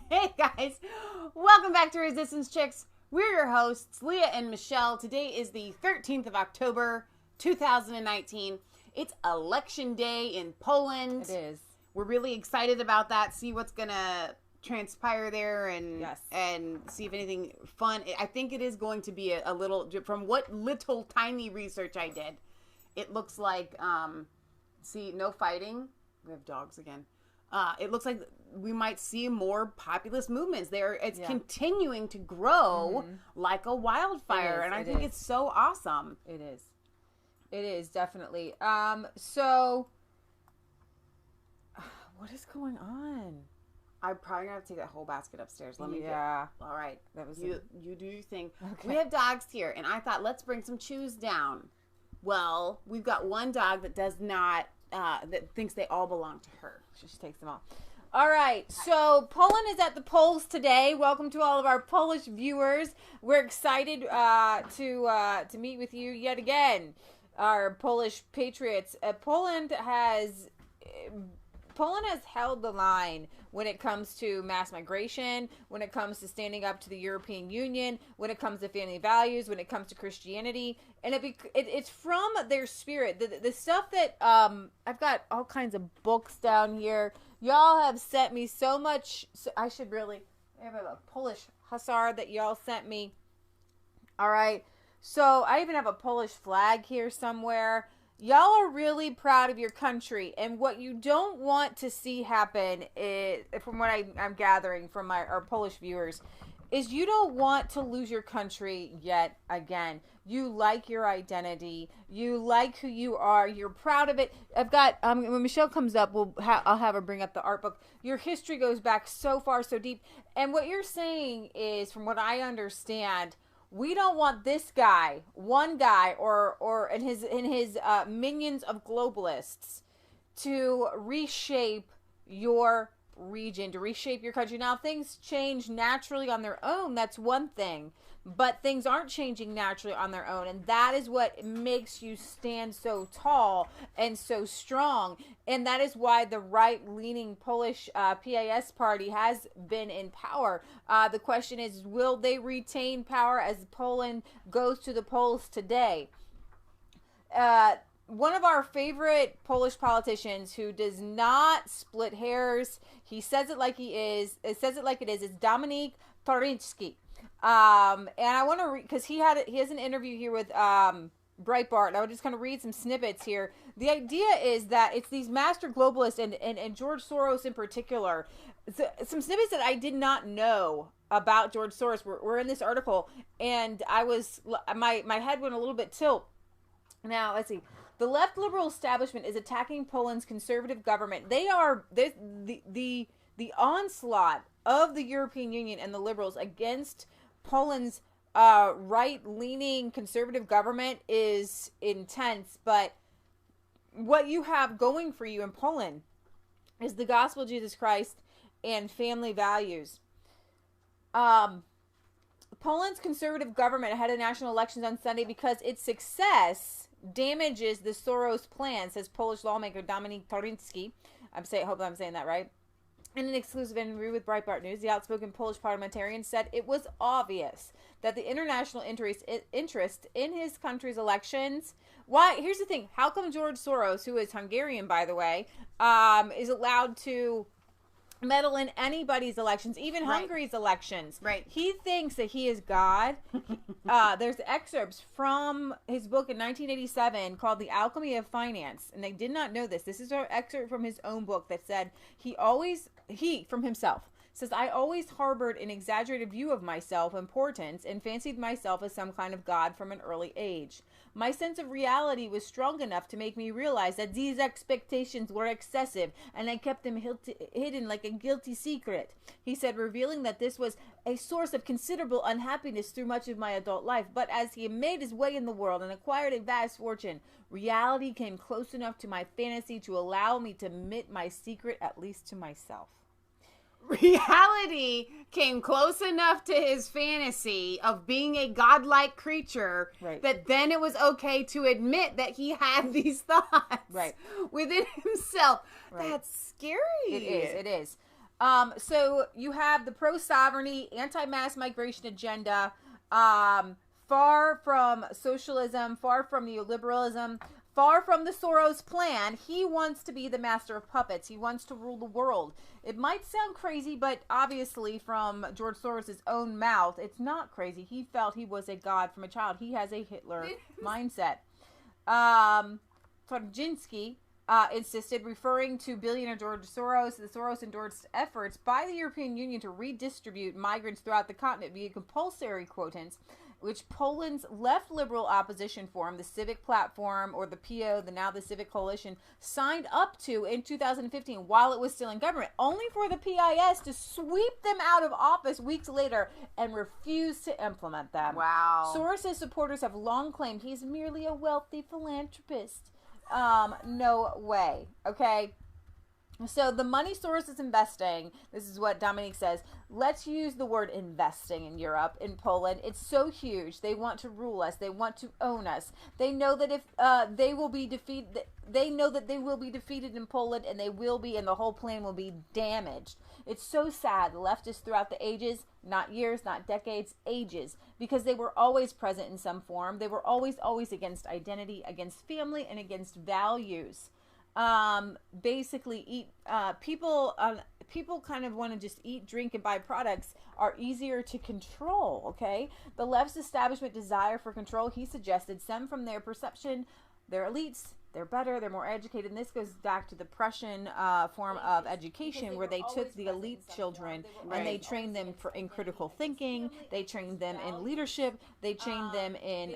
Hey guys, welcome back to Resistance Chicks. We're your hosts, Leah and Michelle. Today is the 13th of October, 2019. It's election day in Poland. It is. We're really excited about that. See what's gonna transpire there and Yes. and see if anything fun. I think it is going to be a little, from what little tiny research I did, it looks like, no fighting. We have dogs again. It looks like we might see more populist movements there. It's continuing to grow like a wildfire, and I think it's so awesome. It is. It is, definitely. So what is going on? I'm probably gonna have to take that whole basket upstairs. Let me all right. That was you do your thing. Okay. We have dogs here, and I thought, let's bring some chews down. Well, we've got one dog that does not that thinks they all belong to her. She takes them all. All right, so Poland is at the polls today. Welcome to all of our Polish viewers. We're excited to meet with you yet again, our Polish patriots. Poland has held the line when it comes to mass migration, when it comes to standing up to the European Union, when it comes to family values, when it comes to Christianity, and it's from their spirit. The stuff that I've got all kinds of books down here. Y'all have sent me so much. So I have a Polish hussar that y'all sent me. All right, so I even have a Polish flag here somewhere. Y'all are really proud of your country, and what you don't want to see happen is, from what I'm gathering from our Polish viewers, is you don't want to lose your country yet again. You like your identity. You like who you are. You're proud of it. I've got, when Michelle comes up, I'll have her bring up the art book. Your history goes back so far, so deep. And what you're saying is, from what I understand, we don't want this guy, one guy, or in his minions of globalists to reshape your region, to reshape your country. Now, things change naturally on their own. That's one thing. But things aren't changing naturally on their own. And that is what makes you stand so tall and so strong. And that is why the right-leaning Polish PAS party has been in power. The question is, will they retain power as Poland goes to the polls today? One of our favorite Polish politicians who does not split hairs, he says it like it is, is Dominik Torinski. And I want to read, because he has an interview here with Breitbart, and I would just kind of read some snippets here. The idea is that it's these master globalists and George Soros in particular. Some snippets that I did not know about George Soros were in this article, and my head went a little bit tilt. Now, let's see. The left liberal establishment is attacking Poland's conservative government. They are the onslaught of the European Union and the liberals against Poland's right-leaning conservative government is intense. But what you have going for you in Poland is the gospel of Jesus Christ and family values. Poland's conservative government ahead of national elections on Sunday because its success damages the Soros plan, says Polish lawmaker Dominik Torinski. Hope I'm saying that right. In an exclusive interview with Breitbart News, the outspoken Polish parliamentarian said it was obvious that the international interest in his country's elections. Why? Here's the thing. How come George Soros, who is Hungarian, by the way, is allowed to meddle in anybody's elections, even Hungary's elections? Right. He thinks that he is God. There's excerpts from his book in 1987 called The Alchemy of Finance, and they did not know this. This is an excerpt from his own book that said from himself, says, I always harbored an exaggerated view of my self-importance and fancied myself as some kind of god from an early age. My sense of reality was strong enough to make me realize that these expectations were excessive, and I kept them hidden like a guilty secret. He said, revealing that this was a source of considerable unhappiness through much of my adult life. But as he made his way in the world and acquired a vast fortune, reality came close enough to my fantasy to allow me to admit my secret, at least to myself. Reality came close enough to his fantasy of being a godlike creature that then it was okay to admit that he had these thoughts within himself. That's scary. It is. So you have the pro-sovereignty, anti-mass migration agenda, far from socialism, far from neoliberalism, far from the Soros plan. He wants to be the master of puppets. He wants to rule the world. It might sound crazy, but obviously from George Soros' own mouth, it's not crazy. He felt he was a god from a child. He has a Hitler mindset. Torczynski insisted, referring to billionaire George Soros, the Soros-endorsed efforts by the European Union to redistribute migrants throughout the continent via compulsory quotas, which Poland's left liberal opposition forum, the Civic Platform, or the PO, the Civic Coalition, signed up to in 2015 while it was still in government, only for the PIS to sweep them out of office weeks later and refuse to implement them. Wow. Soros' supporters have long claimed he's merely a wealthy philanthropist. No way. Okay. So the money Soros is investing, this is what Dominique says, let's use the word investing in Europe, in Poland. It's so huge. They want to rule us. They want to own us. They know that if they will be defeated, they know that they will be defeated in Poland, and they will be, and the whole plan will be damaged. It's so sad. The leftists throughout the ages, not years, not decades, ages, because they were always present in some form. They were always against identity, against family, and against values. Basically people kind of want to just eat, drink, and buy products are easier to control. Okay, the left's establishment desire for control, he suggested, stem from their perception they're elites, they're better, they're more educated, and this goes back to the Prussian form of education, where they took the elite children and they trained them in critical thinking, they trained them in leadership, they trained them in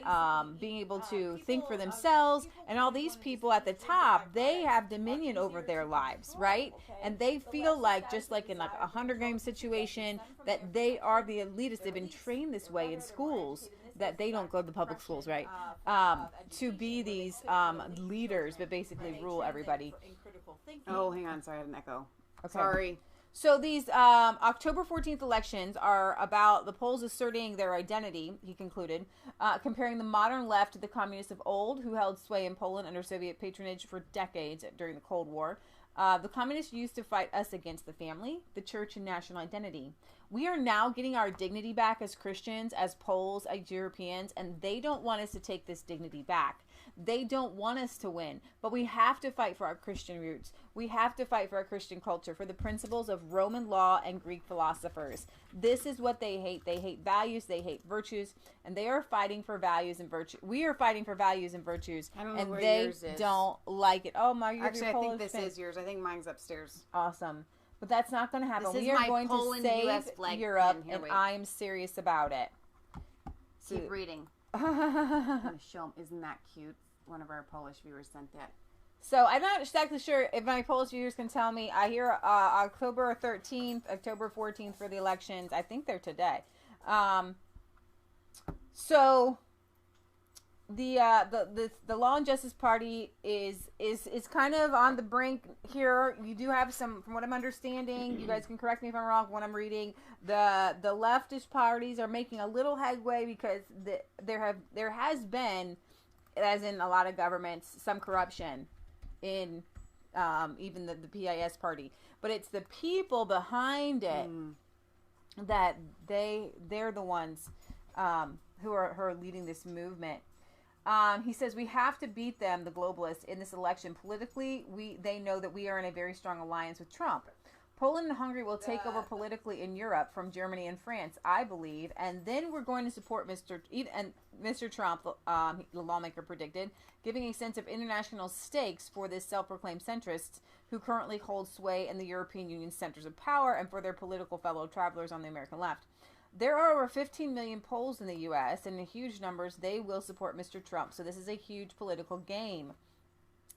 being able to think for themselves, and all these people at the top, they have dominion over their lives, right? And they feel like, just like in like a Hunger Games situation, that they are the elitists. They've been trained this way in schools, that they don't go to the public schools, right? To be these leaders, but basically rule everybody. Oh, hang on. Sorry, I had an echo. Okay. Sorry. So these October 14th elections are about the Poles asserting their identity, he concluded, comparing the modern left to the communists of old, who held sway in Poland under Soviet patronage for decades during the Cold War. The communists used to fight us against the family, the church, and national identity. We are now getting our dignity back as Christians, as Poles, as Europeans, and they don't want us to take this dignity back. They don't want us to win, but we have to fight for our Christian roots. We have to fight for our Christian culture, for the principles of Roman law and Greek philosophers. This is what they hate. They hate values, they hate virtues, and they are fighting for values and virtues. We are fighting for values and virtues, I don't know and where they yours is. don't like it. Oh my, Actually, I Polish think this fan. is yours. I think mine's upstairs. Awesome. But that's not going to happen. This is We are my going Poland to US save flag Europe, pin. Here, and wait. I am serious about it. Keep reading. I'm gonna show 'em. Isn't that cute? One of our Polish viewers sent that. So I'm not exactly sure if my Polish viewers can tell me. I hear October 13th, October 14th for the elections. I think they're today. So the Law and Justice Party is kind of on the brink here. You do have some, from what I'm understanding, you guys can correct me if I'm wrong, when I'm reading, the leftist parties are making a little headway, because there has been, as in a lot of governments, some corruption in even the PIS party, but it's the people behind it that they're the ones who are leading this movement. He says we have to beat them, the globalists, in this election. Politically, they know that we are in a very strong alliance with Trump. Poland and Hungary will take over politically in Europe from Germany and France, I believe, and then we're going to support Mr. Trump, the lawmaker predicted, giving a sense of international stakes for this self-proclaimed centrists who currently hold sway in the European Union's centers of power, and for their political fellow travelers on the American left. There are over 15 million Poles in the U.S., and in huge numbers, they will support Mr. Trump. So this is a huge political game.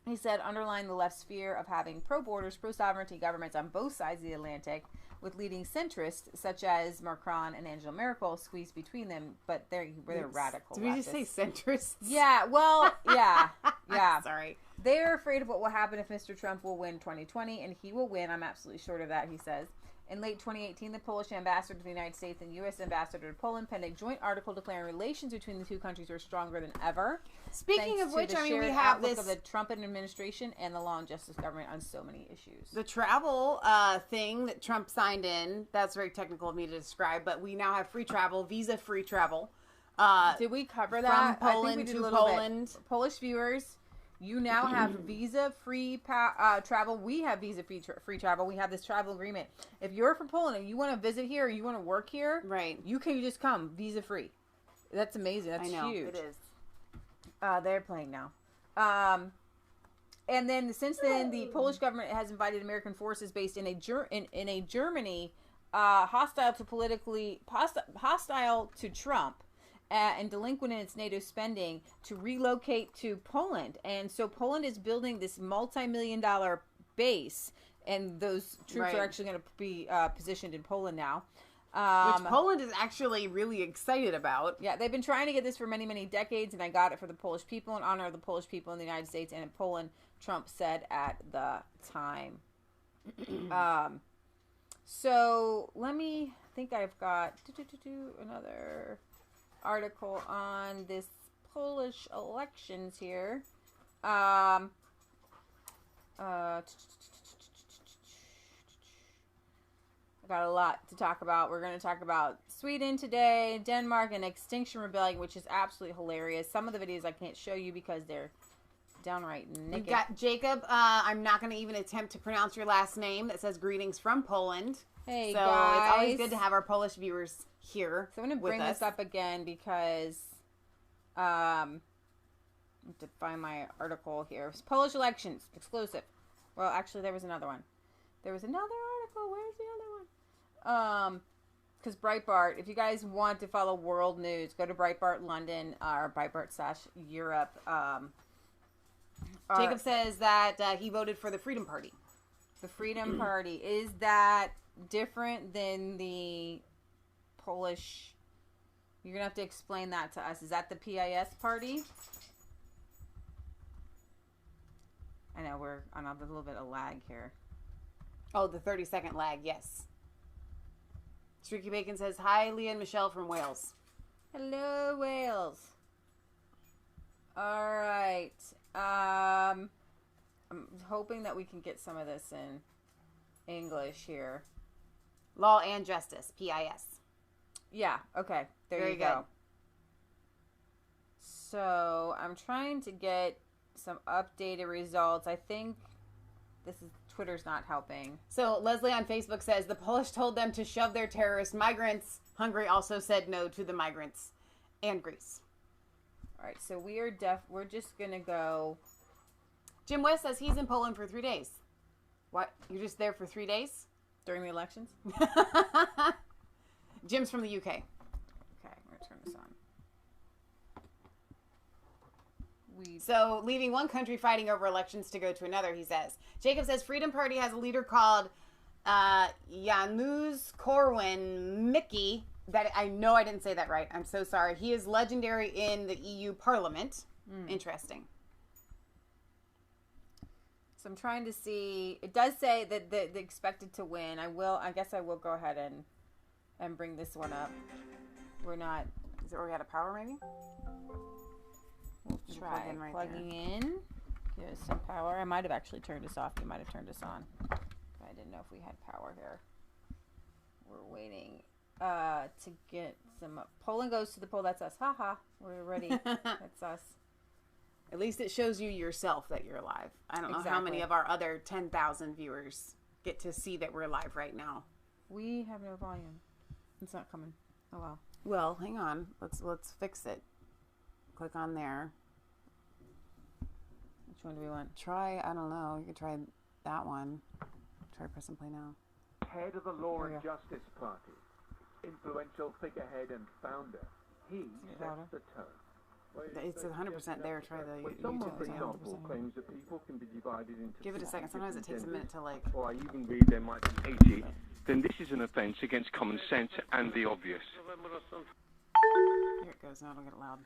He said, underlying the left's fear of having pro-borders, pro-sovereignty governments on both sides of the Atlantic, with leading centrists such as Macron and Angela Merkel squeezed between them, but they're radical. Did we just say centrists? Yeah, well, yeah. Sorry. They're afraid of what will happen if Mr. Trump will win 2020, and he will win. I'm absolutely sure of that, he says. In late 2018, the Polish ambassador to the United States and U.S. ambassador to Poland penned a joint article declaring relations between the two countries are stronger than ever. Speaking of which, I mean, we have this of the Trump administration and the law and justice government on so many issues. The travel thing that Trump signed in, that's very technical of me to describe, but we now have free travel, visa-free travel. Did we cover that? From Poland I think we did to a little Poland. Bit. Polish viewers, you now have visa-free travel. We have visa-free travel. We have this travel agreement. If you're from Poland and you want to visit here or you want to work here, right, you can just come visa-free. That's amazing. That's huge. It is. They're playing now. And then since then, the Polish government has invited American forces based in a Germany hostile to Trump. And delinquent in its NATO spending to relocate to Poland. And so Poland is building this multi-million-dollar base, and those troops are actually going to be positioned in Poland now. Which Poland is actually really excited about. Yeah, they've been trying to get this for many, many decades, and I got it for the Polish people in honor of the Polish people in the United States and in Poland, Trump said at the time. So let me think I've got another article on this Polish elections here. I got a lot to talk about. We're going to talk about Sweden today, Denmark, and Extinction Rebellion, which is absolutely hilarious. Some of the videos I can't show you because they're downright naked. We've got Jacob. I'm not going to even attempt to pronounce your last name. That says greetings from Poland. Hey, so guys. It's always good to have our Polish viewers here. So I'm going to bring this up again because I have to find my article here. It's Polish elections exclusive. Well, actually, there was another one. There was another article. Where's the other one? Because Breitbart, if you guys want to follow world news, go to Breitbart London or Breitbart/Europe. Jacob says that he voted for the Freedom Party. The Freedom Party. Is that different than the Polish? You're going to have to explain that to us. Is that the PIS party? I know we're on a little bit of lag here. Oh, the 30-second lag, yes. Streaky Bacon says, hi, Leah and Michelle from Wales. Hello, Wales. All right. I'm hoping that we can get some of this in English here. Law and Justice, PIS. Yeah, okay. There you go. Good. So, I'm trying to get some updated results. I think Twitter's not helping. So, Leslie on Facebook says, the Polish told them to shove their terrorist migrants. Hungary also said no to the migrants. And Greece. All right, so we're just going to go. Jim West says he's in Poland for 3 days. What? You're just there for 3 days? During the elections? Jim's from the UK. Okay, I'm going to turn this on. So, leaving one country fighting over elections to go to another, he says. Jacob says Freedom Party has a leader called Janusz Korwin-Mikke. That I know I didn't say that right. I'm so sorry. He is legendary in the EU Parliament. Interesting. So I'm trying to see. It does say that they're expected to win. I guess I will go ahead and bring this one up. We're not. Is it where we had a power maybe? We'll try plugging in. Give us some power. I might have actually turned this off. You might have turned this on. I didn't know if we had power here. We're waiting to get some. Poland goes to the poll. That's us. Haha. We're ready. That's us. At least it shows you yourself that you're live. I don't know how many of our other 10,000 viewers get to see that we're live right now. We have no volume. It's not coming. Oh well. Well, hang on. Let's fix it. Click on there. Which one do we want? Try, I don't know. You could try that one. Try press and play now. Head of the Law and Justice Party, influential figurehead and founder, he sets the tone. It's 100% there. Try the when someone, for example, claims that people can be divided into give it a second. Sometimes it takes a minute to like. Or I even read there might be 80. Then this is an offence against common sense and the obvious. Here it goes. Now it'll get loud.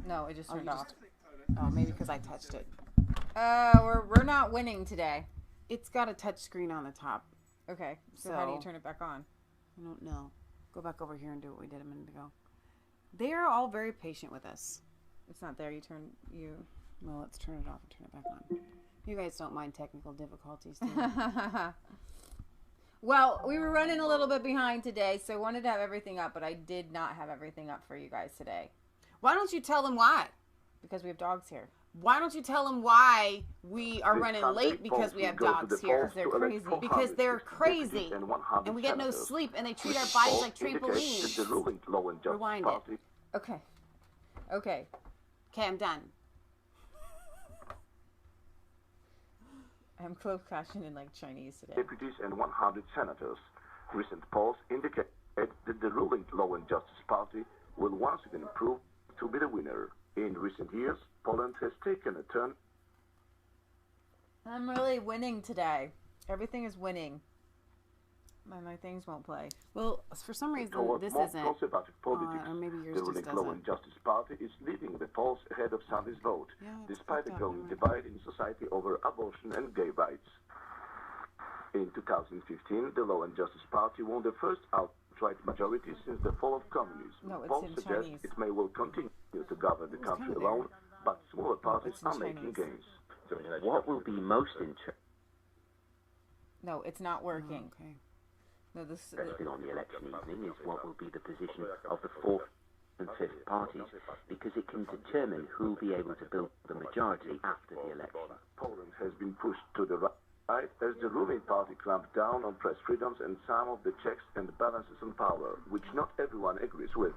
No, it just turned off. Oh, maybe because I touched it. We're not winning today. It's got a touch screen on the top. Okay. So how do you turn it back on? I don't know. Go back over here and do what we did a minute ago. They are all very patient with us. It's not there. Well, let's turn it off and turn it back on. You guys don't mind technical difficulties, do you? Well, we were running a little bit behind today, so I wanted to have everything up, but I did not have everything up for you guys today. Why don't you tell them why? Because we have dogs here. Why don't you tell them why we are running late because we have dogs here? They're crazy. Because they're crazy. And we get no sleep, and they treat our bodies like trampolines. Rewind it. Okay, I'm done. I'm close captioning in like Chinese today. Deputies and 100 senators. Recent polls indicate that the ruling Law and Justice Party will once again prove to be the winner. In recent years, Poland has taken a turn. I'm really winning today. Everything is winning. My things won't play. Well, for some reason, this more isn't. conservative politics. Or maybe yours the just ruling doesn't. Law and Justice Party is leading the polls ahead of Sunday's vote, Yeah, despite the fucked up, growing right? divide in society over abortion and gay rights. In 2015, the Law and Justice Party won the first outright majority since the fall of communism. No, it's Polls in suggest Chinese. it may well continue to govern the country kinda alone, but smaller parties it's in are making Chinese. gains. What will be most interesting No, it's not working. Okay. No, this. on the election evening is what will be the position of the fourth and fifth parties, because it can determine who will be able to build the majority after the election. Poland has been pushed to the right as the ruling party clamped down on press freedoms and some of the checks and balances on power, which not everyone agrees with.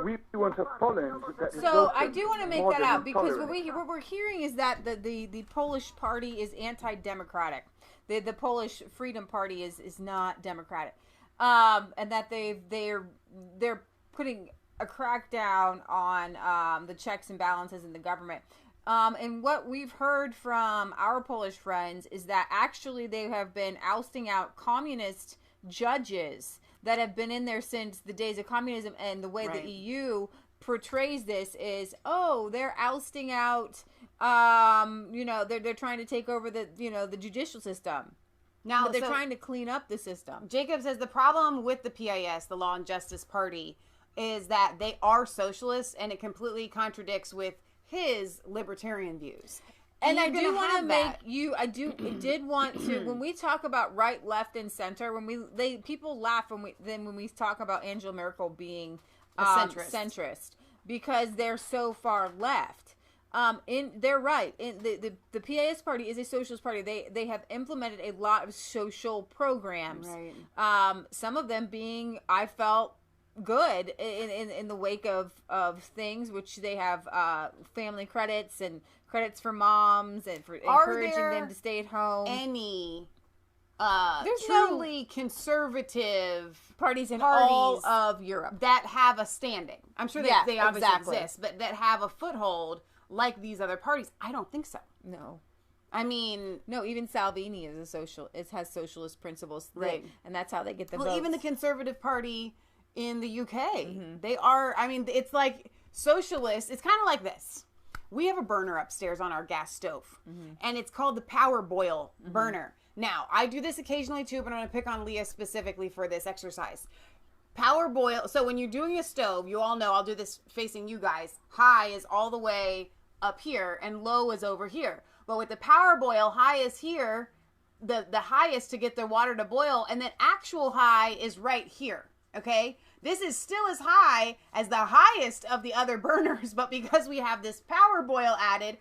We want a Poland that is So open, I do want to make that modern, out and because tolerant. what we're hearing is that the Polish party is anti-democratic. The Polish Freedom Party is not democratic, and that they're putting a crackdown on the checks and balances in the government. And what we've heard from our Polish friends is that actually they have been ousting out communist judges that have been in there since the days of communism, and the way Right. the EU portrays this is, they're ousting out, they're trying to take over the judicial system. Now, But they're so trying to clean up the system. Jacob says the problem with the PIS, the Law and Justice Party, is that they are socialists, and it completely contradicts with his libertarian views. And I you're do gonna want to have make that. I did want to, when we talk about right, left, and center, people laugh when we talk about Angela Merkel being centrist because they're so far left. They're right. The PIS party is a socialist party. They have implemented a lot of social programs. Right. Some of them being, I felt, good in the wake of things, which they have family credits and credits for moms and for encouraging them to stay at home. Any There's truly conservative parties in parties all of Europe that have a standing. I'm sure Yeah, they obviously exactly. exist, but that have a foothold like these other parties. I don't think so. No. I mean, No, even Salvini is a social. It has socialist principles, Right. And that's how they get the well, votes. even the Conservative Party in the UK, Mm-hmm. they are. I mean, it's like socialist. It's kind of like this. We have a burner upstairs on our gas stove, Mm-hmm. and it's called the Power Boil burner. Now, I do this occasionally too, but I'm going to pick on Leah specifically for this exercise. Power boil. So when you're doing a stove, you all know, I'll do this facing you guys. High is all the way up here and low is over here. But with the power boil, high is here, the highest to get the water to boil, and then actual high is right here. Okay? This is still as high as the highest of the other burners, but because we have this power boil added,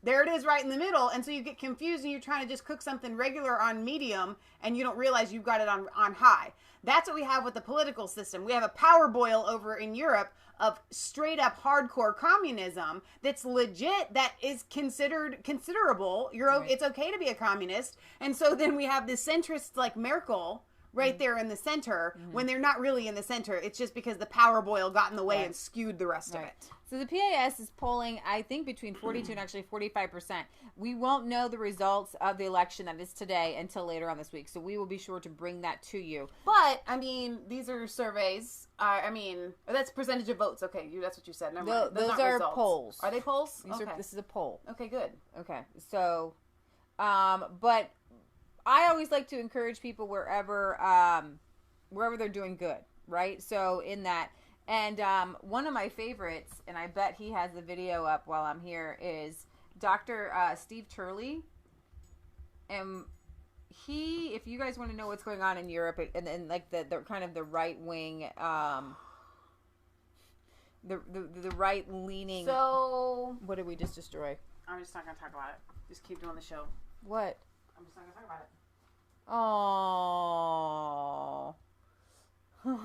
there it is right in the middle. And so you get confused and you're trying to just cook something regular on medium and you don't realize you've got it on high. That's what we have with the political system. We have a power boil over in Europe of straight up hardcore communism that's legit, that is considerable. Right. It's okay to be a communist. And so then we have this centrist like Merkel right there in the center when they're not really in the center. It's just because the power boil got in the way Right. and skewed the rest of Right. it. So the PIS is polling, I think, between 42 and actually 45%. We won't know the results of the election that is today until later on this week. So we will be sure to bring that to you. But, I mean, these are surveys. That's percentage of votes. Okay, that's what you said. Never mind. Those not are results. polls. Are they polls? This is a poll. Okay, good. Okay. So, but I always like to encourage people wherever they're doing good, right? So in that, and one of my favorites, and I bet he has the video up while I'm here, is Dr. Steve Turley. And he, if you guys want to know what's going on in Europe, and like the kind of the right wing, the right leaning. So what did we just destroy? I'm just not gonna talk about it. Just keep doing the show. What? I'm just not gonna talk about it.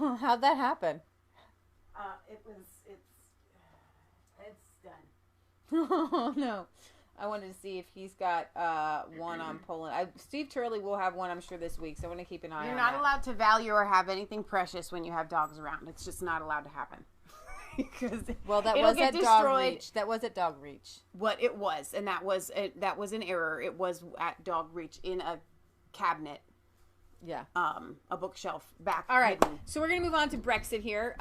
Oh, how'd that happen? It's done. Oh no. I wanted to see if he's got one on Poland. Steve Turley will have one, I'm sure, this week, so I want to keep an eye on that. You're not allowed to value or have anything precious when you have dogs around. It's just not allowed to happen. Because well, that it'll was get at Dog destroyed. Reach. That was at Dog Reach. What it was, and that was an error. It was at Dog Reach in a cabinet. Yeah. A bookshelf back. All right. hidden. So we're going to move on to Brexit here.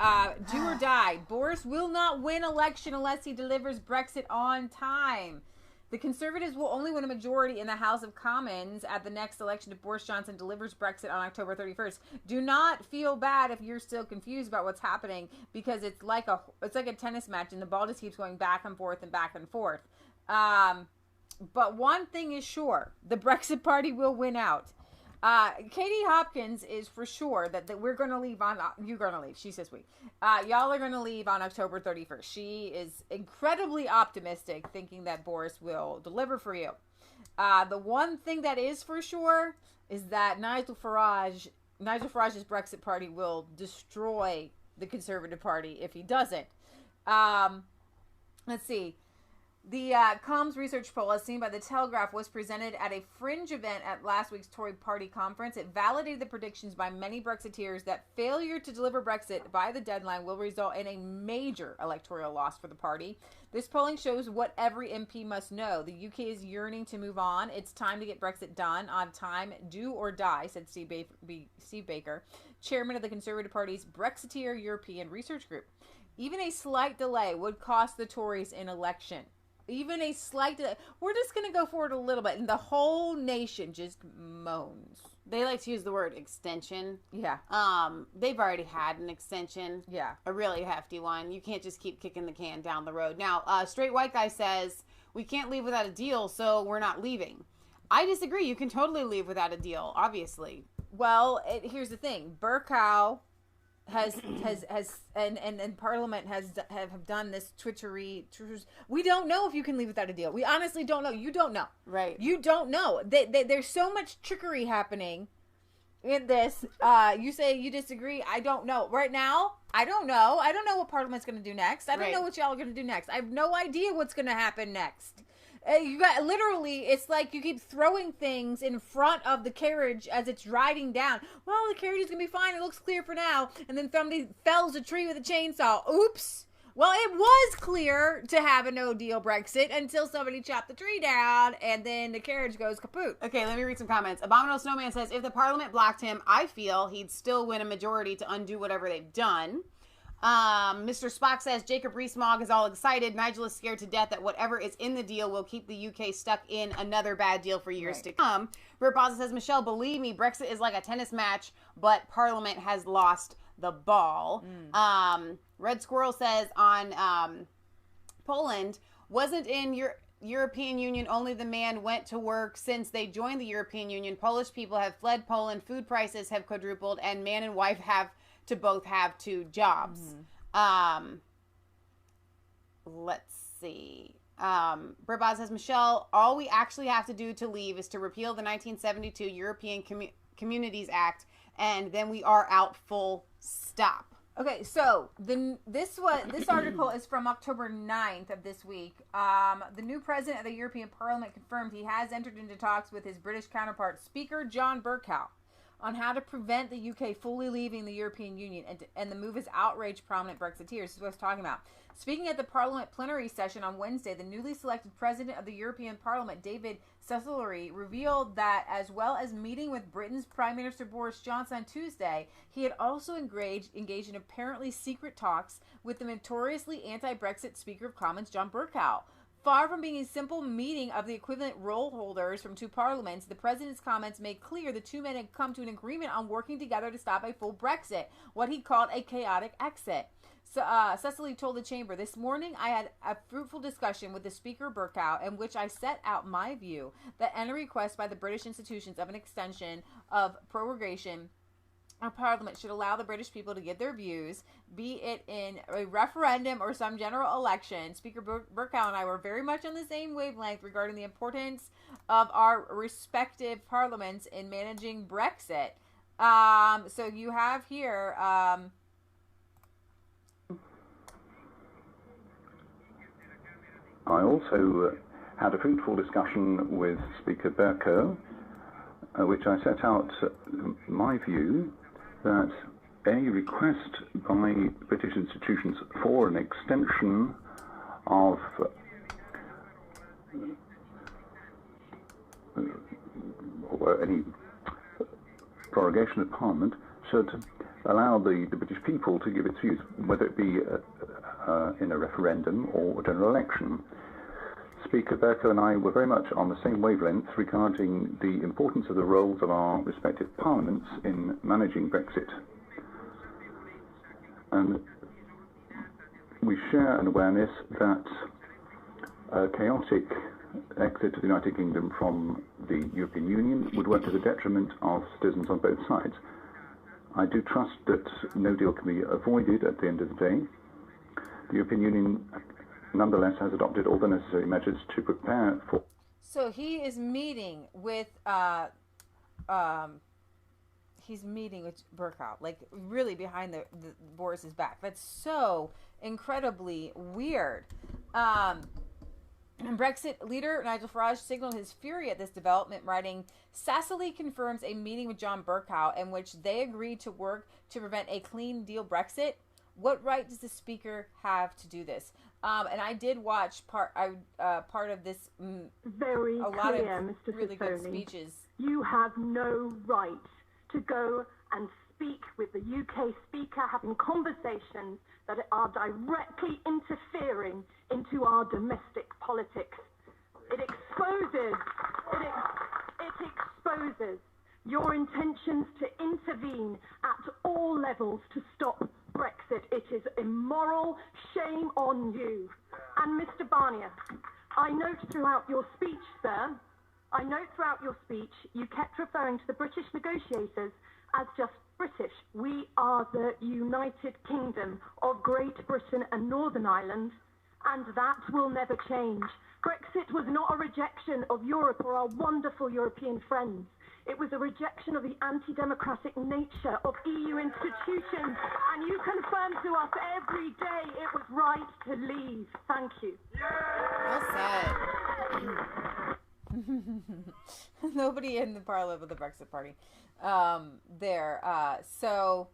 Do or die. Boris will not win election unless he delivers Brexit on time. The Conservatives will only win a majority in the House of Commons at the next election if Boris Johnson delivers Brexit on October 31st. Do not feel bad if you're still confused about what's happening, because it's like a tennis match and the ball just keeps going back and forth and back and forth. But one thing is sure, the Brexit Party will win out. Katie Hopkins is for sure that we're going to leave on, you're going to leave, she says we. Y'all are going to leave on October 31st. She is incredibly optimistic, thinking that Boris will deliver for you. The one thing that is for sure is that Nigel Farage's Brexit Party will destroy the Conservative Party if he doesn't. Let's see. The Comms research poll, as seen by The Telegraph, was presented at a fringe event at last week's Tory party conference. It validated the predictions by many Brexiteers that failure to deliver Brexit by the deadline will result in a major electoral loss for the party. This polling shows what every MP must know. The UK is yearning to move on. It's time to get Brexit done on time, do or die, said Steve Baker, chairman of the Conservative Party's Brexiteer European Research Group. Even a slight delay would cost the Tories an election. Even a slight delay. We're just going to go forward a little bit, and the whole nation just moans. They like to use the word extension. Yeah. They've already had an extension. Yeah. A really hefty one. You can't just keep kicking the can down the road. Now, Straight White Guy says, we can't leave without a deal, so we're not leaving. I disagree. You can totally leave without a deal, obviously. Well, here's the thing. Burkow has and Parliament have done this twitchery. We don't know if you can leave without a deal. We honestly don't know. You don't know. Right. You don't know. There's so much trickery happening in this. You say you disagree. I don't know. Right now, I don't know. I don't know what Parliament's going to do next. I don't know what y'all are going to do next. I have no idea what's going to happen next. You got literally, it's like you keep throwing things in front of the carriage as it's riding down. Well, the carriage is going to be fine. It looks clear for now. And then somebody fells a tree with a chainsaw. Oops. Well, it was clear to have a no-deal Brexit until somebody chopped the tree down and then the carriage goes kaput. Okay, let me read some comments. Abominable Snowman says, if the Parliament blocked him, I feel he'd still win a majority to undo whatever they've done. Mr. Spock says Jacob Rees-Mogg is all excited. Nigel is scared to death that whatever is in the deal will keep the UK stuck in another bad deal for years to come. Bert Bozza says, Michelle, believe me, Brexit is like a tennis match, but Parliament has lost the ball. Red Squirrel says on Poland, wasn't in European Union, only the man went to work. Since they joined the European Union, Polish people have fled Poland, food prices have quadrupled, and man and wife have to both have 2 jobs. Let's see. Burbaz says, Michelle, all we actually have to do to leave is to repeal the 1972 European Communities Act, and then we are out, full stop. Okay, so this article is from October 9th of this week. The new president of the European Parliament confirmed he has entered into talks with his British counterpart, Speaker John Bercow, on how to prevent the UK fully leaving the European Union, and the move has outraged prominent Brexiteers. This is what I was talking about. Speaking at the Parliament plenary session on Wednesday, the newly selected president of the European Parliament, David Sassoli, revealed that, as well as meeting with Britain's Prime Minister Boris Johnson on Tuesday, he had also engaged in apparently secret talks with the notoriously anti-Brexit Speaker of Commons, John Bercow. Far from being a simple meeting of the equivalent role holders from two parliaments, the president's comments made clear the two men had come to an agreement on working together to stop a full Brexit, what he called a chaotic exit. So, Cecily told the chamber, "This morning I had a fruitful discussion with the Speaker Bercow in which I set out my view that any request by the British institutions of an extension of prorogation our Parliament should allow the British people to give their views, be it in a referendum or some general election. Speaker Bercow and I were very much on the same wavelength regarding the importance of our respective parliaments in managing Brexit." So you have here... I also had a fruitful discussion with Speaker Bercow, which I set out my view that a request by British institutions for an extension of or any prorogation of Parliament should allow the British people to give its views, whether it be in a referendum or a general election. Speaker Bercow and I were very much on the same wavelength regarding the importance of the roles of our respective parliaments in managing Brexit. And we share an awareness that a chaotic exit of the United Kingdom from the European Union would work to the detriment of citizens on both sides. I do trust that no deal can be avoided at the end of the day. The European Union nonetheless has adopted all the necessary measures to prepare for... So he is meeting with Bercow, like really behind the Boris's back. That's so incredibly weird. And Brexit leader Nigel Farage signaled his fury at this development, writing, "Cecily confirms a meeting with John Bercow in which they agreed to work to prevent a clean deal Brexit. What right does the speaker have to do this?" And I did watch part of this. Very a lot clear, of Mr. really Sassoni. good speeches. You have no right to go and speak with the UK speaker, having conversations that are directly interfering into our domestic politics. It exposes your intentions to intervene at all levels to stop Brexit. It is immoral. Shame on you. And Mr. Barnier, I note throughout your speech, sir, you kept referring to the British negotiators as just British. We are the United Kingdom of Great Britain and Northern Ireland, and that will never change. Brexit was not a rejection of Europe or our wonderful European friends. It was a rejection of the anti-democratic nature of EU institutions, and you confirm to us every day it was right to leave. Thank you. Well said. Nobody in the parliament of the Brexit party there. So,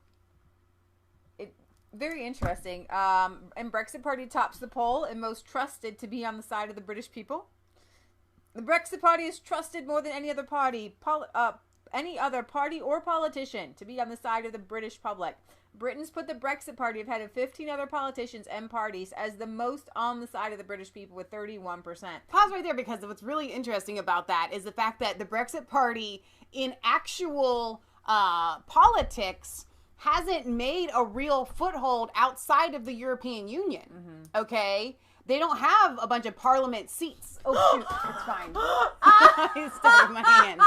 very interesting. And Brexit party tops the poll and most trusted to be on the side of the British people. The Brexit party is trusted more than any other party, or politician to be on the side of the British public. Britons put the Brexit party ahead of 15 other politicians and parties as the most on the side of the British people with 31%. Pause right there, because what's really interesting about that is the fact that the Brexit party in actual politics hasn't made a real foothold outside of the European Union. Mm-hmm. Okay? They don't have a bunch of parliament seats. Oh, shoot. It's fine. I stuck with my hands.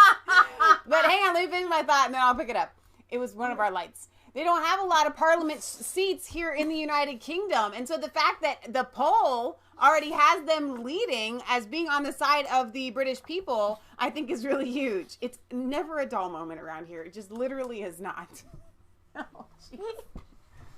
But hang on, let me finish my thought and then I'll pick it up. It was one of our lights. They don't have a lot of parliament seats here in the United Kingdom. And so the fact that the poll already has them leading as being on the side of the British people, I think is really huge. It's never a dull moment around here. It just literally is not. Oh, jeez.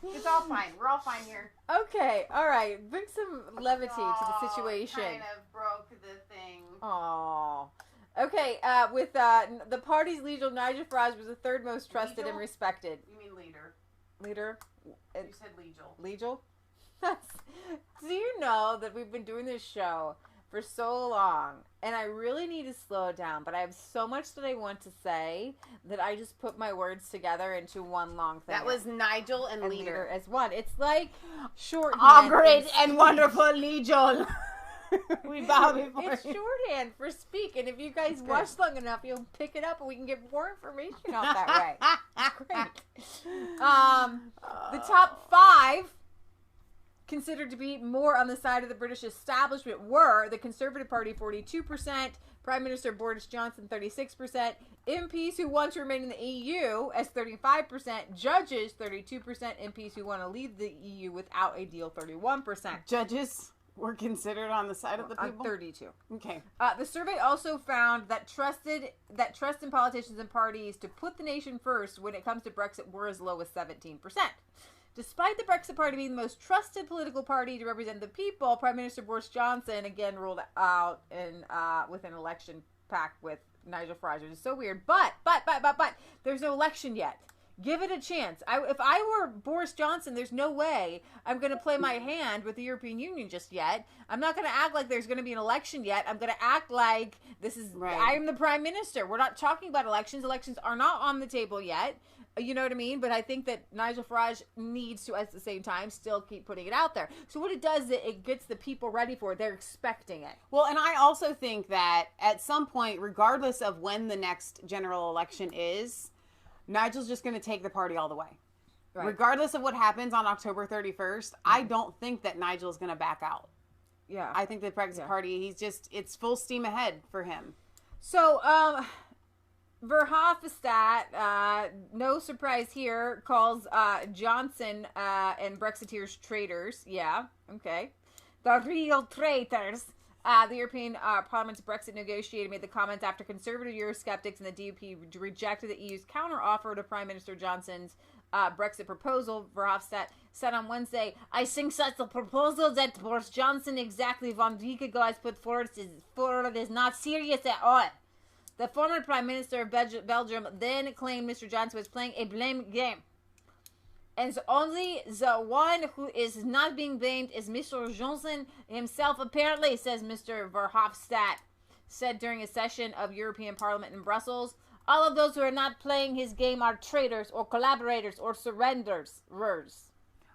It's all fine. We're all fine here. Okay, all right. Bring some levity to the situation. Kind of broke the thing. Aww. Okay, with the party's leader, Nigel Farage was the third most trusted and respected. You mean leader? Leader? You said legal. Legal? Do you know that we've been doing this show for so long, and I really need to slow it down, but I have so much that I want to say that I just put my words together into one long thing. That was Nigel and leader as one. It's like shorthand. Oh, great and wonderful Nigel. We bow before It's you. shorthand for speak, and if you guys watch long enough, you'll pick it up, and we can get more information out that way. It's great. The top 5 considered to be more on the side of the British establishment were the Conservative Party, 42%, Prime Minister Boris Johnson, 36%, MPs who want to remain in the EU as 35%, judges, 32%, MPs who want to leave the EU without a deal, 31%. Judges were considered on the side of the people? 32. Okay. The survey also found that trust in politicians and parties to put the nation first when it comes to Brexit were as low as 17%. Despite the Brexit Party being the most trusted political party to represent the people, Prime Minister Boris Johnson again ruled out with an election pact with Nigel Farage, which is so weird. But there's no election yet. Give it a chance. If I were Boris Johnson, there's no way I'm going to play my hand with the European Union just yet. I'm not going to act like there's going to be an election yet. I'm going to act like this is, I am the Prime Minister. We're not talking about elections. Elections are not on the table yet. You know what I mean? But I think that Nigel Farage needs to, at the same time, still keep putting it out there. So what it does is it gets the people ready for it. They're expecting it. Well, and I also think that at some point, regardless of when the next general election is, Nigel's just going to take the party all the way. Right. Regardless of what happens on October 31st, I don't think that Nigel's going to back out. Yeah. I think the Brexit party, it's full steam ahead for him. So, Verhofstadt, no surprise here, calls Johnson and Brexiteers traitors. Yeah, okay. The real traitors. The European Parliament's Brexit negotiator made the comments after conservative Eurosceptics and the DUP rejected the EU's counter-offer to Prime Minister Johnson's Brexit proposal. Verhofstadt said on Wednesday, "I think such a proposal that Boris Johnson exactly 1 week ago has put forward is not serious at all." The former Prime Minister of Belgium then claimed Mr. Johnson was playing a blame game. And only the one who is not being blamed is Mr. Johnson himself, apparently, says Mr. Verhofstadt, said during a session of European Parliament in Brussels. All of those who are not playing his game are traitors or collaborators or surrenderers.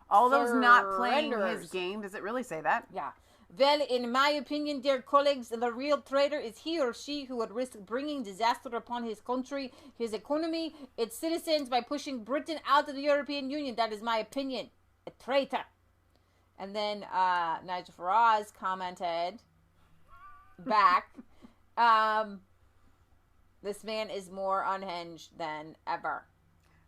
All those not playing his game, does it really say that? Yeah. Well, in my opinion, dear colleagues, the real traitor is he or she who would risk bringing disaster upon his country, his economy, its citizens by pushing Britain out of the European Union. That is my opinion. A traitor. And then Nigel Farage commented back, this man is more unhinged than ever.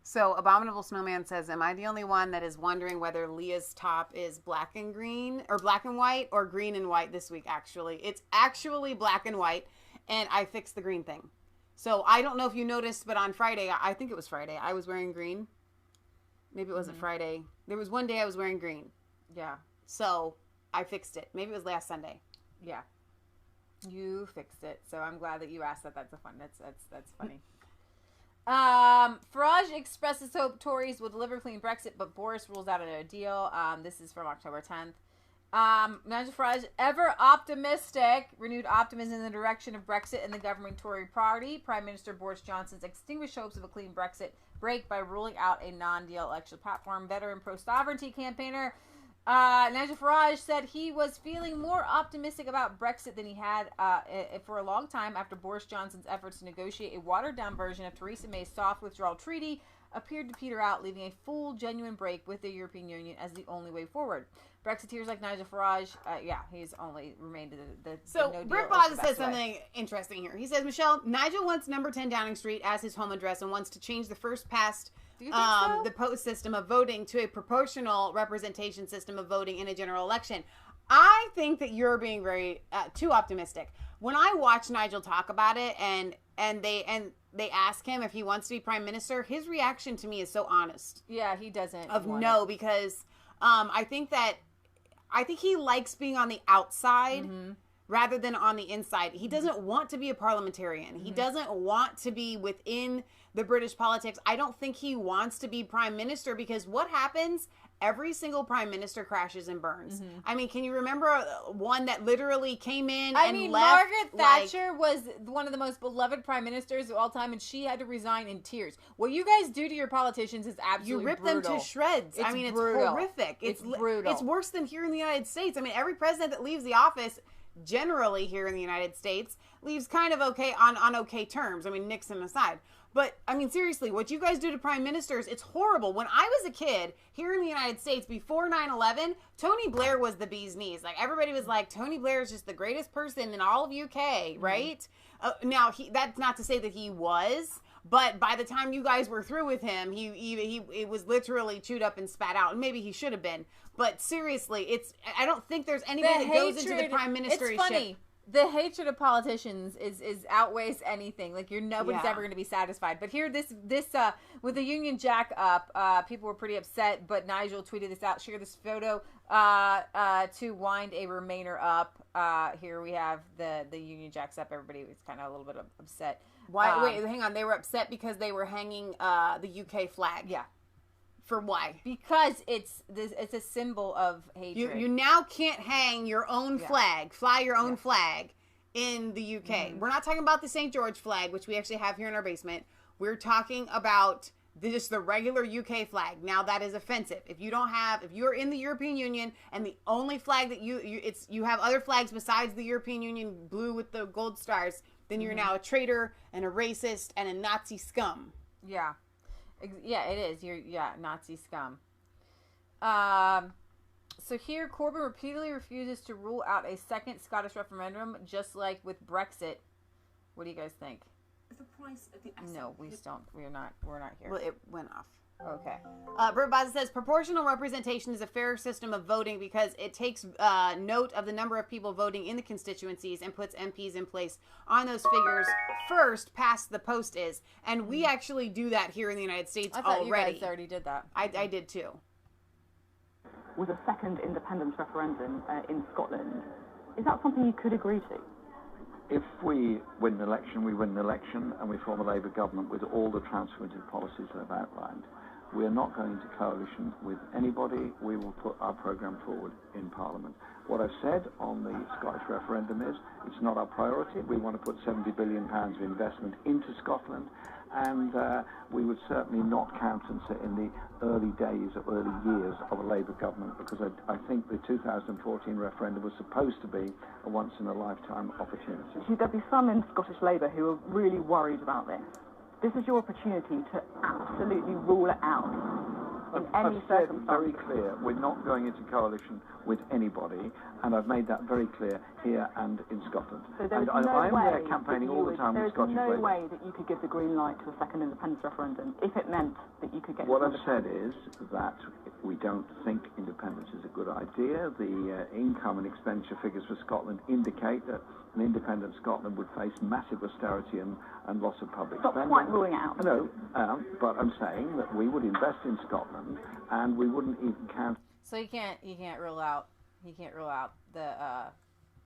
So, Abominable Snowman says, am I the only one that is wondering whether Leah's top is black and green, or black and white, or green and white this week, actually? It's actually black and white, and I fixed the green thing. So, I don't know if you noticed, but on Friday, I think it was Friday, I was wearing green. Maybe it wasn't Friday. There was one day I was wearing green. Yeah. So, I fixed it. Maybe it was last Sunday. Yeah. You fixed it. So, I'm glad that you asked that. That's funny. Farage expresses hope Tories will deliver clean Brexit, but Boris rules out a deal. This is from October 10th. Nigel Farage, ever optimistic, renewed optimism in the direction of Brexit and the governing Tory party. Prime Minister Boris Johnson's extinguished hopes of a clean Brexit break by ruling out a non-deal election platform. Veteran pro-sovereignty campaigner Nigel Farage said he was feeling more optimistic about Brexit than he had for a long time after Boris Johnson's efforts to negotiate a watered-down version of Theresa May's soft withdrawal treaty appeared to peter out, leaving a full, genuine break with the European Union as the only way forward. Brexiteers like Nigel Farage, he's only remained the So, no deal. Britt Boggs says something interesting here. He says, Michelle, Nigel wants number 10 Downing Street as his home address and wants to change the first past Do you think so? the post system of voting to a proportional representation system of voting in a general election. I think that you're being very too optimistic. When I watch Nigel talk about it and they ask him if he wants to be prime minister, his reaction to me is so honest. Yeah, he doesn't. Because I think he likes being on the outside rather than on the inside. He doesn't want to be a parliamentarian. He doesn't want to be within the British politics. I don't think he wants to be prime minister because what happens? Every single prime minister crashes and burns. I mean, can you remember one that literally came in and left? Margaret Thatcher was one of the most beloved prime ministers of all time, and she had to resign in tears. What you guys do to your politicians is absolutely You rip brutal. them to shreds. It's It's brutal. horrific. It's brutal. It's worse than here in the United States. I mean, every president that leaves the office generally here in the United States leaves kind of okay on okay terms. I mean, Nixon aside. But, I mean, seriously, what you guys do to prime ministers, it's horrible. When I was a kid here in the United States before 9/11, Tony Blair was the bee's knees. Like, everybody was like, Tony Blair is just the greatest person in all of UK, right? Now, that's not to say that he was, but by the time you guys were through with him, he was literally chewed up and spat out. And maybe he should have been. But seriously, I don't think there's anybody that goes into the prime ministership. It's funny. The hatred of politicians is outweighs anything. Like nobody's ever going to be satisfied. But here, this with the Union Jack up, people were pretty upset. But Nigel tweeted this out. Share this photo to wind a Remainer up. Here we have the Union Jacks up. Everybody was kind of a little bit upset. Why? Wait, hang on. They were upset because they were hanging the UK flag. Yeah. For why? Because it's a symbol of hatred. You now can't hang your own flag, fly your own flag in the UK. Mm-hmm. We're not talking about the St. George flag, which we actually have here in our basement. We're talking about just the regular UK flag. Now that is offensive. If you're in the European Union and the only flag that you have other flags besides the European Union blue with the gold stars, then you're now a traitor and a racist and a Nazi scum. Yeah. Yeah, it is. You're Nazi scum. So here, Corbyn repeatedly refuses to rule out a second Scottish referendum, just like with Brexit. What do you guys think? The price of the asset. No, we don't. We're not here. Well, it went off. Okay. Bert Baza says proportional representation is a fair system of voting because it takes note of the number of people voting in the constituencies and puts MPs in place on those figures first past the post is. And we actually do that here in the United States already. You guys already did that. I did too. With a second independence referendum in Scotland, is that something you could agree to? If we win an election, we win an election, and we form a Labour government with all the transformative policies that I've outlined. We are not going into coalition with anybody. We will put our programme forward in Parliament. What I've said on the Scottish referendum is it's not our priority. We want to put £70 billion of investment into Scotland, and we would certainly not countenance it in the early days or early years of a Labour government, because I think the 2014 referendum was supposed to be a once-in-a-lifetime opportunity. Should there be some in Scottish Labour who are really worried about this? This is your opportunity to absolutely rule it out in any circumstance. Very clear, we're not going into coalition with anybody, and I've made that very clear here and in Scotland. So I'm there campaigning all the time with Scottish Labour. There's no way that you could give the green light to a second independence referendum if it meant that you could get... What I've said is that we don't think independence is a good idea. The income and expenditure figures for Scotland indicate that an independent Scotland would face massive austerity and loss of public spending. Not quite ruling it out. No, but I'm saying that we would invest in Scotland and we wouldn't even count... So you can't rule out the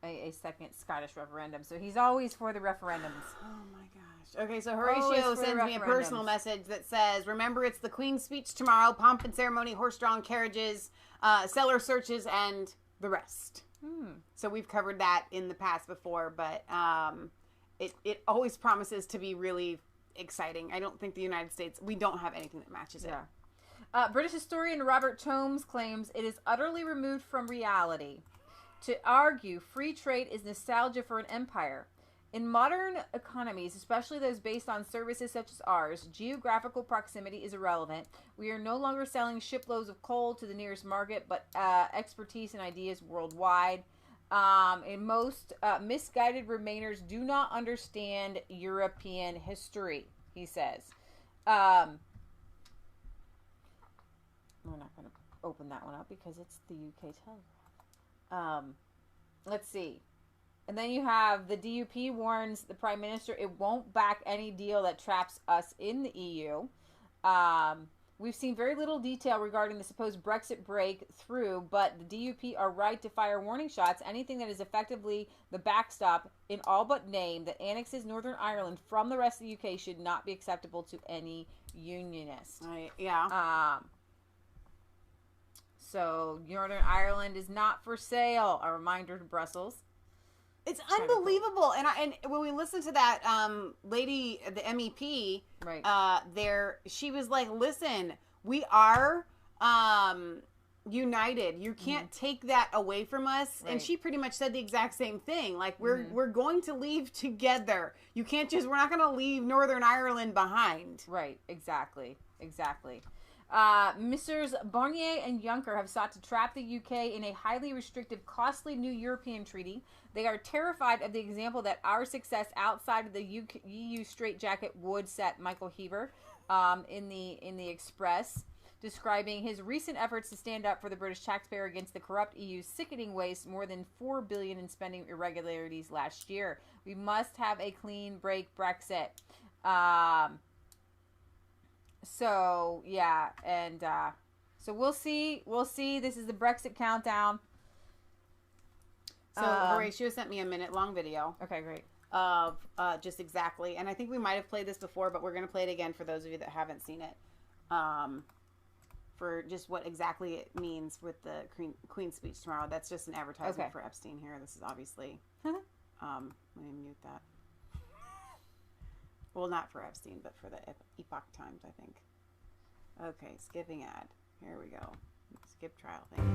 a second Scottish referendum. So he's always for the referendums. Oh my gosh. Okay, so Horatio sends me a personal message that says, remember, it's the Queen's speech tomorrow, pomp and ceremony, horse-drawn carriages, cellar searches, and the rest. So we've covered that in the past before, but it always promises to be really exciting. I don't think the United States, we don't have anything that matches it. British historian Robert Tomes claims it is utterly removed from reality to argue free trade is nostalgia for an empire. In modern economies, especially those based on services such as ours, geographical proximity is irrelevant. We are no longer selling shiploads of coal to the nearest market, but expertise and ideas worldwide. And most misguided Remainers do not understand European history, he says. We're not going to open that one up because it's the UK Telegraph. Let's see. And then you have the DUP warns the Prime Minister it won't back any deal that traps us in the EU. We've seen very little detail regarding the supposed Brexit breakthrough, but the DUP are right to fire warning shots. Anything that is effectively the backstop, in all but name, that annexes Northern Ireland from the rest of the UK should not be acceptable to any unionist. So Northern Ireland is not for sale. A reminder to Brussels. It's unbelievable. And when we listened to that lady, the MEP, right. She was like, listen, we are united. You can't take that away from us. Right. And she pretty much said the exact same thing. Like, we're going to leave together. You can't just, we're not going to leave Northern Ireland behind. Right, exactly. Messrs. Barnier and Juncker have sought to trap the UK in a highly restrictive, costly new European treaty. They are terrified of the example that our success outside of the EU straitjacket would set. Michael Heaver in the Express, describing his recent efforts to stand up for the British taxpayer against the corrupt EU's sickening waste, more than $4 billion in spending irregularities last year. We must have a clean break Brexit. So yeah, and so we'll see. This is the Brexit countdown. So Horatio sent me a minute-long video. Okay, great. Of just exactly, and I think we might have played this before, but we're going to play it again for those of you that haven't seen it. For just what exactly it means with the Queen's speech tomorrow. That's just an advertisement for Epstein here. This is obviously. Let me mute that. Well, not for Epstein, but for the Epoch Times, I think. Okay, skipping ad. Here we go. Skip trial thing.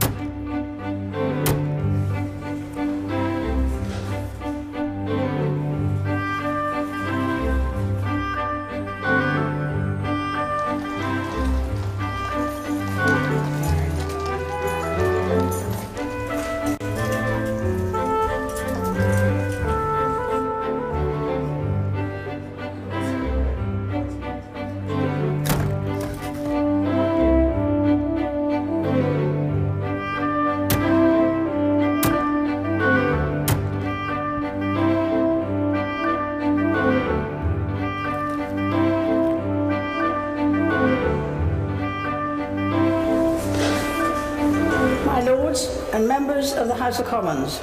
And members of the House of Commons.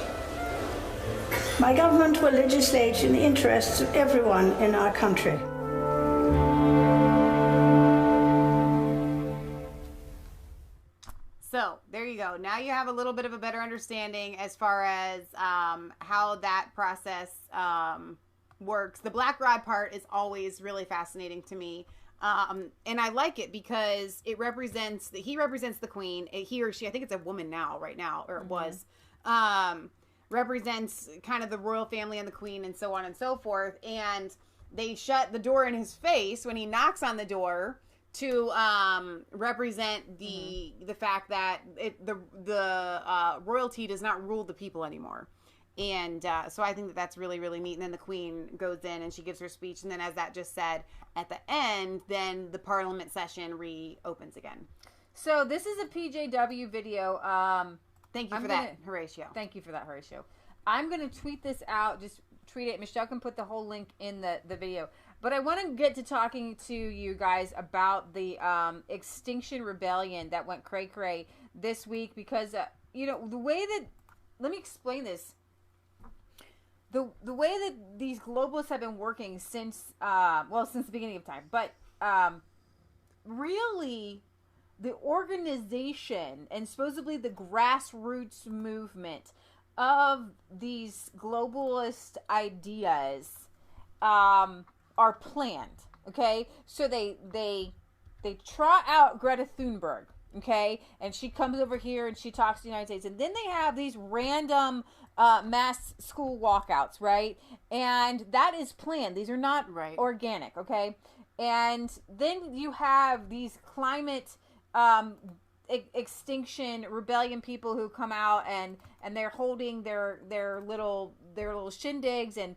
My government will legislate in the interests of everyone in our country. So there you go. Now you have a little bit of a better understanding as far as how that process works. The black rod part is always really fascinating to me. And I like it because he represents the Queen. He or she, I think it's a woman now, right now, or it was, represents kind of the royal family and the Queen and so on and so forth. And they shut the door in his face when he knocks on the door to represent the fact that the royalty does not rule the people anymore. And so I think that's really, really neat. And then the Queen goes in and she gives her speech. And then, as that just said, at the end, then the Parliament session reopens again. So this is a PJW video. Thank you for that, Horatio. Thank you for that, Horatio. I'm going to tweet this out. Just tweet it. Michelle can put the whole link in the video. But I want to get to talking to you guys about the Extinction Rebellion that went cray-cray this week. Because, the way that... Let me explain this. The way that these globalists have been working since the beginning of time, but really the organization and supposedly the grassroots movement of these globalist ideas are planned. Okay, so they trot out Greta Thunberg. Okay, and she comes over here and she talks to the United States, and then they have these random mass school walkouts, right? And that is planned. These are not organic, okay? And then you have these climate extinction rebellion people who come out and they're holding their little shindigs, and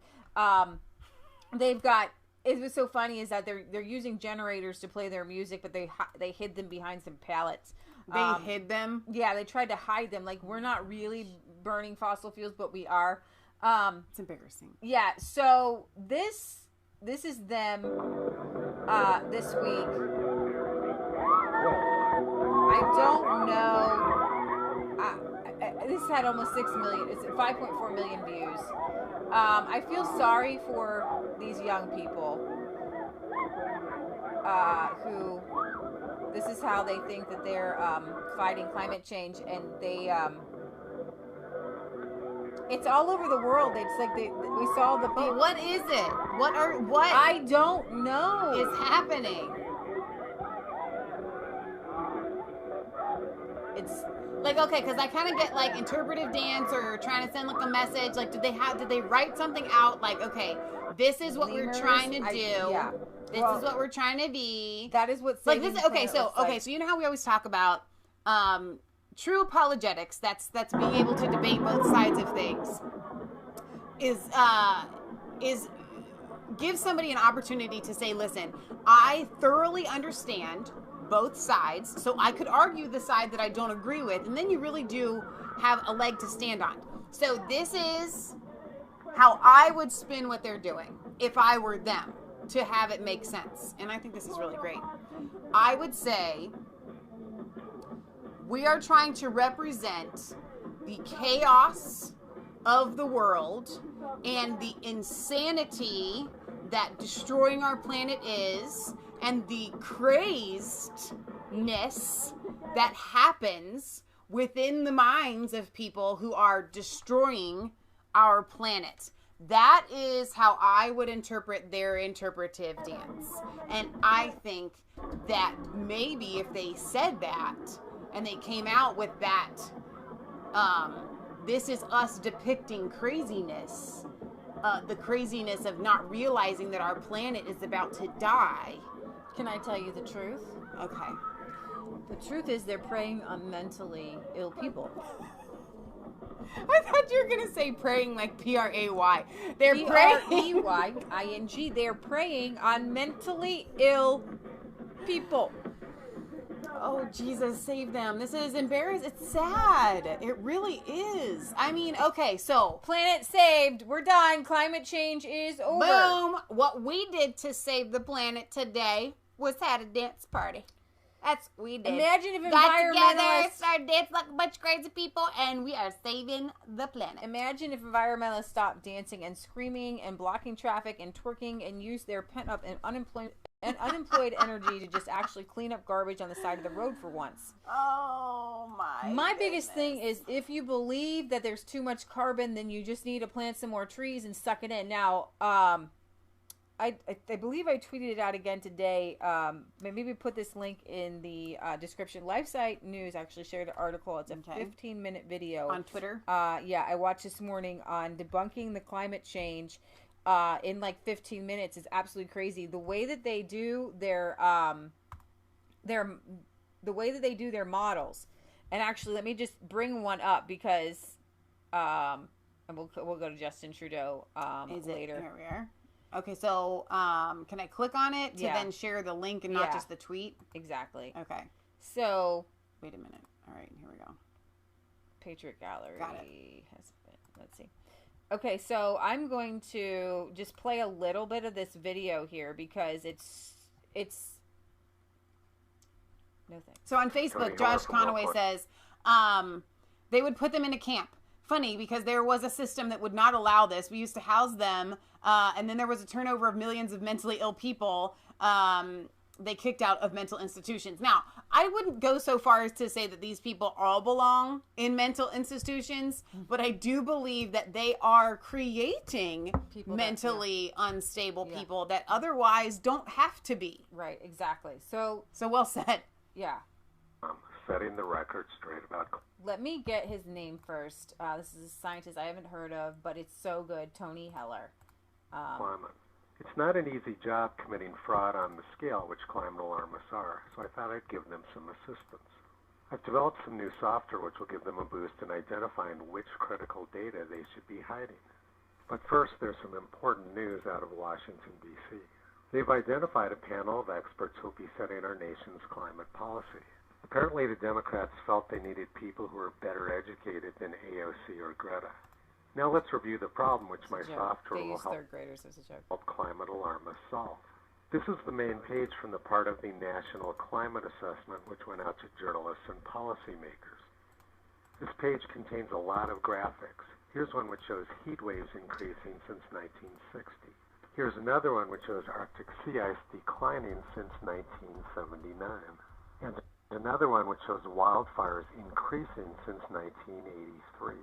they've got. It was so funny is that they're using generators to play their music, but they hid them behind some pallets. They hid them? Yeah, they tried to hide them. Like, we're not really burning fossil fuels, but we are. It's embarrassing. Yeah, so this is them this week. I don't know. This had almost 6 million. It's 5.4 million views. I feel sorry for these young people who this is how they think that they're fighting climate change, and they it's all over the world. It's like we saw the. But what is it? What I don't know is happening. Like, okay, because I kind of get like interpretive dance or trying to send like a message. Like, did they write something out? Like, okay, this is what we're trying to do. Yeah. This is what we're trying to be. That is what like this. Okay, so so you know how we always talk about true apologetics. That's being able to debate both sides of things. Is give somebody an opportunity to say, listen, I thoroughly understand both sides, so I could argue the side that I don't agree with, and then you really do have a leg to stand on. So this is how I would spin what they're doing if I were them, to have it make sense. And I think this is really great. I would say we are trying to represent the chaos of the world and the insanity that destroying our planet is, and the crazedness that happens within the minds of people who are destroying our planet. That is how I would interpret their interpretive dance. And I think that maybe if they said that and they came out with that, this is us depicting craziness, the craziness of not realizing that our planet is about to die. Can I tell you the truth? Okay. The truth is they're preying on mentally ill people. I thought you were going to say praying like P-R-A-Y. They're praying. P-R-E-Y-I-N-G. They're preying on mentally ill people. Oh, Jesus, save them. This is embarrassing. It's sad. It really is. I mean, okay, so. Planet saved. We're done. Climate change is over. Boom. What we did to save the planet today was had a dance party. That's what we did. Imagine if got together, started dancing like a bunch of crazy people, and we are saving the planet. Imagine if environmentalists stopped dancing and screaming and blocking traffic and twerking and used their pent-up and unemployed energy to just actually clean up garbage on the side of the road for once. Oh my biggest thing is, if you believe that there's too much carbon, then you just need to plant some more trees and suck it in. Now, I believe I tweeted it out again today. Maybe we put this link in the description. LifeSiteNews actually shared an article. It's a 15-minute video on Twitter. Yeah, I watched this morning on debunking the climate change in like 15 minutes. Is absolutely crazy. The way that they do their models. And actually, let me just bring one up because and we'll go to Justin Trudeau later. Here we are. Okay, so can I click on it to then share the link and not just the tweet? Exactly. Okay. So wait a minute. All right, here we go. Patriot Gallery. Got it. Let's see. Okay, so I'm going to just play a little bit of this video here because it's no thanks. So on Facebook, Josh Conaway says they would put them in a camp. Funny, because there was a system that would not allow this. We used to house them, and then there was a turnover of millions of mentally ill people they kicked out of mental institutions. Now, I wouldn't go so far as to say that these people all belong in mental institutions, but I do believe that they are creating people mentally unstable people that otherwise don't have to be. Right, exactly. So well said. Yeah. Setting the record straight about. Let me get his name first. This is a scientist I haven't heard of, but it's so good. Tony Heller. Climate. It's not an easy job committing fraud on the scale which climate alarmists are, so I thought I'd give them some assistance. I've developed some new software which will give them a boost in identifying which critical data they should be hiding. But first, there's some important news out of Washington, D.C. They've identified a panel of experts who will be setting our nation's climate policy. Apparently, the Democrats felt they needed people who were better educated than AOC or Greta. Now let's review the problem which my software will help climate alarmists solve. This is the main page from the part of the National Climate Assessment which went out to journalists and policymakers. This page contains a lot of graphics. Here's one which shows heat waves increasing since 1960. Here's another one which shows Arctic sea ice declining since 1979. And another one which shows wildfires increasing since 1983.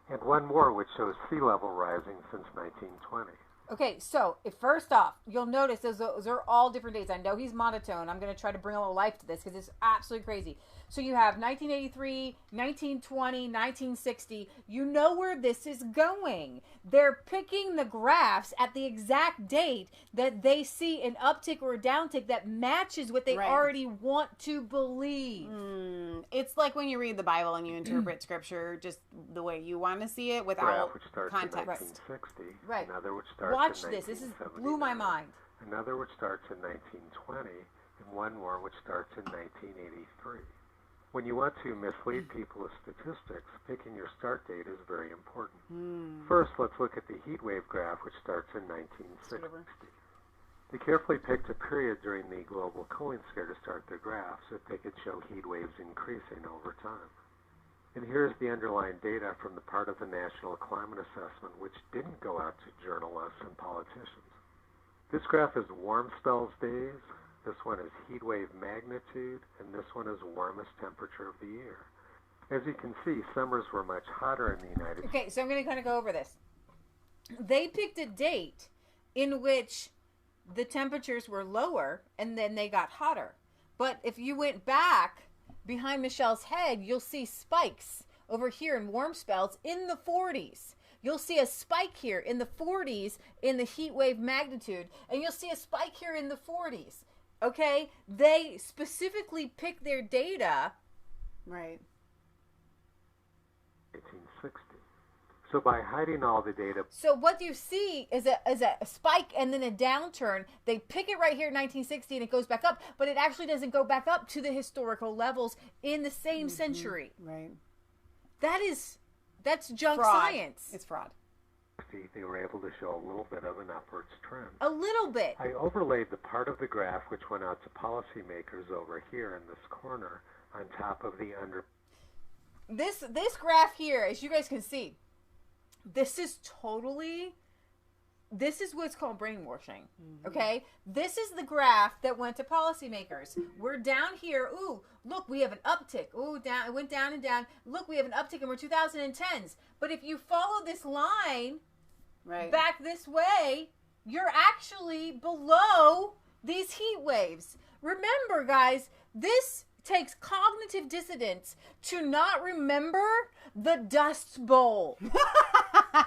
And one more which shows sea level rising since 1920. Okay, so first off, you'll notice those are all different dates. I know he's monotone. I'm going to try to bring a little life to this because it's absolutely crazy. So you have 1983, 1920, 1960. You know where this is going. They're picking the graphs at the exact date that they see an uptick or a downtick that matches what they already want to believe. It's like when you read the Bible and you interpret scripture just the way you want to see it without which starts context. in 1960. Right. Another which starts Watch in this. This is 1979. blew my mind. Another which starts in 1920, and one more which starts in 1983. When you want to mislead people with statistics, picking your start date is very important. First, let's look at the heat wave graph, which starts in 1960. They carefully picked a period during the global cooling scare to start their graph so that they could show heat waves increasing over time. And here's the underlying data from the part of the National Climate Assessment which didn't go out to journalists and politicians. This graph is warm spells days, this one is heat wave magnitude, and this one is warmest temperature of the year. As you can see, summers were much hotter in the United States. Okay, so I'm going to kind of go over this. They picked a date in which the temperatures were lower and then they got hotter. But if you went back behind Michelle's head, you'll see spikes over here in warm spells in the 40s. You'll see a spike here in the 40s in the heat wave magnitude, and you'll see a spike here in the 40s. Okay? They specifically pick their data. Right. 1860. So by hiding all the data... So what you see is a spike and then a downturn. They pick it right here in 1960 and it goes back up, but it actually doesn't go back up to the historical levels in the same century. Right. That's junk fraud. Science. It's fraud. They were able to show a little bit of an upwards trend. A little bit. I overlaid the part of the graph which went out to policymakers over here in this corner on top of the under... This graph here, as you guys can see, this is what's called brainwashing, okay? This is the graph that went to policymakers. We're down here. Ooh, look, we have an uptick. Ooh, down. It went down and down. Look, we have an uptick, and we're 2010s. But if you follow this line back this way, you're actually below these heat waves. Remember, guys, this takes cognitive dissonance to not remember the Dust Bowl.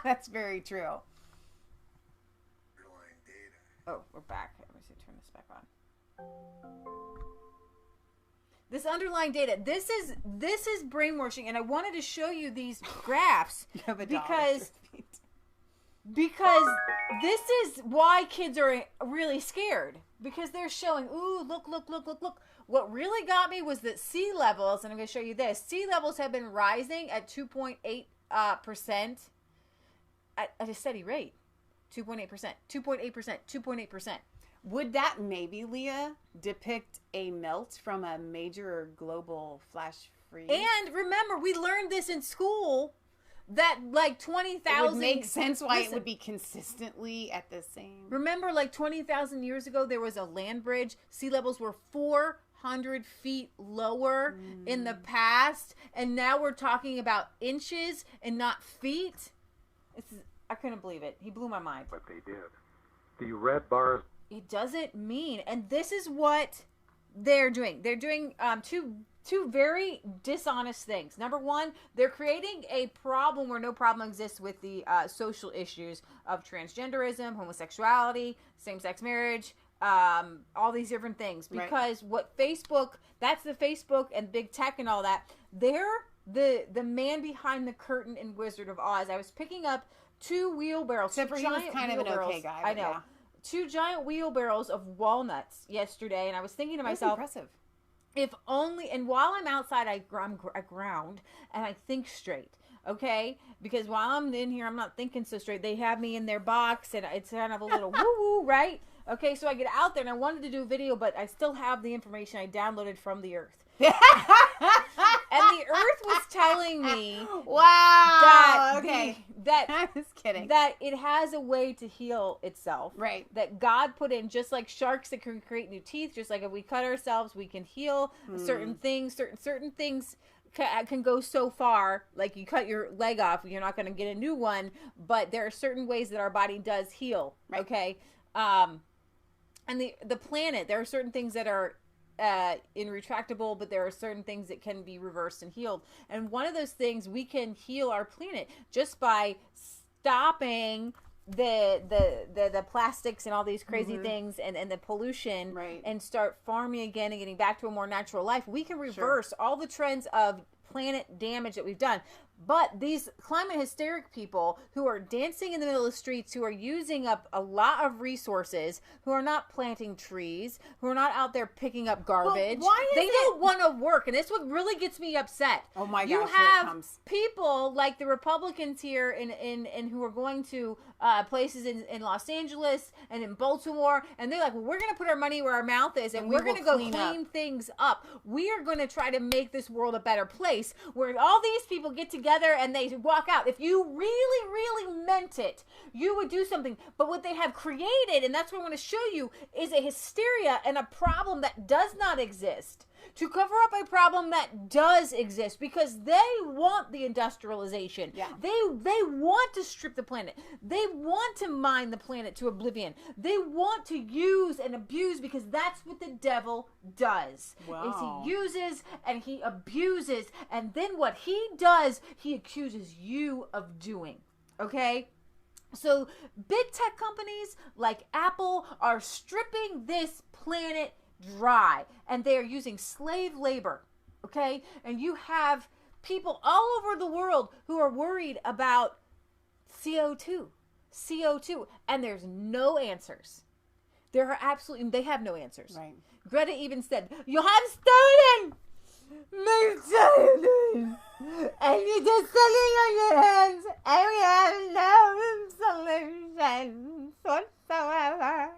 That's very true. Oh, we're back. Let me see, turn this back on. This underlying data. This is brainwashing, and I wanted to show you these graphs because this is why kids are really scared, because they're showing, ooh, look. What really got me was that sea levels, and I'm going to show you this. Sea levels have been rising at 2.8% at a steady rate. 2.8%. Would that maybe, Leah, depict a melt from a major global flash freeze? And remember, we learned this in school that like 20,000... It would make sense why it would be consistently at the same... Remember, like 20,000 years ago, there was a land bridge. Sea levels were 400 feet lower in the past. And now we're talking about inches and not feet. I couldn't believe it. He blew my mind. What they did. The red bars... It doesn't mean... And this is what they're doing. They're doing two very dishonest things. Number one, they're creating a problem where no problem exists with the social issues of transgenderism, homosexuality, same-sex marriage, all these different things. Because what Facebook... That's the Facebook and big tech and all that. They're the man behind the curtain in Wizard of Oz. I was picking up 2 wheelbarrows. Except for he was kind of an okay guy. I know. Yeah. 2 giant wheelbarrows of walnuts yesterday, and I was thinking to myself, that's impressive. If only, and while I'm outside, I ground and I think straight, okay? Because while I'm in here, I'm not thinking so straight. They have me in their box, and it's kind of a little woo-woo, right? Okay, so I get out there, and I wanted to do a video, but I still have the information I downloaded from the Earth. And the Earth was telling me, wow, that I was kidding, that it has a way to heal itself, right? That God put in, just like sharks that can create new teeth, just like if we cut ourselves, we can heal certain things. Certain things can go so far. Like, you cut your leg off, you're not going to get a new one, but there are certain ways that our body does heal. Right. Okay. And the planet, there are certain things that are irretractable, but there are certain things that can be reversed and healed. And one of those things, we can heal our planet just by stopping the plastics and all these crazy things and the pollution, and start farming again and getting back to a more natural life. We can reverse all the trends of planet damage that we've done. But these climate hysteric people who are dancing in the middle of the streets, who are using up a lot of resources, who are not planting trees, who are not out there picking up garbage, they don't want to work. And that's what really gets me upset. Oh my gosh, you have people like the Republicans here in who are going to places in Los Angeles and in Baltimore, and they're like, well, we're going to put our money where our mouth is, and we're going to go clean things up. We are going to try to make this world a better place, where all these people get together and they walk out. If you really, really meant it, you would do something. But what they have created, and that's what I want to show you, is a hysteria and a problem that does not exist, to cover up a problem that does exist, because they want the industrialization. Yeah. They want to strip the planet. They want to mine the planet to oblivion. They want to use and abuse, because that's what the devil does. Wow. Is he uses and he abuses, and then what he does, he accuses you of doing. Okay? So big tech companies like Apple are stripping this planet dry, and they are using slave labor. Okay? And you have people all over the world who are worried about CO2, and there's no answers. They have no answers. Right. Greta even said, "You have stolen my children, and you're just sitting on your hands, and we have no solution whatsoever."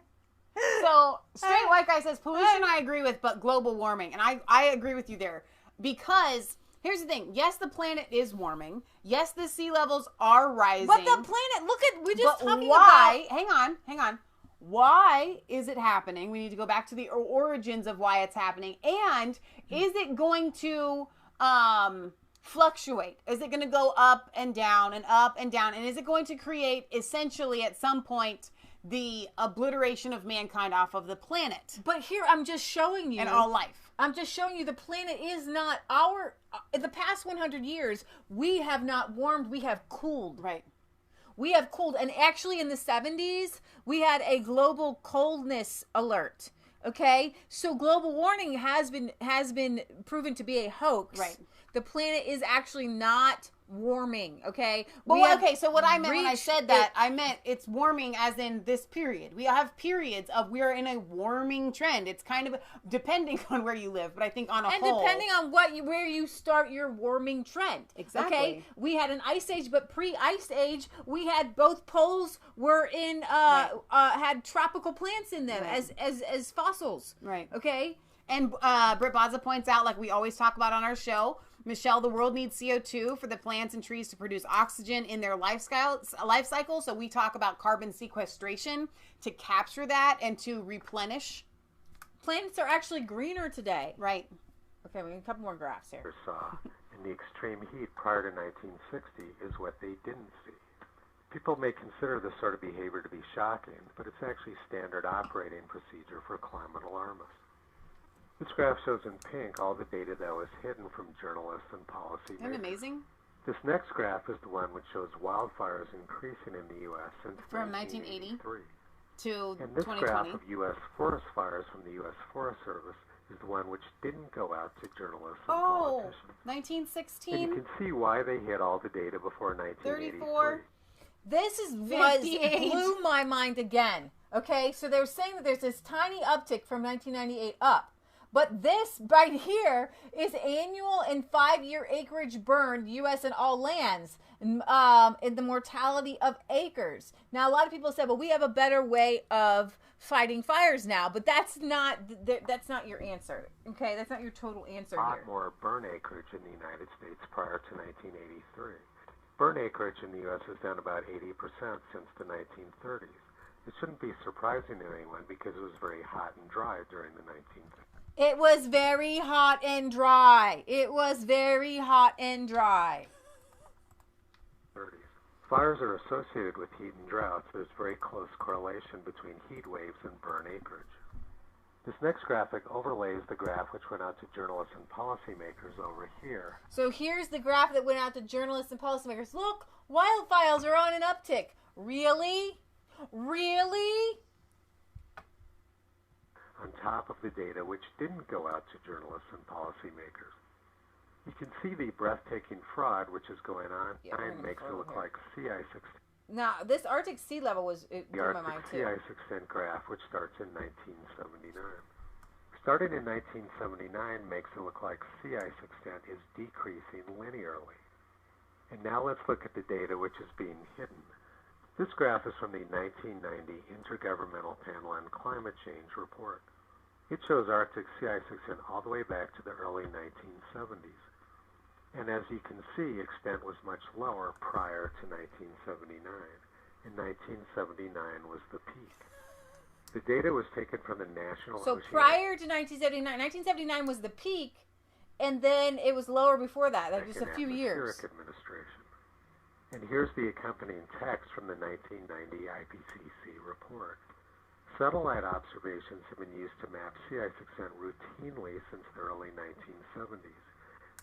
So, straight white guy says, pollution I agree with, but global warming. And I agree with you there. Because, here's the thing. Yes, the planet is warming. Yes, the sea levels are rising. But the planet, we're just talking about... Hang on. Why is it happening? We need to go back to the origins of why it's happening. And is it going to fluctuate? Is it going to go up and down and up and down? And is it going to create, essentially, at some point, the obliteration of mankind off of the planet? But here, I'm just showing you. And all life. I'm just showing you the planet is not in the past 100 years, we have not warmed, we have cooled. Right. We have cooled. And actually in the 70s, we had a global coldness alert. Okay? So global warming has been proven to be a hoax. Right. The planet is actually not warming, okay? So what I meant when I said that, I meant it's warming as in this period. We have periods of we're in a warming trend. It's kind of depending on where you live, but I think on a whole. And depending on where you start your warming trend. Exactly. Okay? We had an ice age, but pre-ice age, we had both poles were in had tropical plants in them as fossils. Right. Okay? And Britt Baza points out, like we always talk about on our show, Michelle, the world needs CO2 for the plants and trees to produce oxygen in their life cycle. So we talk about carbon sequestration to capture that and to replenish. Plants are actually greener today. Right. Okay, we have a couple more graphs here. In the extreme heat prior to 1960 is what they didn't see. People may consider this sort of behavior to be shocking, but it's actually standard operating procedure for climate alarmists. This graph shows in pink all the data that was hidden from journalists and policymakers. Isn't that amazing? This next graph is the one which shows wildfires increasing in the U.S. since from 1980 to and this 2020. Graph of U.S. forest fires from the U.S. Forest Service is the one which didn't go out to journalists and politicians. 1916. And you can see why they hid all the data before 1983. 34. This is what blew my mind again. Okay, so they're saying that there's this tiny uptick from 1998 up. But this right here is annual and 5-year acreage burned, U.S. and all lands, in the mortality of acres. Now, a lot of people said, well, we have a better way of fighting fires now, but that's not your answer, okay? That's not your total answer here. A lot more burn acreage in the United States prior to 1983. Burn acreage in the U.S. is down about 80% since the 1930s. It shouldn't be surprising to anyone because it was very hot and dry during the 1930s. It was very hot and dry. It was very hot and dry. 30s. Fires are associated with heat and droughts. There's very close correlation between heat waves and burn acreage. This next graphic overlays the graph which went out to journalists and policymakers over here. So here's the graph that went out to journalists and policymakers. Look, wildfires are on an uptick. Really? Really? On top of the data which didn't go out to journalists and policymakers. You can see the breathtaking fraud which is going on and makes it look like sea ice extent. Now, this Arctic sea level was The blew my mind Arctic too. sea ice extent graph, which starts in 1979. Starting in 1979 makes it look like sea ice extent is decreasing linearly. And now let's look at the data which is being hidden. This graph is from the 1990 Intergovernmental Panel on Climate Change report. It shows Arctic sea ice extent all the way back to the early 1970s. And as you can see, extent was much lower prior to 1979. And 1979 was the peak. The data was taken from the National So Oceanic... prior to 1979, 1979 was the peak, and then it was lower before that, like just a few years. Administration. And here's the accompanying text from the 1990 IPCC report. Satellite observations have been used to map sea ice extent routinely since the early 1970s.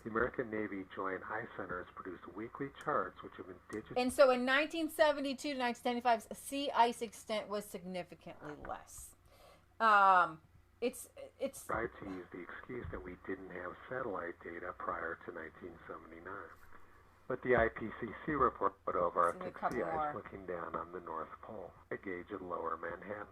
The American Navy Joint Ice Center has produced weekly charts which have been digitized. And so in 1972 to 1975, sea ice extent was significantly less. It's tried to use the excuse that we didn't have satellite data prior to 1979. But the IPCC report put over Arctic sea ice looking down on the North Pole, a gauge at lower Manhattan.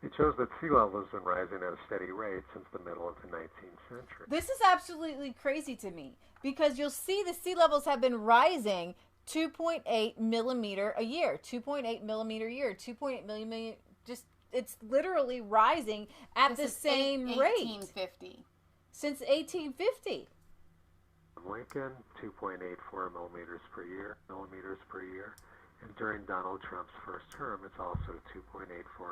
It shows that sea level has been rising at a steady rate since the middle of the 19th century. This is absolutely crazy to me because you'll see the sea levels have been rising 2.8 millimeter a year, 2.8 millimeter a year, 2.8 millimeter. Just it's literally rising at the same rate. 1850. Since 1850. Lincoln, 2.84 millimeters per year. And during Donald Trump's first term, it's also 2.84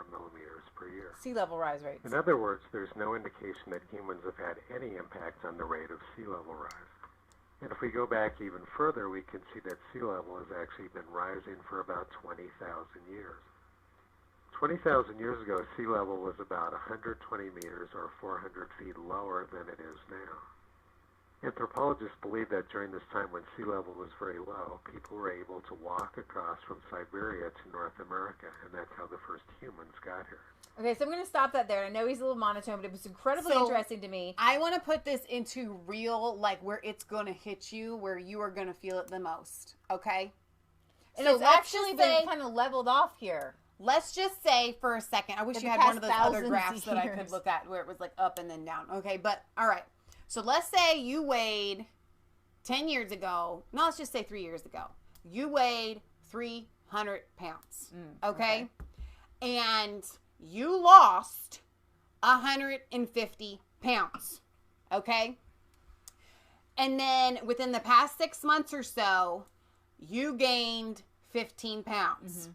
millimeters per year. Sea level rise rates. In other words, there's no indication that humans have had any impact on the rate of sea level rise. And if we go back even further, we can see that sea level has actually been rising for about 20,000 years. 20,000 years ago, sea level was about 120 meters or 400 feet lower than it is now. Anthropologists believe that during this time when sea level was very low, people were able to walk across from Siberia to North America, and that's how the first humans got here. Okay, so I'm going to stop that there. I know he's a little monotone, but it was incredibly interesting to me. I want to put this into real, like, where it's going to hit you, where you are going to feel it the most, okay? And so it's actually been kind of leveled off here. Let's just say for a second, I wish you had one of those other graphs that I could look at where it was like up and then down. Okay, but all right. So let's say you weighed 10 years ago. No, let's just say 3 years ago. You weighed 300 pounds. Okay? And you lost 150 pounds. Okay? And then within the past 6 months or so, you gained 15 pounds.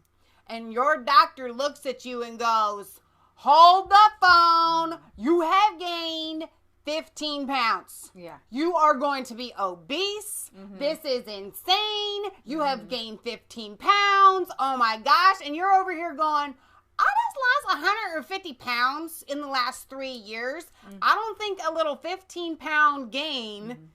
And your doctor looks at you and goes, hold the phone. You have gained 15 pounds. Yeah. You are going to be obese. This is insane. You have gained 15 pounds. Oh my gosh. And you're over here going, I just lost 150 pounds in the last 3 years. I don't think a little 15-pound gain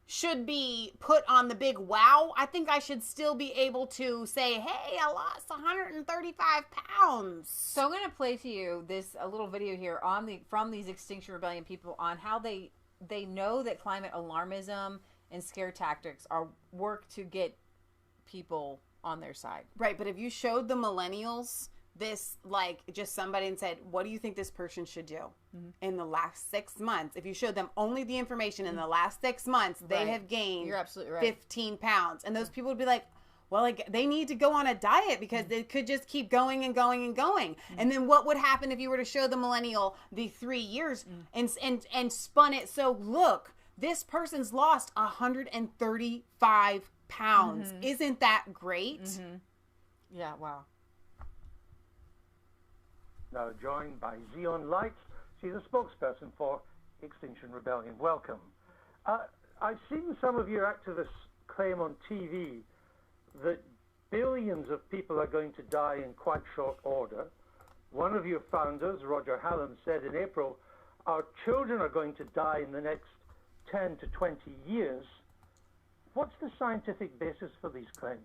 should be put on the big wow. I think I should still be able to say, hey, I lost 135 pounds. So I'm going to play to you a little video here from these Extinction Rebellion people on how they know that climate alarmism and scare tactics work to get people on their side. Right, but if you showed the millennials this, like, just somebody and said, what do you think this person should do in the last 6 months? If you showed them only the information in the last 6 months, they have gained You're absolutely right. 15 pounds. And those people would be like, well, like, they need to go on a diet because they could just keep going and going and going. And then what would happen if you were to show the millennial the 3 years and spun it? So look, this person's lost 135 pounds. Isn't that great? Yeah, wow. Now joined by xenon lights, She's a spokesperson for Extinction Rebellion. Welcome. I've seen some of your activists claim on TV that billions of people are going to die in quite short order. One of your founders, Roger Hallam, said in April, our children are going to die in the next 10 to 20 years. What's the scientific basis for these claims?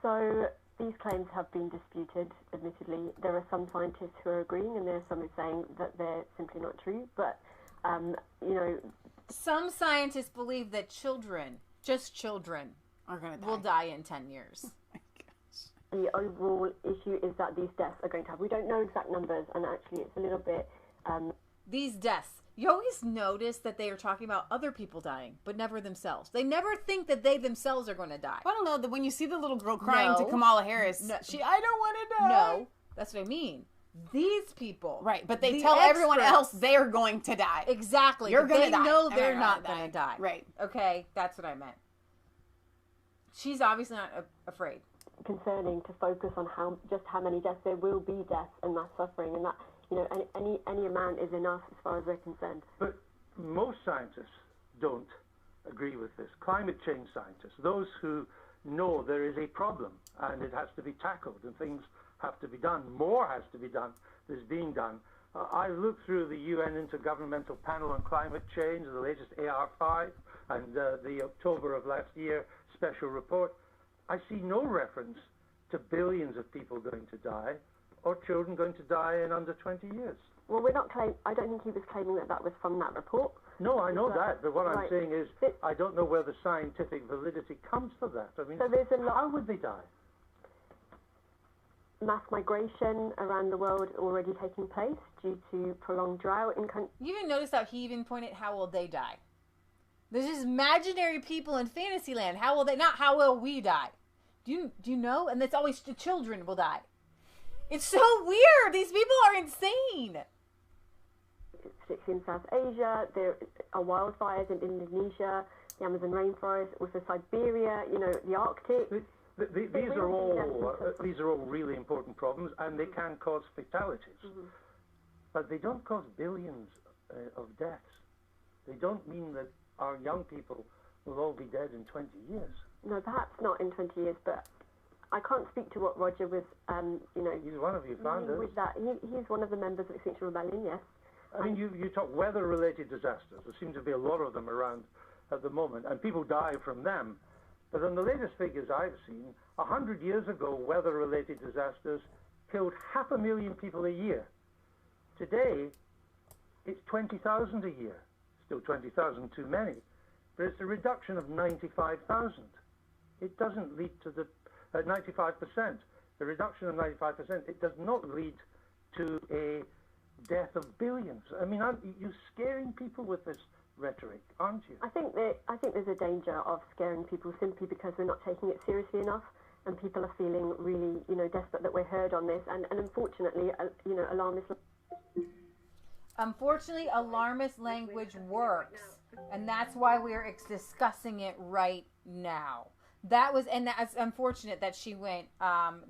So these claims have been disputed, admittedly. There are some scientists who are agreeing and there are some who are saying that they're simply not true. But, you know... Some scientists believe that children, just children, are going to will die in 10 years. The overall issue is that these deaths are going to happen. We don't know exact numbers, and actually it's a little bit... These deaths. You always notice that they are talking about other people dying, but never themselves. They never think that they themselves are going to die. I don't know, that when you see the little girl crying to Kamala Harris, I don't want to die. No, that's what I mean. These people. Right, but they tell everyone else they're going to die. Exactly. You're going to die. They know they're not going to die. Right. Okay, that's what I meant. She's obviously not afraid. Concerning to focus on just how many deaths there will be, deaths and mass suffering, and that, you know, any amount is enough as far as they're concerned. But most scientists don't agree with this. Climate change scientists, those who know there is a problem and it has to be tackled and things have to be done, more has to be done than is being done. I looked through the UN Intergovernmental Panel on Climate Change, the latest AR5, and the October of last year special report. I see no reference to billions of people going to die or children going to die in under 20 years. Well, we're not I don't think he was claiming that was from that report. No, I know that, but what I'm saying is I don't know where the scientific validity comes for that. I mean, so there's a lot. How would they die? Mass migration around the world already taking place due to prolonged drought in countries. You even notice how he even pointed, how will they die? There's just imaginary people in Fantasyland. How will they, not how will we die? Do you know? And it's always the children will die. It's so weird. These people are insane. In South Asia, there are wildfires in Indonesia, the Amazon rainforest, also Siberia, you know, the Arctic. These are all really important problems, and they can cause fatalities. Mm-hmm. But they don't cause billions of deaths. They don't mean that our young people will all be dead in 20 years. No, perhaps not in 20 years, but I can't speak to what Roger was, you know... He's one of your founders. With that. He's one of the members of Extinction Rebellion, yes. I mean, you talk weather-related disasters. There seem to be a lot of them around at the moment, and people die from them. But on the latest figures I've seen, 100 years ago, weather-related disasters killed 500,000 people a year. Today, it's 20,000 a year. Still 20,000 too many. But it's a reduction of 95,000. It doesn't lead to the 95%. The reduction of 95%, it does not lead to a death of billions. I mean, aren't you scaring people with this rhetoric, aren't you? I think there's a danger of scaring people simply because we're not taking it seriously enough, and people are feeling really, you know, desperate that we're heard on this, and unfortunately, you know, alarmist. Unfortunately, alarmist language works, and that's why we're discussing it right now. And that's unfortunate that she went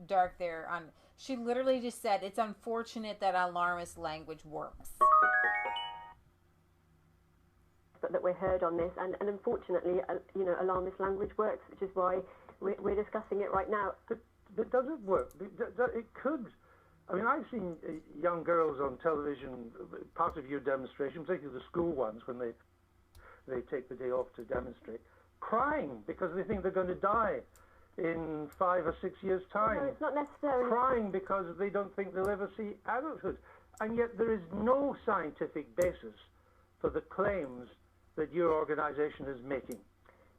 dark there. She literally just said it's unfortunate that alarmist language works. But that we're heard on this, and unfortunately, you know, alarmist language works, which is why we're discussing it right now. But does it work? It could. I mean, I've seen young girls on television, part of your demonstration, particularly the school ones, when they take the day off to demonstrate, crying because they think they're going to die in 5 or 6 years' time. No, it's not necessarily. Crying because they don't think they'll ever see adulthood. And yet there is no scientific basis for the claims that your organization is making.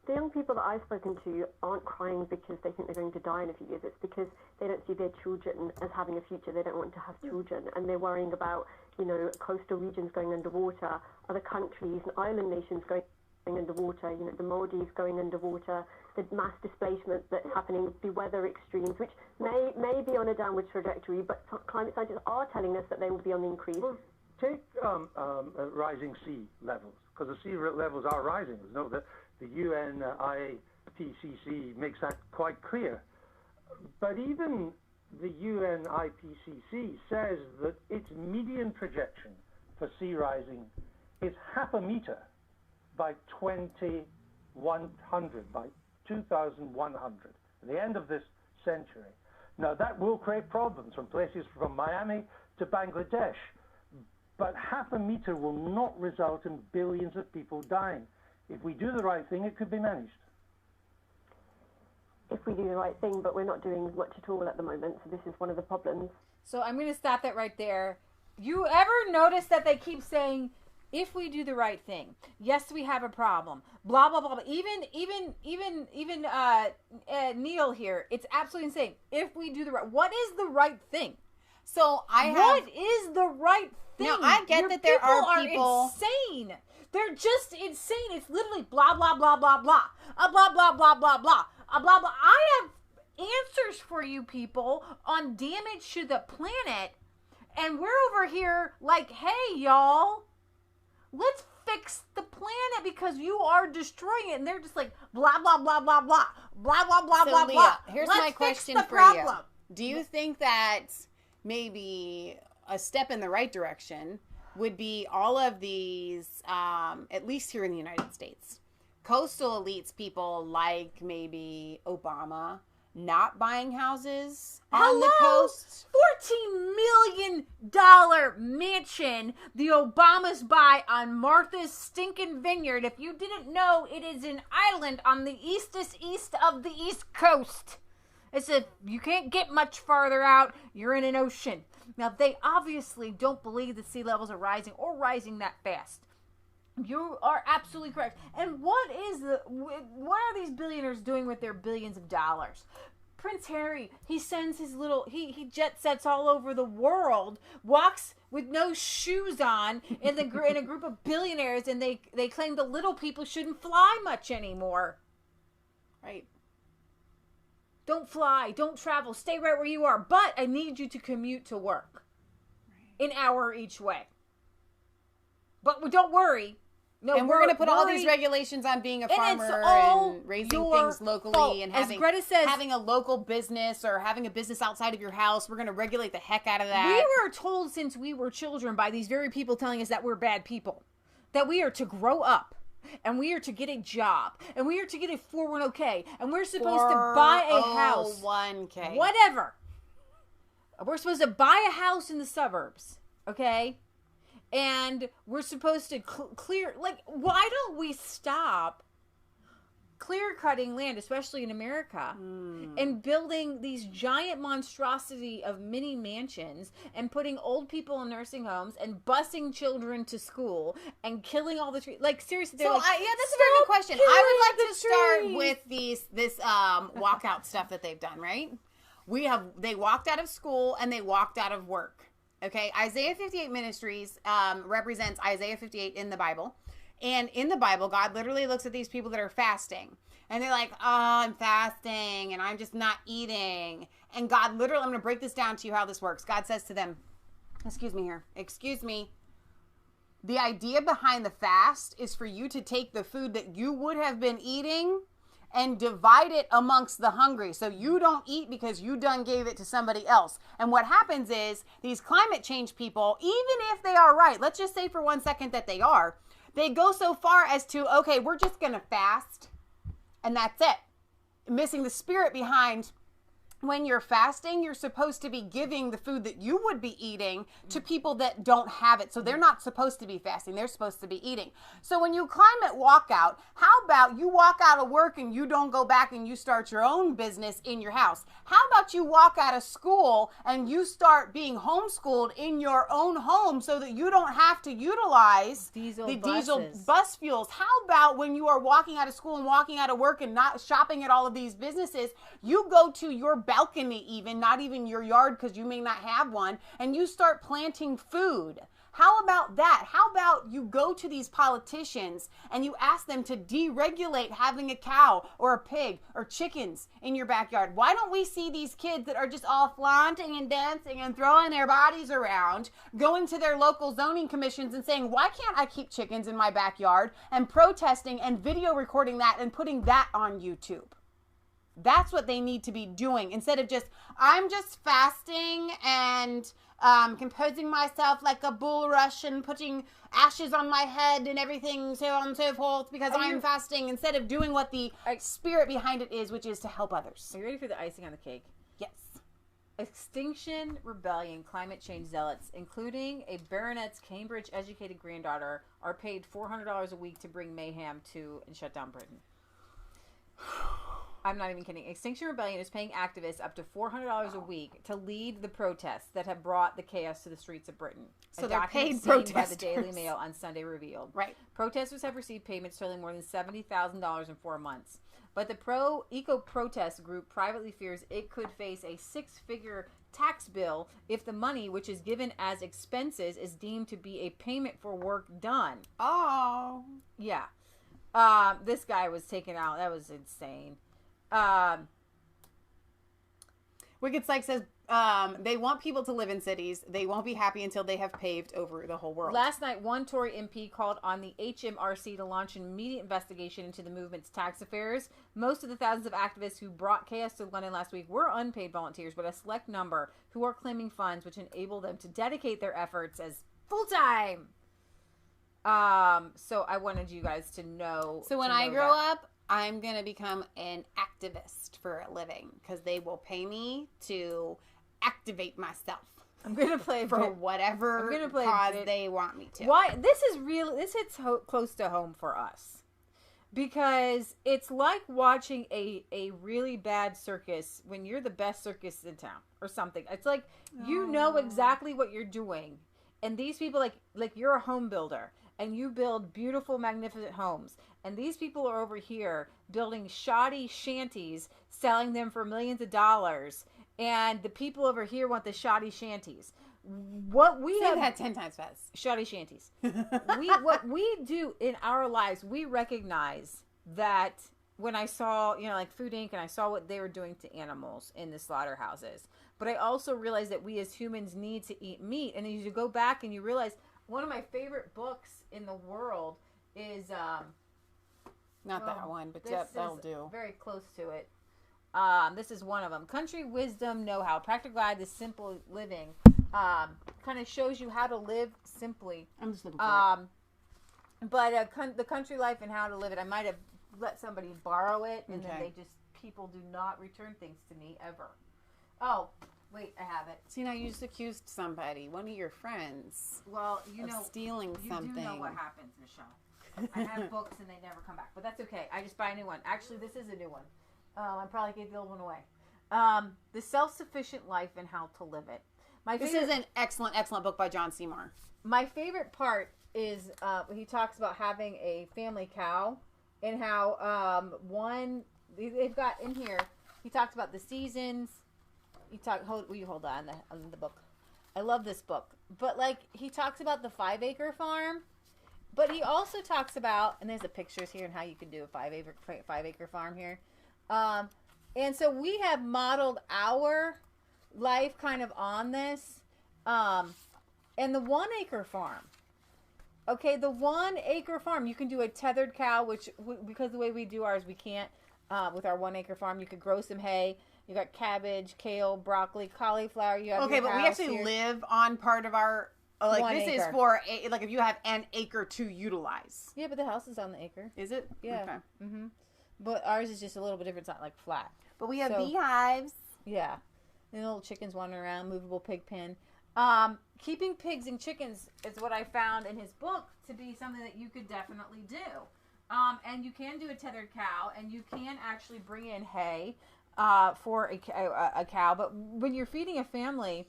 The young people that I've spoken to aren't crying because they think they're going to die in a few years. It's because they don't see their children as having a future. They don't want to have children. And they're worrying about, you know, coastal regions going underwater, other countries and island nations going underwater, you know, the Maldives going underwater, the mass displacement that's happening, the weather extremes, which may be on a downward trajectory, but climate scientists are telling us that they will be on the increase. Well, take rising sea levels, because the sea levels are rising. No, the UN IPCC makes that quite clear. But even the UN IPCC says that its median projection for sea rising is half a meter by 2100, by 2100, at the end of this century. Now, that will create problems from places from Miami to Bangladesh, but half a meter will not result in billions of people dying. If we do the right thing, it could be managed. If we do the right thing, but we're not doing much at all at the moment, so this is one of the problems. So I'm going to stop that right there. You ever notice that they keep saying, if we do the right thing, yes, we have a problem, blah, blah, blah, blah. Even Neil here, it's absolutely insane. If we do the right, what is the right thing? So what is the right thing? Now, I get that there are people insane. They're just insane. It's literally blah, blah, blah, blah, blah. Blah, blah, blah, blah, blah. Blah, blah. I have answers for you people on damage to the planet, and we're over here like, hey, y'all, let's fix the planet because you are destroying it. And they're just like, blah, blah, blah, blah, blah. Blah, blah, blah, blah, Leah, blah. here's Let's my fix question the for problem. you. Do you think that maybe a step in the right direction would be all of these, at least here in the United States, coastal elites, people like maybe Obama, not buying houses on the coast? $14 million mansion the Obamas buy on Martha's stinking vineyard. If you didn't know, it is an island on the east of the East Coast. You can't get much farther out. You're in an ocean. Now, they obviously don't believe that sea levels are rising or rising that fast. You are absolutely correct. And what are these billionaires doing with their billions of dollars? Prince Harry, he sends his he jet sets all over the world, walks with no shoes on in a group of billionaires, and they claim the little people shouldn't fly much anymore. Right. Don't fly, don't travel, stay right where you are. But I need you to commute to work. An hour each way. But don't worry. No, and we're going to put all these regulations on being a farmer and raising things locally and having a local business or having a business outside of your house. We're going to regulate the heck out of that. We were told since we were children by these very people telling us that we're bad people. That we are to grow up. And we are to get a job. And we are to get a 401k. And we're supposed to buy a house. 401k. Whatever. We're supposed to buy a house in the suburbs. Okay? And we're supposed to clear, why don't we stop clear-cutting land, especially in America, and building these giant monstrosity of mini mansions and putting old people in nursing homes and busing children to school and killing all the trees? Seriously, they're that's a very good question. I would like to start with this walkout stuff that they've done, right? They walked out of school and they walked out of work. Okay, Isaiah 58 Ministries represents Isaiah 58 in the Bible. And in the Bible, God literally looks at these people that are fasting. And they're like, oh, I'm fasting and I'm just not eating. And God literally, I'm going to break this down to you how this works. God says to them, excuse me. The idea behind the fast is for you to take the food that you would have been eating and divide it amongst the hungry. So you don't eat because you done gave it to somebody else. And what happens is these climate change people, even if they are right, let's just say for 1 second that they are, they go so far as to, okay, we're just going to fast and that's it. Missing the spirit behind when you're fasting, you're supposed to be giving the food that you would be eating to people that don't have it. So they're not supposed to be fasting. They're supposed to be eating. So when you climate walkout, how about you walk out of work and you don't go back and you start your own business in your house? How about you walk out of school and you start being homeschooled in your own home so that you don't have to utilize diesel bus fuels? How about when you are walking out of school and walking out of work and not shopping at all of these businesses, you go to your balcony, even not even your yard because you may not have one, and you start planting food. How about that? How about you go to these politicians and you ask them to deregulate having a cow or a pig or chickens in your backyard? Why don't we see these kids that are just all flaunting and dancing and throwing their bodies around, going to their local zoning commissions and saying, why can't I keep chickens in my backyard, and protesting and video recording that and putting that on YouTube? That's what they need to be doing instead of just, I'm just fasting and composing myself like a bulrush and putting ashes on my head and everything, so on and so forth, because I'm fasting, instead of doing what the spirit behind it is, which is to help others. Are you ready for the icing on the cake? Yes. Extinction Rebellion climate change zealots, including a baronet's Cambridge-educated granddaughter, are paid $400 a week to bring mayhem to and shut down Britain. I'm not even kidding. Extinction Rebellion is paying activists up to $400 a week to lead the protests that have brought the chaos to the streets of Britain. So they're paid protesters. By protesters. the Daily Mail on Sunday revealed. Right. Protesters have received payments totaling more than $70,000 in 4 months. But the eco-protest group privately fears it could face a 6-figure tax bill if the money, which is given as expenses, is deemed to be a payment for work done. Oh. Yeah. This guy was taken out. That was insane. Wicked Psych says they want people to live in cities. They won't be happy until they have paved over the whole world. Last night, one Tory MP called on the HMRC to launch an immediate investigation into the movement's tax affairs. Most of the thousands of activists who brought chaos to London last week were unpaid volunteers, but a select number who are claiming funds which enable them to dedicate their efforts as full-time. So I wanted you guys to know. So when I grow up, I'm going to become an activist for a living because they will pay me to activate myself. I'm going to play for whatever cause they want me to. Why? This hits close to home for us because it's like watching a really bad circus when you're the best circus in town or something. It's like you know exactly what you're doing. And these people, like you're a home builder and you build beautiful, magnificent homes. And these people are over here building shoddy shanties, selling them for millions of dollars. And the people over here want the shoddy shanties. What we Say have that 10 times fast. Shoddy shanties. What we do in our lives, we recognize that when I saw, like Food Inc. and I saw what they were doing to animals in the slaughterhouses. But I also realized that we as humans need to eat meat. And then you go back and you realize one of my favorite books in the world is not that one, but that'll do. Very close to it. This is one of them. Country Wisdom Know-How, Practical Guide to Simple Living. Kind of shows you how to live simply. I'm just looking for it. But the country life and how to live it. I might have let somebody borrow it, and then people do not return things to me ever. Oh, wait, I have it. See, now you just accused somebody, one of your friends. Well, of stealing something. You do know what happens, Michelle. I have books and they never come back, but that's okay. I just buy a new one. Actually, this is a new one. I probably gave the old one away. The Self-Sufficient Life and How to Live It. This is an excellent, excellent book by John Seymour. My favorite part is he talks about having a family cow and how they've got in here. He talks about the seasons. Will you hold on the book? I love this book, but he talks about the 5-acre farm. But he also talks about, and there's the pictures here and how you can do a 5-acre farm here. And so we have modeled our life kind of on this. And the 1-acre farm. Okay, the 1-acre farm, you can do a tethered cow, which, because the way we do ours, we can't. With our 1-acre farm, you could grow some hay. You got cabbage, kale, broccoli, cauliflower. You have but we actually live on part of our... this is for, if you have an acre to utilize. Yeah, but the house is on the acre. Is it? Yeah. Okay. Mm-hmm. But ours is just a little bit different. It's not flat. But we have beehives. Yeah. And little chickens wandering around, movable pig pen. Keeping pigs and chickens is what I found in his book to be something that you could definitely do. And you can do a tethered cow, and you can actually bring in hay for a cow. But when you're feeding a family,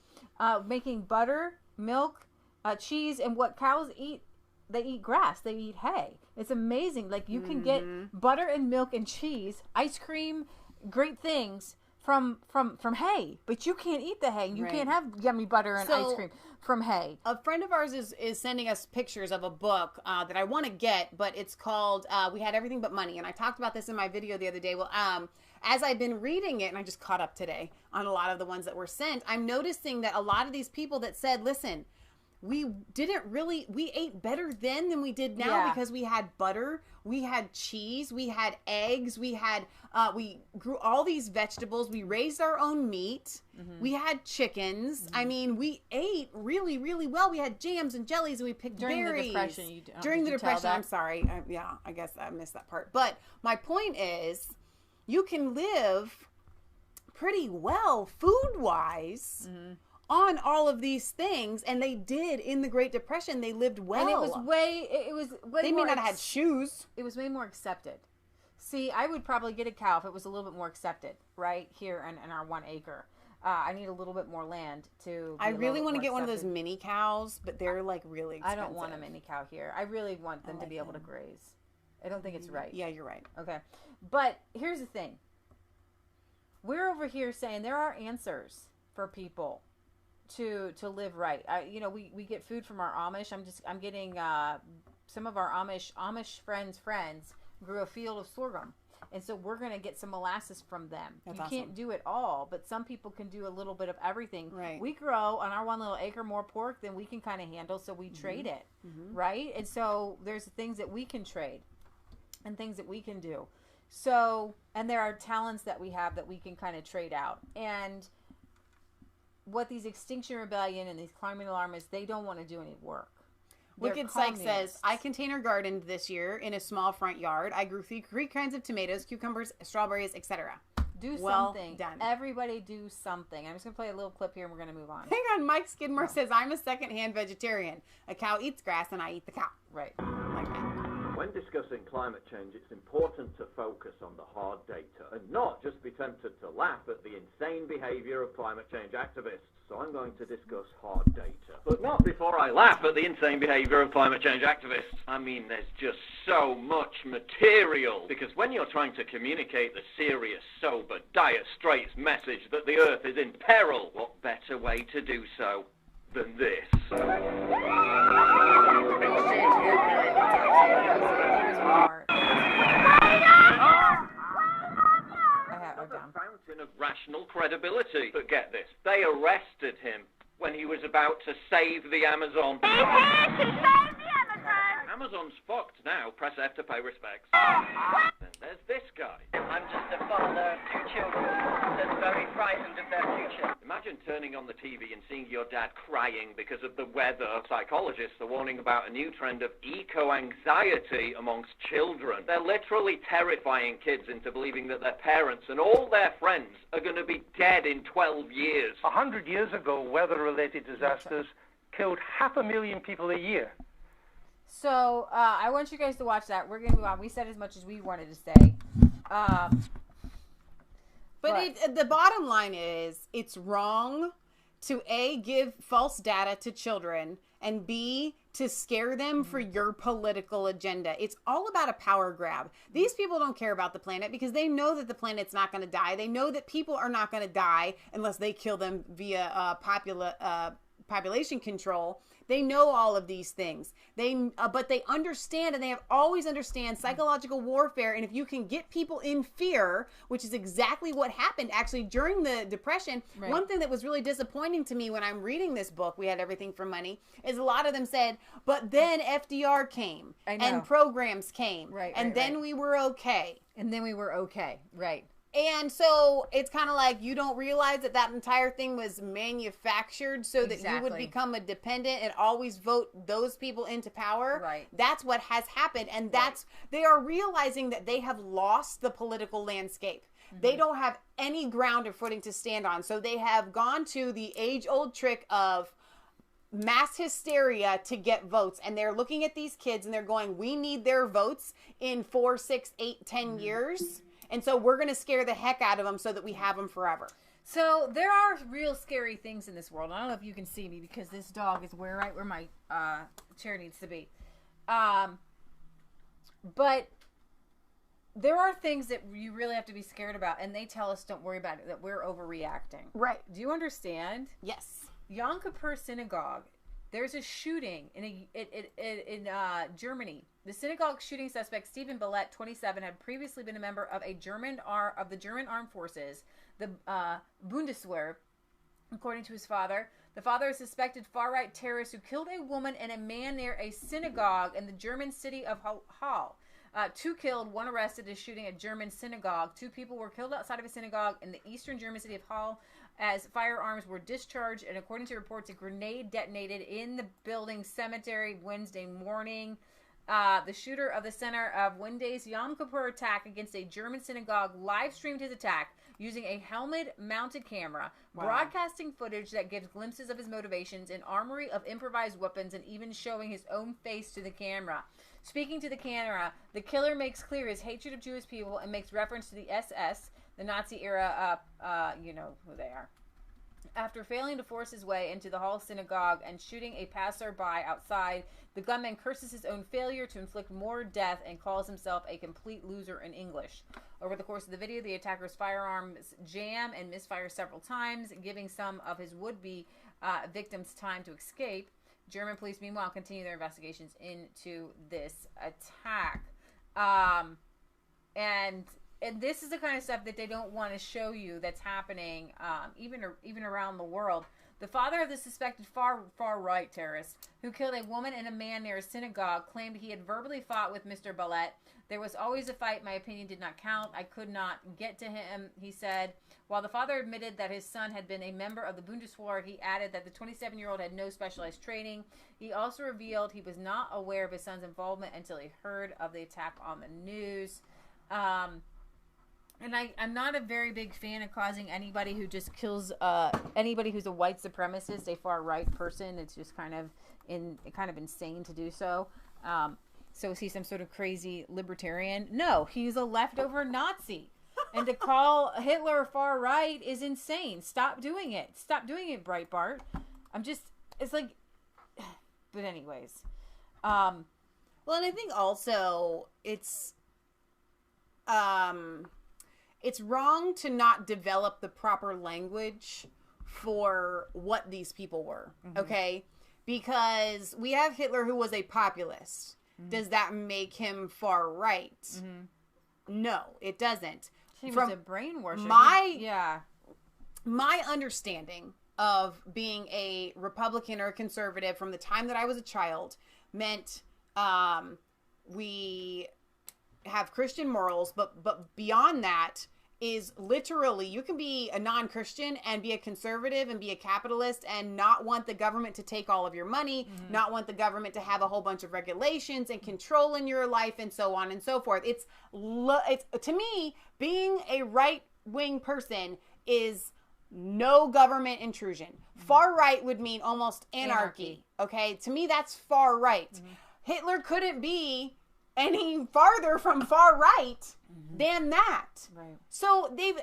making butter, milk, cheese, and what cows eat, they eat grass, they eat hay. It's amazing. You can get butter and milk and cheese, ice cream, great things from hay, but you can't eat the hay. You can't have yummy butter and ice cream from hay. A friend of ours is sending us pictures of a book that I want to get, but it's called We Had Everything But Money, and I talked about this in my video the other day. Well, as I've been reading it, and I just caught up today on a lot of the ones that were sent, I'm noticing that a lot of these people that said, listen, we ate better then than we did now because we had butter, we had cheese, we had eggs, we grew all these vegetables, we raised our own meat, we had chickens. I mean, we ate really, really well. We had jams and jellies, and we picked berries. During the Depression, I'm sorry. I guess I missed that part. But my point is, you can live pretty well food-wise on all of these things, and they did in the Great Depression. They lived well, and it was way they may not have had shoes. It was way more accepted. See, I would probably get a cow if it was a little bit more accepted right here in our 1 acre. I need a little bit more land to. I really want to get one of those mini cows, but they're like really expensive. I don't want a mini cow here. I really want them to be able to graze. I don't think it's right. Yeah, you're right. Okay, but here's the thing. We're over here saying there are answers for people to live right. We get food from our Amish. I'm getting some of our Amish friends grew a field of sorghum, and so we're gonna get some molasses from them. That's you awesome. Can't do it all, but some people can do a little bit of everything. Right. We grow on our 1 little acre more pork than we can kind of handle, so we trade it, right? And so there's things that we can trade, and things that we can do. So, and there are talents that we have that we can kind of trade out. And what these Extinction Rebellion and these climate alarmists, they don't want to do any work. Wicked Psych says, I container gardened this year in a small front yard. I grew 3 kinds of tomatoes, cucumbers, strawberries, etc. Do well something. Done. Everybody do something. I'm just going to play a little clip here and we're going to move on. Hang on. Mike Skidmore says, I'm a secondhand vegetarian. A cow eats grass and I eat the cow. Right. Like that. When discussing climate change, it's important to focus on the hard data and not just be tempted to laugh at the insane behavior of climate change activists. So I'm going to discuss hard data. But not before I laugh at the insane behavior of climate change activists. I mean, there's just so much material. Because when you're trying to communicate the serious, sober, dire straits message that the Earth is in peril, what better way to do so than this? Fountain of rational credibility. But get this, they arrested him when he was about to save the Amazon. He saved the Amazon! Amazon's fucked now. Press F to pay respects. Then there's this guy. I'm just a father of 2 children that's very frightened of their future. Imagine turning on the TV and seeing your dad crying because of the weather. Psychologists are warning about a new trend of eco-anxiety amongst children. They're literally terrifying kids into believing that their parents and all their friends are going to be dead in 12 years. 100 years ago, weather-related disasters killed 500,000 people a year. So, I want you guys to watch that. We're going to move on. We said as much as we wanted to say. But the bottom line is, it's wrong to A, give false data to children, and B, to scare them for your political agenda. It's all about a power grab. These people don't care about the planet because they know that the planet's not going to die. They know that people are not going to die unless they kill them via population control. They know all of these things. But they understand, and they have always understand psychological warfare. And if you can get people in fear, which is exactly what happened actually during the Depression. Right. One thing that was really disappointing to me when I'm reading this book, We Had Everything for Money, is a lot of them said, but then FDR came and programs came. Right, and then we were okay. And then we were okay. Right. And so it's kind of like you don't realize that entire thing was manufactured so that you would become a dependent and always vote those people into power. Right. That's what has happened. And they are realizing that they have lost the political landscape. Mm-hmm. They don't have any ground or footing to stand on. So they have gone to the age-old trick of mass hysteria to get votes. And they're looking at these kids and they're going, we need their votes in 4, 6, 8, 10 years. And so we're going to scare the heck out of them so that we have them forever. So there are real scary things in this world. I don't know if you can see me because this dog is right where my chair needs to be. But there are things that you really have to be scared about. And they tell us, don't worry about it, that we're overreacting. Right. Do you understand? Yes. Yom Kippur Synagogue. There's a shooting in Germany. The synagogue shooting suspect, Stephen Billett, 27, had previously been a member of the German Armed Forces, the Bundeswehr, according to his father. The father is a suspected far-right terrorist who killed a woman and a man near a synagogue in the German city of Halle. 2 killed, 1 arrested is shooting a German synagogue. 2 people were killed outside of a synagogue in the eastern German city of Halle as firearms were discharged. And according to reports, a grenade detonated in the building's cemetery Wednesday morning. The shooter of the center of Wednesday's Yom Kippur attack against a German synagogue live-streamed his attack using a helmet-mounted camera, broadcasting footage that gives glimpses of his motivations, an armory of improvised weapons, and even showing his own face to the camera. Speaking to the camera, the killer makes clear his hatred of Jewish people and makes reference to the SS, the Nazi era, you know who they are. After failing to force his way into the Hall synagogue and shooting a passerby outside, the gunman curses his own failure to inflict more death and calls himself a complete loser in English. Over the course of the video, the attacker's firearms jam and misfire several times, giving some of his would-be victims time to escape. German police, meanwhile, continue their investigations into this attack. And this is the kind of stuff that they don't want to show you that's happening even around the world. The father of the suspected far-right terrorist who killed a woman and a man near a synagogue claimed he had verbally fought with Mr. Ballet. There was always a fight. My opinion did not count. I could not get to him, he said. While the father admitted that his son had been a member of the Bundeswehr, he added that the 27-year-old had no specialized training. He also revealed he was not aware of his son's involvement until he heard of the attack on the news. And I'm not a very big fan of causing anybody who just kills anybody who's a white supremacist, a far right person. It's just kind of insane to do so. So is he some sort of crazy libertarian? No, he's a leftover Nazi. And to call Hitler far right is insane. Stop doing it. Stop doing it, Breitbart. It's like, but anyways. Well, and I think also it's wrong to not develop the proper language for what these people were, okay? Because we have Hitler who was a populist. Does that make him far right? No, it doesn't. He was a brainwasher. My understanding of being a Republican or a conservative from the time that I was a child meant we have Christian morals, but beyond that is literally you can be a non-Christian and be a conservative and be a capitalist and not want the government to take all of your money, not want the government to have a whole bunch of regulations and control in your life and so on and so forth. It's to me, being a right-wing person is no government intrusion. Far right would mean almost anarchy. Okay? To me, that's far right. Hitler couldn't be any farther from far right than that. Right. So they've,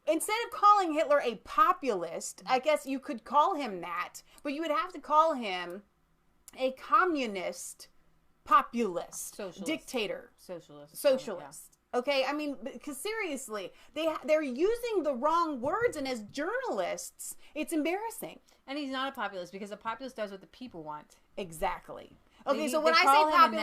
instead of calling Hitler a populist, I guess you could call him that, but you would have to call him a communist, populist, socialist, dictator, socialist. Yeah. Okay, I mean, because seriously, they're using the wrong words, and as journalists, it's embarrassing. And he's not a populist because a populist does what the people want. Exactly. Okay, so when I say populism, a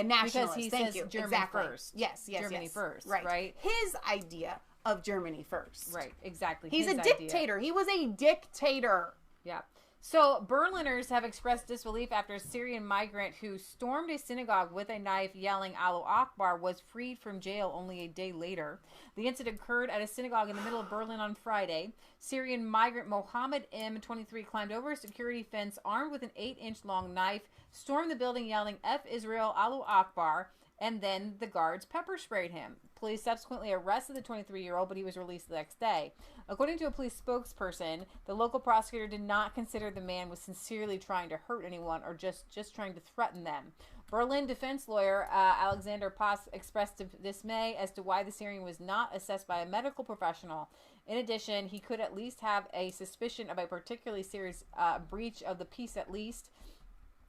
nationalist. Because he says Germany first. Yes, Germany first, right? His idea of Germany first. Right, exactly. He's a dictator. He was a dictator. Yeah. So Berliners have expressed disbelief after a Syrian migrant who stormed a synagogue with a knife yelling Allahu Akbar was freed from jail only a day later. The incident occurred at a synagogue in the middle of Berlin on Friday. Syrian migrant Mohammed M., 23, climbed over a security fence armed with an 8-inch long knife, stormed the building yelling F Israel, Allahu Akbar, and then the guards pepper sprayed him. Police subsequently arrested the 23-year-old, but he was released the next day. According to a police spokesperson, the local prosecutor did not consider the man was sincerely trying to hurt anyone or just trying to threaten them. Berlin defense lawyer Alexander Pass expressed dismay as to why the Syrian was not assessed by a medical professional. In addition, he could at least have a suspicion of a particularly serious breach of the peace at least.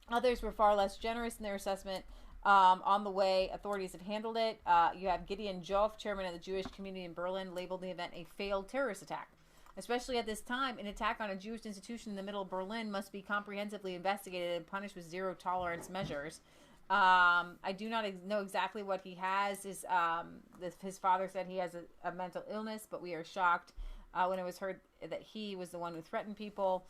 Others were far less generous in their assessment. On the way authorities have handled it. You have Gideon Joff, chairman of the Jewish community in Berlin, labeled the event a failed terrorist attack. Especially at this time, an attack on a Jewish institution in the middle of Berlin must be comprehensively investigated and punished with zero tolerance measures. I do not know exactly what he has. His father said he has a mental illness, but we are shocked when it was heard that he was the one who threatened people.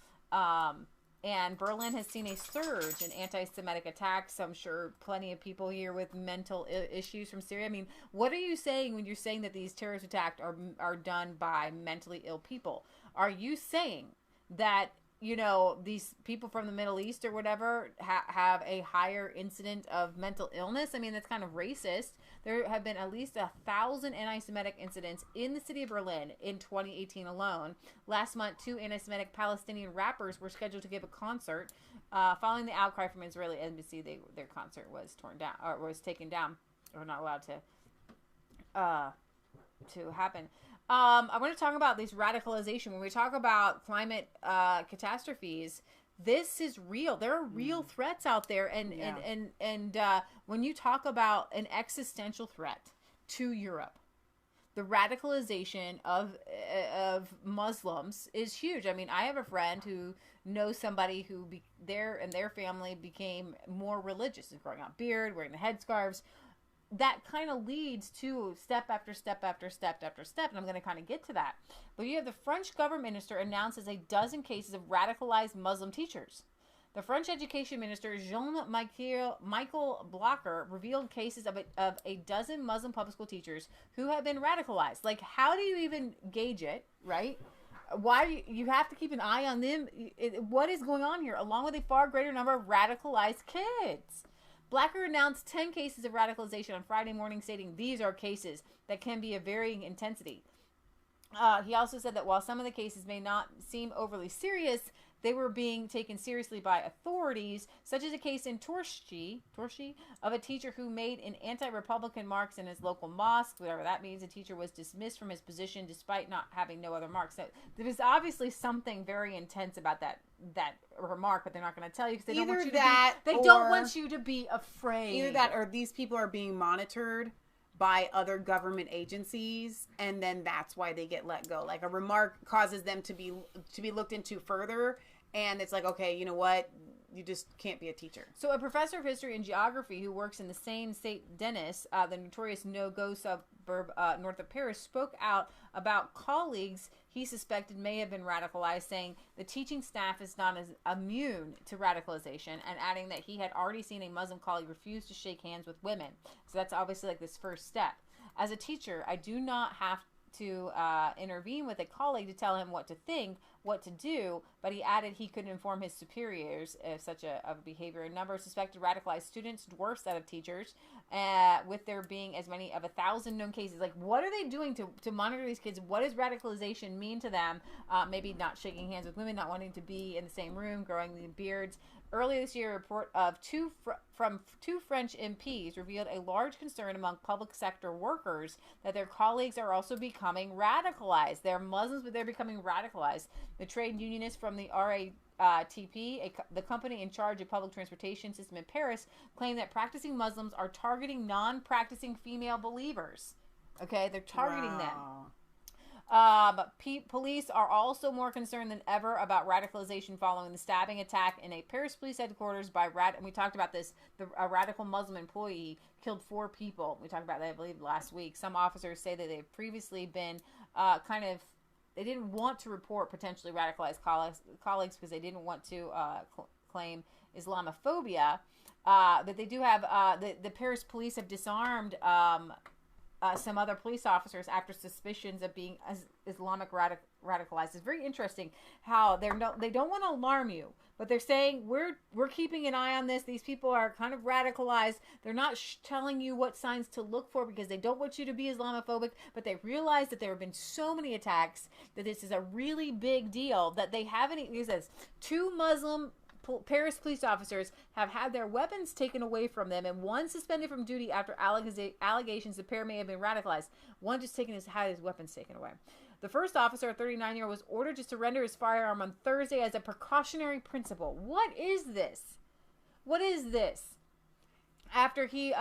And Berlin has seen a surge in anti-Semitic attacks. I'm sure plenty of people here with mental issues from Syria. I mean, what are you saying when you're saying that these terrorist attacks are done by mentally ill people? Are you saying that, you know, these people from the Middle East or whatever have a higher incident of mental illness? I mean, that's kind of racist. There have been at least 1,000 anti-Semitic incidents in the city of Berlin in 2018 alone. Last month, 2 anti-Semitic Palestinian rappers were scheduled to give a concert. Following the outcry from Israeli embassy, their concert was torn down, or was taken down, or not allowed to happen. I want to talk about this radicalization. When we talk about climate catastrophes, this is real. There are real threats out there, and when you talk about an existential threat to Europe, the radicalization of Muslims is huge. I mean, I have a friend who knows somebody who their family became more religious, growing out beard, wearing the headscarves. That kind of leads to step after step after step after step, and I'm going to kind of get to that. But you have the French government minister announces a dozen cases of radicalized Muslim teachers. The French education minister, Jean-Michel Blocher, revealed cases of a dozen Muslim public school teachers who have been radicalized. Like, how do you even gauge it, right? Why you have to keep an eye on them? What is going on here, along with a far greater number of radicalized kids? Blacker announced 10 cases of radicalization on Friday morning, stating these are cases that can be of varying intensity. He also said that while some of the cases may not seem overly serious, they were being taken seriously by authorities, such as a case in Torshi of a teacher who made an anti-Republican marks in his local mosque, whatever that means. The teacher was dismissed from his position despite not having no other marks. So there was obviously something very intense about that remark, but they're not going to tell you because they don't want you don't want you to be afraid. Either that, or these people are being monitored by other government agencies, and then that's why they get let go. Like, a remark causes them to be looked into further, and it's like, okay, you know what? You just can't be a teacher. So a professor of history and geography who works in the same Saint Denis, the notorious no-go suburb north of Paris, spoke out about colleagues he suspected may have been radicalized, saying the teaching staff is not as immune to radicalization, and adding that he had already seen a Muslim colleague refuse to shake hands with women. So that's obviously like this first step. As a teacher, I do not have to intervene with a colleague to tell him what to think, what to do, but he added he could inform his superiors of such a behavior. A number of suspected radicalized students dwarfs that of teachers, with there being as many of 1,000 known cases. Like, what are they doing to monitor these kids? What does radicalization mean to them? Maybe not shaking hands with women, not wanting to be in the same room, growing the beards. Earlier this year, a report of two French MPs revealed a large concern among public sector workers that their colleagues are also becoming radicalized. They're Muslims, but they're becoming radicalized. The trade unionist from the RATP, the company in charge of public transportation system in Paris, claimed that practicing Muslims are targeting non-practicing female believers. Okay, they're targeting them. Police are also more concerned than ever about radicalization following the stabbing attack in a Paris police headquarters by and we talked about this. A radical Muslim employee killed 4 people. We talked about that, I believe, last week. Some officers say that they've previously been they didn't want to report potentially radicalized colleagues because they didn't want to claim Islamophobia. But they do have the Paris police have disarmed some other police officers after suspicions of being Islamic radicalized. It's very interesting how they don't want to alarm you, but they're saying we're keeping an eye on this. These people are kind of radicalized. They're not telling you what signs to look for because they don't want you to be Islamophobic, but they realize that there have been so many attacks that this is a really big deal that they haven't. It says 2 Muslim Paris police officers have had their weapons taken away from them, and 1 suspended from duty after allegations the pair may have been radicalized. 1 just had his weapons taken away. The first officer, a 39-year-old, was ordered to surrender his firearm on Thursday as a precautionary principle. What is this? What is this? After he,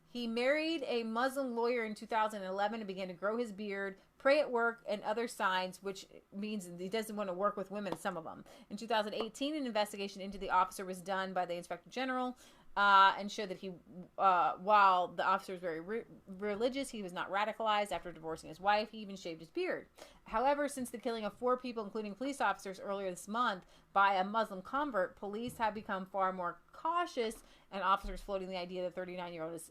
he married a Muslim lawyer in 2011 and began to grow his beard, pray at work, and other signs, which means he doesn't want to work with women, some of them. In 2018, an investigation into the officer was done by the Inspector General. and showed that he, while the officer was very religious, he was not radicalized. After divorcing his wife, he even shaved his beard. However, since the killing of 4 people, including police officers, earlier this month by a Muslim convert, police have become far more cautious, and officers floating the idea that the 39-year-old is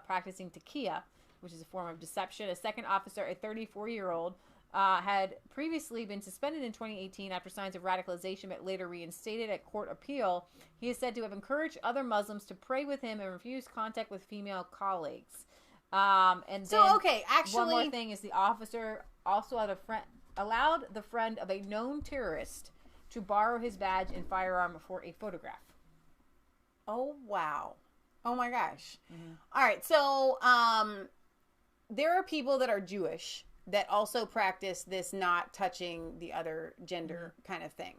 practicing taqiyya, which is a form of deception. A second officer, a 34-year-old, had previously been suspended in 2018 after signs of radicalization, but later reinstated at court appeal. He is said to have encouraged other Muslims to pray with him and refuse contact with female colleagues. And so, then, okay, actually, one more thing is the officer also allowed the friend of a known terrorist to borrow his badge and firearm for a photograph. Oh, wow. Oh, my gosh. Mm-hmm. All right, so there are people that are Jewish that also practice this not touching the other gender kind of thing.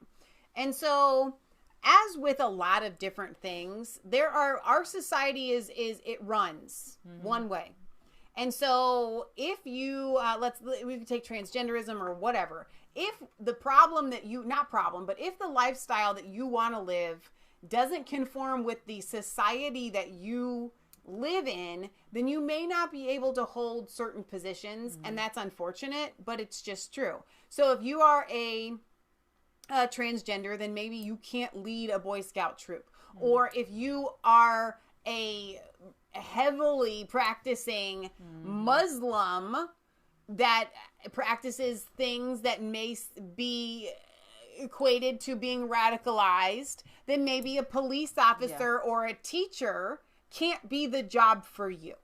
And so, as with a lot of different things, our society is it runs one way. And so if you, we can take transgenderism or whatever. If the problem that if the lifestyle that you want to live doesn't conform with the society that you live in, then you may not be able to hold certain positions, and that's unfortunate, but it's just true. So if you are a transgender, then maybe you can't lead a Boy Scout troop. Or if you are a heavily practicing Muslim that practices things that may be equated to being radicalized, then maybe a police officer or a teacher can't be the job for you.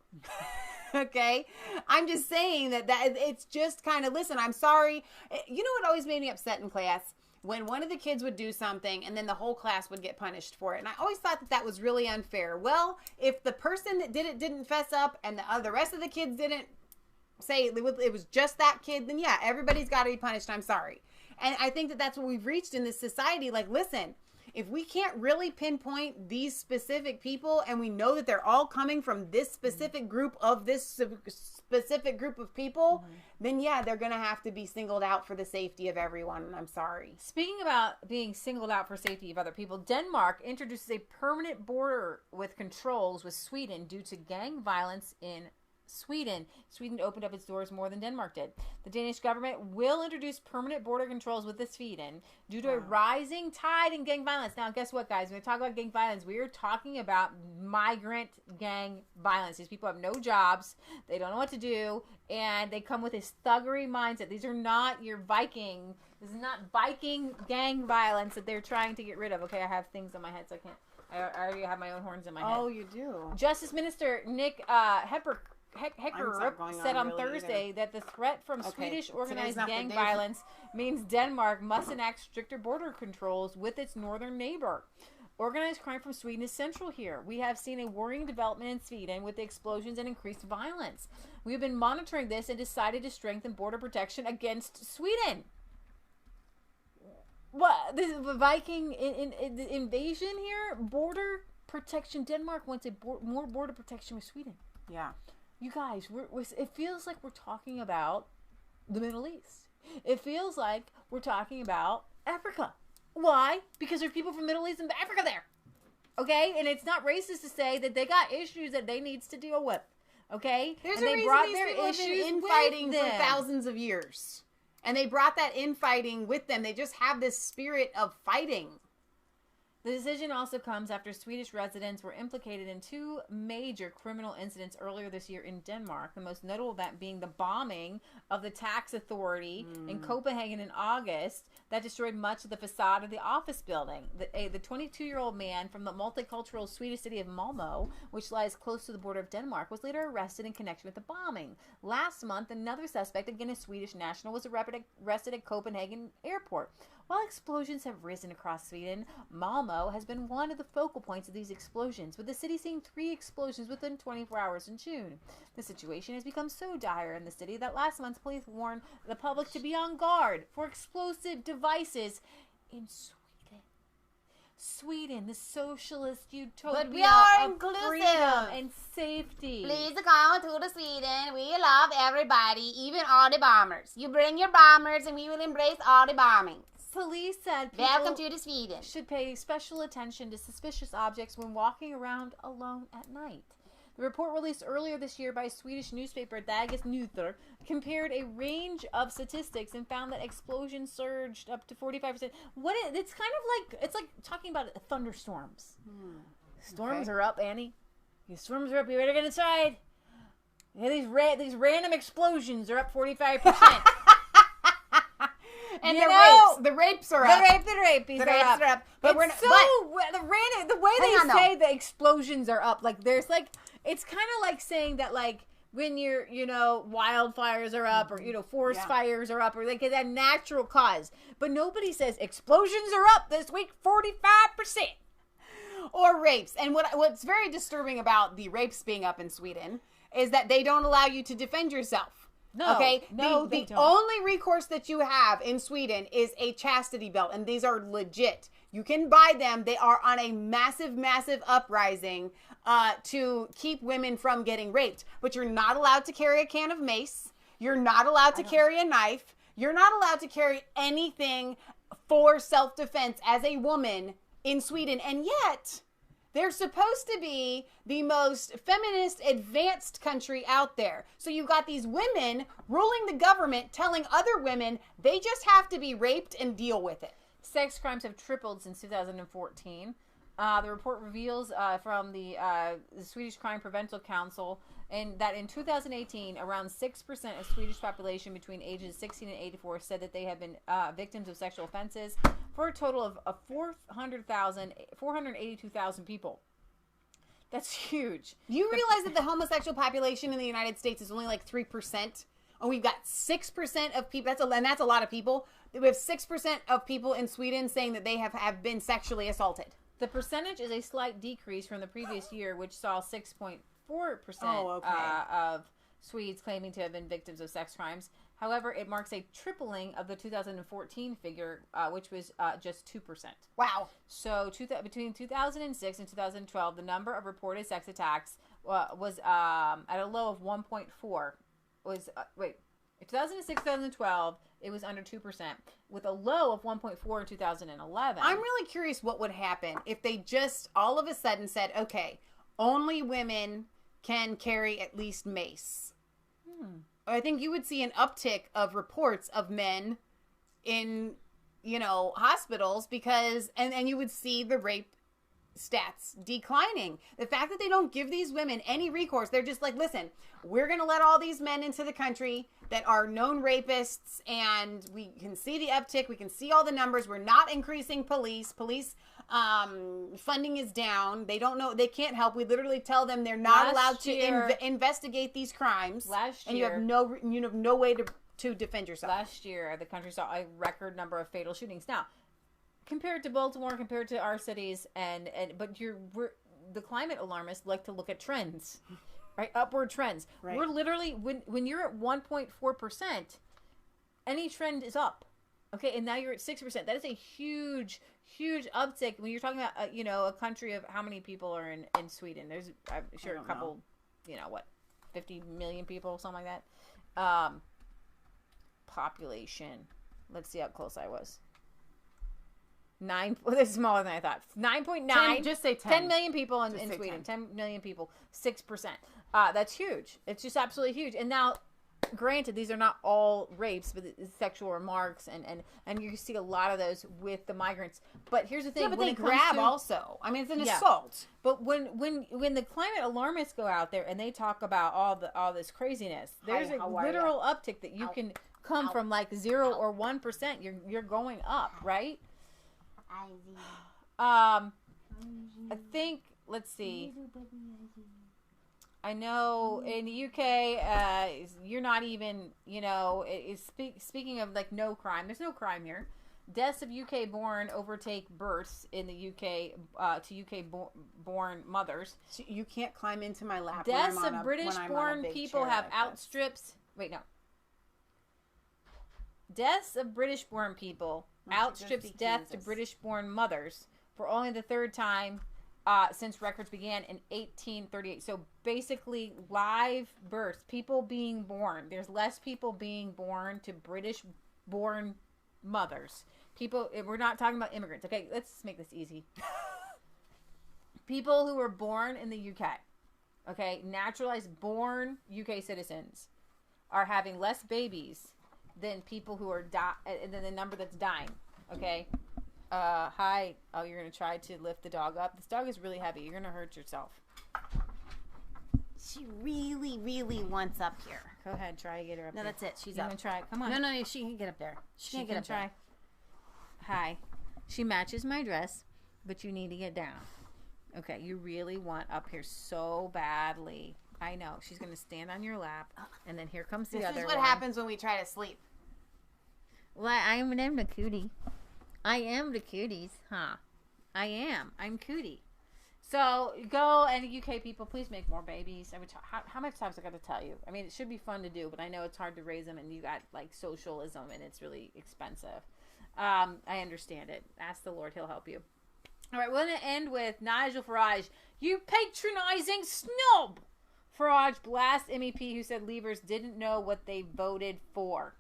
Okay? I'm just saying that it's just kind of, listen, I'm sorry. You know what always made me upset in class? When one of the kids would do something and then the whole class would get punished for it. And I always thought that was really unfair. Well, if the person that did it didn't fess up and the rest of the kids didn't say it was just that kid, then yeah, everybody's got to be punished. I'm sorry. And I think that that's what we've reached in this society. Like, listen, if we can't really pinpoint these specific people and we know that they're all coming from this specific group of people, then yeah, they're going to have to be singled out for the safety of everyone. And I'm sorry. Speaking about being singled out for safety of other people, Denmark introduces a permanent border with controls with Sweden due to gang violence in Sweden. Sweden opened up its doors more than Denmark did. The Danish government will introduce permanent border controls with Sweden due to a rising tide in gang violence. Now, guess what, guys? When we talk about gang violence, we are talking about migrant gang violence. These people have no jobs. They don't know what to do. And they come with this thuggery mindset. These are not your Viking. This is not Viking gang violence that they're trying to get rid of. Okay, I have things on my head, so I can't. I already have my own horns in my head. Oh, you do? Justice Minister Nick Hecker said on Thursday that the threat from Swedish organized gang violence means Denmark must enact stricter border controls with its northern neighbor. Organized crime from Sweden is central here. We have seen a worrying development in Sweden with the explosions and increased violence. We have been monitoring this and decided to strengthen border protection against Sweden. What? This is a Viking invasion here? Border protection. Denmark wants more border protection with Sweden. Yeah. You guys, it feels like we're talking about the Middle East. It feels like we're talking about Africa. Why? Because there's people from Middle East and Africa there. Okay? And it's not racist to say that they got issues that they need to deal with. Okay? There's and a they reason brought these their people have issues been with infighting them for thousands of years. And they brought that infighting with them. They just have this spirit of fighting. The decision also comes after Swedish residents were implicated in 2 major criminal incidents earlier this year in Denmark, the most notable event being the bombing of the tax authority in Copenhagen in August that destroyed much of the facade of the office building. The 22-year-old man from the multicultural Swedish city of Malmö, which lies close to the border of Denmark, was later arrested in connection with the bombing. Last month, another suspect, again a Swedish national, was arrested at Copenhagen airport. While explosions have risen across Sweden, Malmö has been one of the focal points of these explosions, with the city seeing 3 explosions within 24 hours in June. The situation has become so dire in the city that last month police warned the public to be on guard for explosive devices in Sweden. Sweden, the socialist utopia but we are of inclusive. Freedom and safety. Please come to the Sweden. We love everybody, even all the bombers. You bring your bombers and we will embrace all the bombings. Police said Welcome to Sweden. Should pay special attention to suspicious objects when walking around alone at night. The report released earlier this year by Swedish newspaper Dagens Nyheter compared a range of statistics and found that explosions surged up to 45%. It's kind of like, it's like talking about thunderstorms. Storms are up, Annie. These storms are up. You better get inside. Yeah, these random explosions are up 45%. And the rapes are up. The rapes are up. But the way they say the explosions are up, like there's like, it's kind of like saying that like when you're, wildfires are up or, forest fires are up or like a natural cause. But nobody says explosions are up this week 45%. Or rapes. And what's very disturbing about the rapes being up in Sweden is that they don't allow you to defend yourself. No, okay. they The don't. only recourse that you have in Sweden is a chastity belt, and these are legit. You can buy them. They are on a massive, massive uprising to keep women from getting raped. But you're not allowed to carry a can of mace. You're not allowed to carry a knife. You're not allowed to carry anything for self-defense as a woman in Sweden. And yet, they're supposed to be the most feminist, advanced country out there. So you've got these women ruling the government, telling other women they just have to be raped and deal with it. Sex crimes have tripled since 2014. The report reveals from the Swedish Crime Prevention Council that in 2018, around 6% of Swedish population between ages 16 and 84 said that they have been victims of sexual offenses, for a total of 482,000 people. That's huge. Do you realize that the homosexual population in the United States is only like 3%? And we've got 6% of people, that's a lot of people. We have 6% of people in Sweden saying that they have been sexually assaulted. The percentage is a slight decrease from the previous year, which saw 6.4% of Swedes claiming to have been victims of sex crimes. However, it marks a tripling of the 2014 figure, which was just 2%. Wow. So between 2006 and 2012, the number of reported sex attacks was at a low of 1.4. In 2006, 2012, it was under 2%, with a low of 1.4 in 2011. I'm really curious what would happen if they just all of a sudden said, okay, only women can carry at least mace. I think you would see an uptick of reports of men in, hospitals because, and you would see the rape stats declining. The fact that they don't give these women any recourse, they're just like, listen, we're going to let all these men into the country that are known rapists, and we can see the uptick. We can see all the numbers. We're not increasing police. Police funding is down. They don't know. They can't help. We literally tell them they're not allowed to investigate these crimes. And you have no way to defend yourself. Last year, the country saw a record number of fatal shootings. Now, compared to Baltimore, compared to our cities, but the climate alarmists like to look at trends, right? Upward trends. Right. We're literally when you're at 1.4%, any trend is up. Okay, and now you're at 6%. That is a huge, huge uptick when you're talking about a country of how many people are in Sweden. There's I'm sure a couple, 50 million people, something like that. Population. Let's see how close I was. 9. Well, this is smaller than I thought. 9.9. Just say 10. 10 million people in Sweden. 10 million people. 6%. That's huge. It's just absolutely huge. And now, granted, these are not all rapes, but it's sexual remarks, and you see a lot of those with the migrants. But here's the thing: but they grab also. I mean, it's an assault. But when the climate alarmists go out there and they talk about all this craziness, there's a literal uptick that you can come from like 0 or 1%. You're going up, right? I think. Let's see. I know in the UK, you're not even, speaking of like no crime, there's no crime here. Deaths of UK-born overtake births in the UK to UK-born mothers. So you can't climb into my lap. Deaths of British-born people have outstripped. Deaths of British-born people outstrips death to British-born mothers for only the third time since records began in 1838. So basically, live births, people being born. There's less people being born to British-born mothers People, we're not talking about immigrants. Okay, let's make this easy. People who were born in the UK, okay, naturalized born UK citizens are having less babies than people who are than the number that's dying. Okay. Hi. Oh, you're gonna try to lift the dog up. This dog is really heavy. You're gonna hurt yourself. She really, really wants up here. Go ahead, try to get her up. No, there. that's it. She's you up. Gonna try. Come on. No, she can get up there. She can't get up there. Hi. She matches my dress, but you need to get down. Okay, you really want up here so badly. I know. She's gonna stand on your lap, and then here comes the other one. This is what happens when we try to sleep. Well, I am the cootie. I am the cooties, huh? I am. I'm cootie. So go, and UK people, please make more babies. How much times I got to tell you? I mean, it should be fun to do, but I know it's hard to raise them, and you got like socialism, and it's really expensive. I understand it. Ask the Lord; He'll help you. All right, we're going to end with Nigel Farage. You patronizing snob! Farage blasts MEP who said Leavers didn't know what they voted for.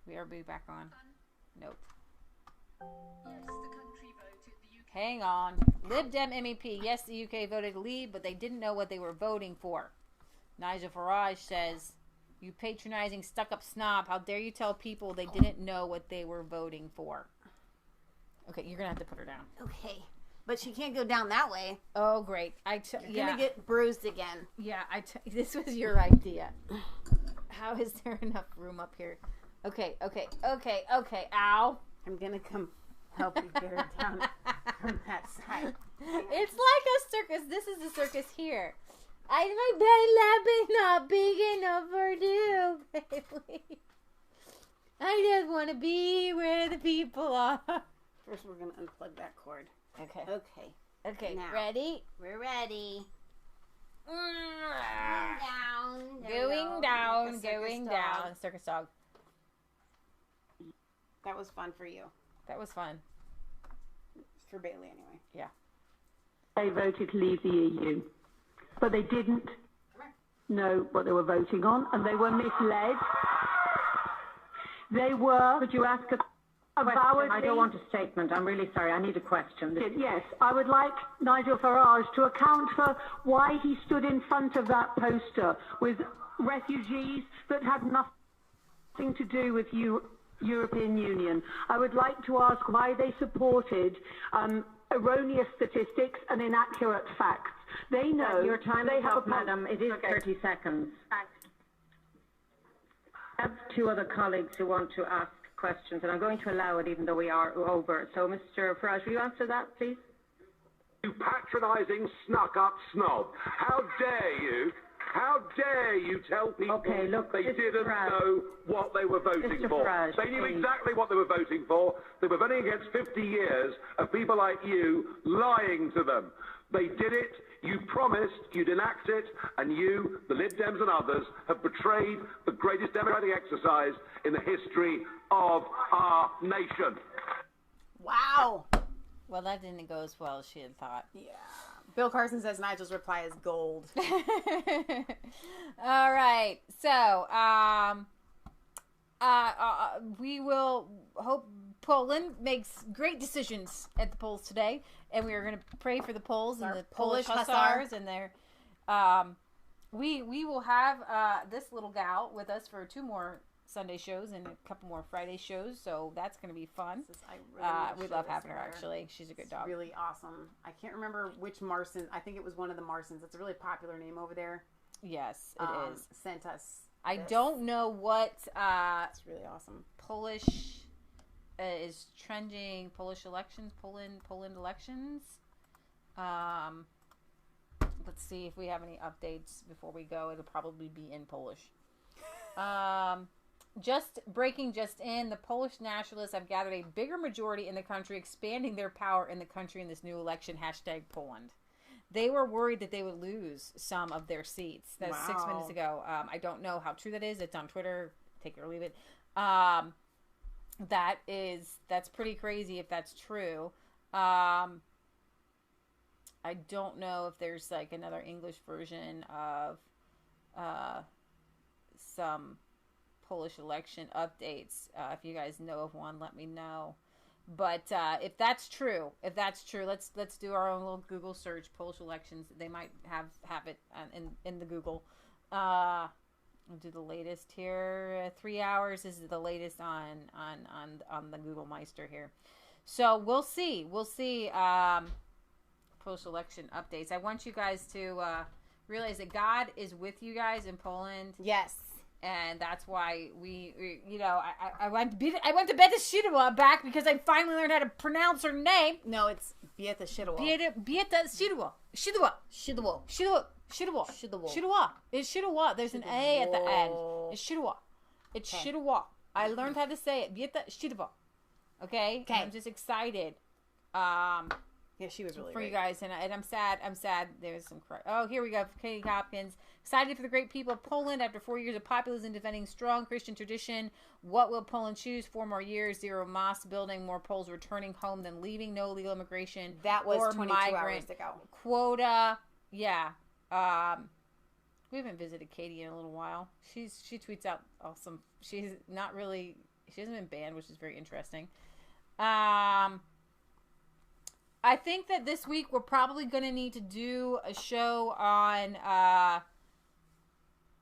We are back on. Nope. Yes, the country voted. The UK. Hang on. Lib Dem MEP. Yes, the UK voted to leave, but they didn't know what they were voting for. Nigel Farage says, you patronizing stuck-up snob. How dare you tell people they didn't know what they were voting for? Okay, you're going to have to put her down. Okay. But she can't go down that way. Oh, great. You're going to get bruised again. Yeah, this was your idea. How is there enough room up here? Okay. Ow. I'm going to come help you get her down from that side. It's like a circus. This is the circus here. My belly lap is not big enough for you, baby. I just want to be where the people are. First, we're going to unplug that cord. Okay. Now, ready? We're ready. Going down. Circus dog. That was fun for you. That was fun. For Bailey, anyway. Yeah. They voted to leave the EU, but they didn't know what they were voting on, and they were misled. They were. Could you ask a I don't want a statement. I'm really sorry. I need a question. Yes, I would like Nigel Farage to account for why he stood in front of that poster with refugees that had nothing to do with European Union. I would like to ask why they supported erroneous statistics and inaccurate facts. They know your time they is have up, madam. It is 30 seconds. I have two other colleagues who want to ask questions, and I'm going to allow it even though we are over. So, Mr. Farage, will you answer that, please? You patronising, snuck-up snob. How dare you? How dare you tell people they didn't know what they were voting for? Farage, they knew exactly what they were voting for. They were voting against 50 years of people like you lying to them. They did it, you promised, you'd enact it, and you, the Lib Dems and others, have betrayed the greatest democratic exercise in the history of our nation. Wow. Well, that didn't go as well as she had thought. Yeah. Bill Carson says Nigel's reply is gold. All right. So, we will hope Poland makes great decisions at the polls today, and we are going to pray for the Poles and the Polish hussars and their. We will have this little gal with us for 2 more Sunday shows and a couple more Friday shows, so that's going to be fun. We love having her, actually. She's a good dog. Really awesome. I can't remember which Marson. I think it was one of the Marsons. It's a really popular name over there. Yes, it is. Sent us. I don't know what. It's really awesome. Polish is trending. Polish elections. Poland elections. Let's see if we have any updates before we go. It'll probably be in Polish. Just in, the Polish nationalists have gathered a bigger majority in the country, expanding their power in the country in this new election. #Poland. They were worried that they would lose some of their seats. That's 6 minutes ago. I don't know how true that is. It's on Twitter. Take it or leave it. That's pretty crazy if that's true. I don't know if there's like another English version of some Polish election updates. If you guys know of one, let me know. But if that's true, let's do our own little Google search. Polish elections. They might have it in the Google. I'll do the latest here. 3 hours is the latest on the Google Meister here. So we'll see. Polish election updates. I want you guys to realize that God is with you guys in Poland. Yes. And that's why I went to Beata Szydło back because I finally learned how to pronounce her name. No, it's Beata Szydło. Beata Szydło. Szydło. It's Szydło. There's an A at the end. It's Szydło. It's Szydło. I learned how to say it. Beata Szydło. Okay? And I'm just excited. Yeah, she was really for great. You guys, and I'm sad. There's some here we go. Katie Hopkins, excited for the great people of Poland after 4 years of populism defending strong Christian tradition. What will Poland choose? 4 more years, zero mosque building, more Poles returning home than leaving, no legal immigration. That was or 22 hours ago. Quota, yeah. We haven't visited Katie in a little while. She tweets out awesome. She hasn't been banned, which is very interesting. I think that this week we're probably going to need to do a show on,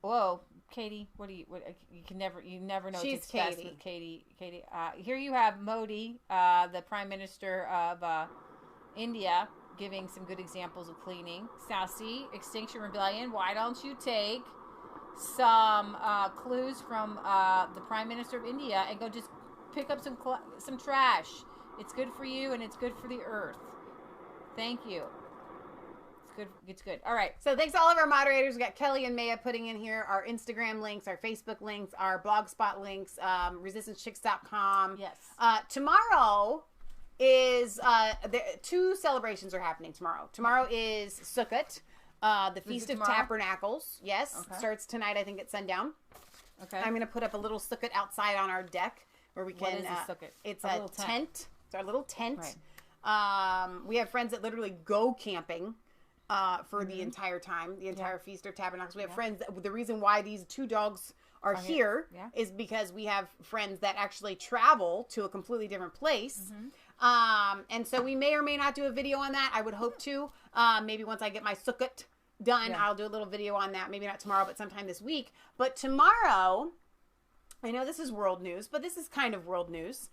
whoa, Katie, you never know what to expect with Katie. Here you have Modi, the Prime Minister of India, giving some good examples of cleaning. Sassy, Extinction Rebellion, why don't you take some clues from the Prime Minister of India and go just pick up some trash. It's good for you and it's good for the earth. Thank you. It's good. All right. So thanks to all of our moderators. We got Kelly and Maia putting in here our Instagram links, our Facebook links, our Blogspot links, resistancechicks.com. Yes. Tomorrow is 2 celebrations are happening tomorrow. Tomorrow is Sukkot, the Feast of Tabernacles. Yes. Okay. Starts tonight, I think, at sundown. Okay. I'm going to put up a little Sukkot outside on our deck where we can. What is a Sukkot? It's a tent. It's our little tent. Right. We have friends that literally go camping for the entire time, the entire Feast of Tabernacles. We have friends that, the reason why these 2 dogs are here is because we have friends that actually travel to a completely different place. And so we may or may not do a video on that. I would hope to. Maybe once I get my Sukkot done, I'll do a little video on that. Maybe not tomorrow, but sometime this week. But tomorrow, I know this is world news, but this is kind of world news.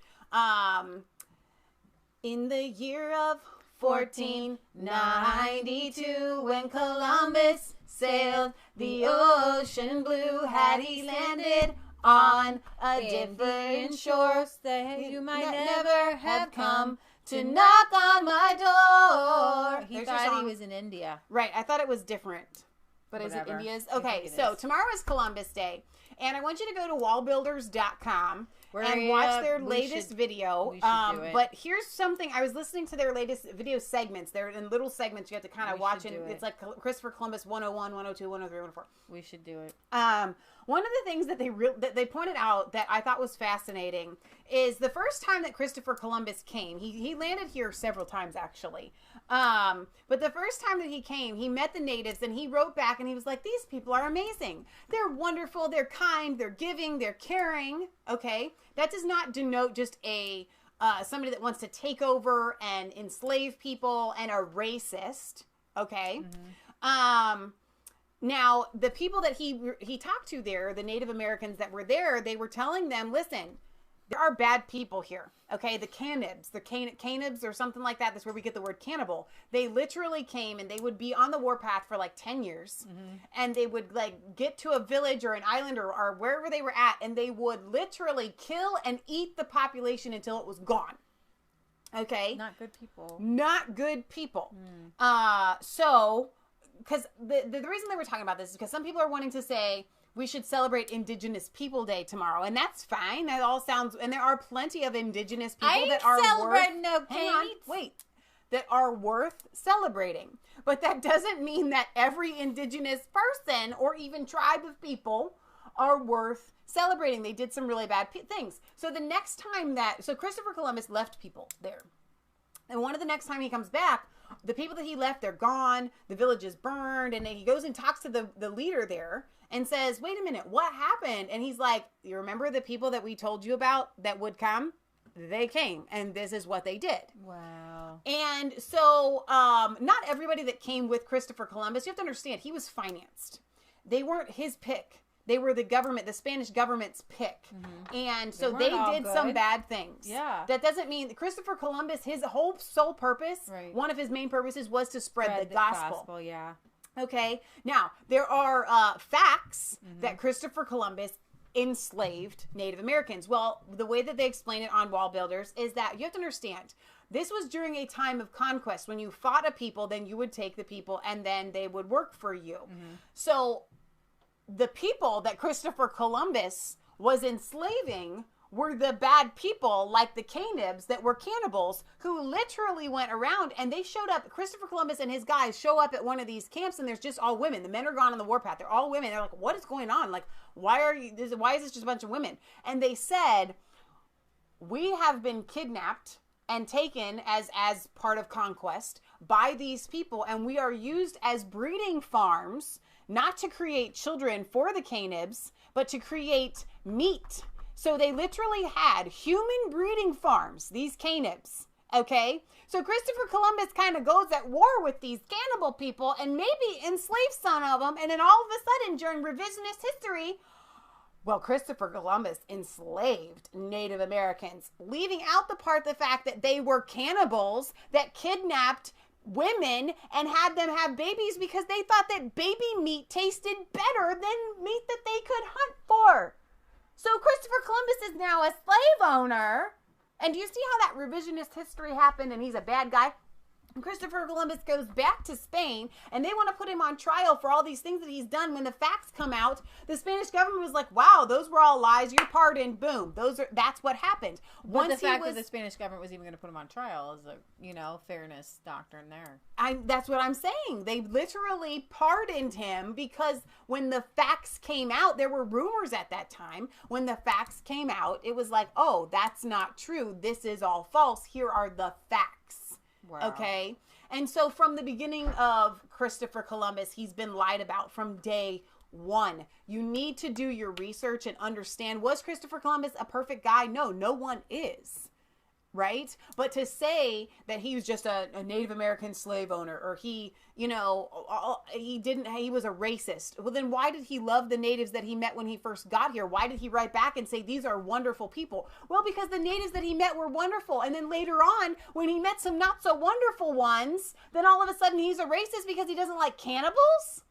In the year of 1492, when Columbus sailed the ocean blue, had he landed on a different shore, you might never have come to knock on my door. He thought he was in India. Right, I thought it was different. But is it India's? Okay, so tomorrow is Columbus Day. And I want you to go to wallbuilders.com and watch their latest video. But here's something. I was listening to their latest video segments. They're in little segments you have to kind of watch. And it's like Christopher Columbus 101, 102, 103, 104. We should do it. One of the things that they pointed out that I thought was fascinating is the first time that Christopher Columbus came. He landed here several times, actually. But the first time that he came, he met the natives and he wrote back and he was like, these people are amazing. They're wonderful. They're kind. They're giving. They're caring. Okay. That does not denote just somebody that wants to take over and enslave people and a racist. Okay. Now, the people that he talked to there, the Native Americans that were there, they were telling them, listen, there are bad people here, okay? The Canibs or something like that. That's where we get the word cannibal. They literally came and they would be on the warpath for like 10 years. And they would like get to a village or an island or wherever they were at, and they would literally kill and eat the population until it was gone. Okay? Not good people. Not good people. So, because the reason they were talking about this is because some people are wanting to say, we should celebrate Indigenous People Day tomorrow, and that's fine. That all sounds, and there are plenty of Indigenous people that are that are worth celebrating. But that doesn't mean that every Indigenous person or even tribe of people are worth celebrating. They did some really bad things. So the next time so Christopher Columbus left people there, and one of the next time he comes back, the people that he left, they're gone. The village is burned, and he goes and talks to the leader there. and says, wait a minute, what happened? And he's like, you remember the people that we told you about that would come? They came, and this is what they did. Wow. And so not everybody that came with Christopher Columbus, you have to understand, he was financed. They weren't his pick. They were the government, the Spanish government's pick. And so they did some bad things. Yeah. That doesn't mean Christopher Columbus, his whole sole purpose, one of his main purposes was to spread the gospel. Yeah. Okay. Now, there are facts that Christopher Columbus enslaved Native Americans. Well, the way that they explain it on Wall Builders is that you have to understand, this was during a time of conquest. When you fought a people, then you would take the people and then they would work for you. So the people that Christopher Columbus was enslaving were the bad people like the Canibs that were cannibals who literally went around and they showed up. Christopher Columbus and his guys show up at one of these camps and there's just all women. The men are gone on the warpath. They're all women. They're like, what is going on? Like, why is this just a bunch of women? And they said, we have been kidnapped and taken as part of conquest by these people, and we are used as breeding farms, not to create children for the Canibs, but to create meat. So they literally had human breeding farms, these Canibs, okay? So Christopher Columbus kind of goes at war with these cannibal people and maybe enslaves some of them, and then all of a sudden, during revisionist history, well, Christopher Columbus enslaved Native Americans, leaving out the fact that they were cannibals that kidnapped women and had them have babies because they thought that baby meat tasted better than meat that they could hunt for. So Christopher Columbus is now a slave owner. And do you see how that revisionist history happened and he's a bad guy? And Christopher Columbus goes back to Spain and they want to put him on trial for all these things that he's done. When the facts come out, the Spanish government was like, wow, those were all lies. You're pardoned. Boom. That's what happened. But the fact that the Spanish government was even going to put him on trial is a, fairness doctrine there. That's what I'm saying. They literally pardoned him because when the facts came out, there were rumors at that time. When the facts came out, it was like, oh, that's not true. This is all false. Here are the facts. Wow. Okay. And so from the beginning of Christopher Columbus, he's been lied about from day one. You need to do your research and understand, was Christopher Columbus a perfect guy? No, no one is. Right? But to say that he was just a Native American slave owner, or he was a racist. Well, then why did he love the natives that he met when he first got here? Why did he write back and say, these are wonderful people? Well, because the natives that he met were wonderful. And then later on, when he met some not so wonderful ones, then all of a sudden he's a racist because he doesn't like cannibals?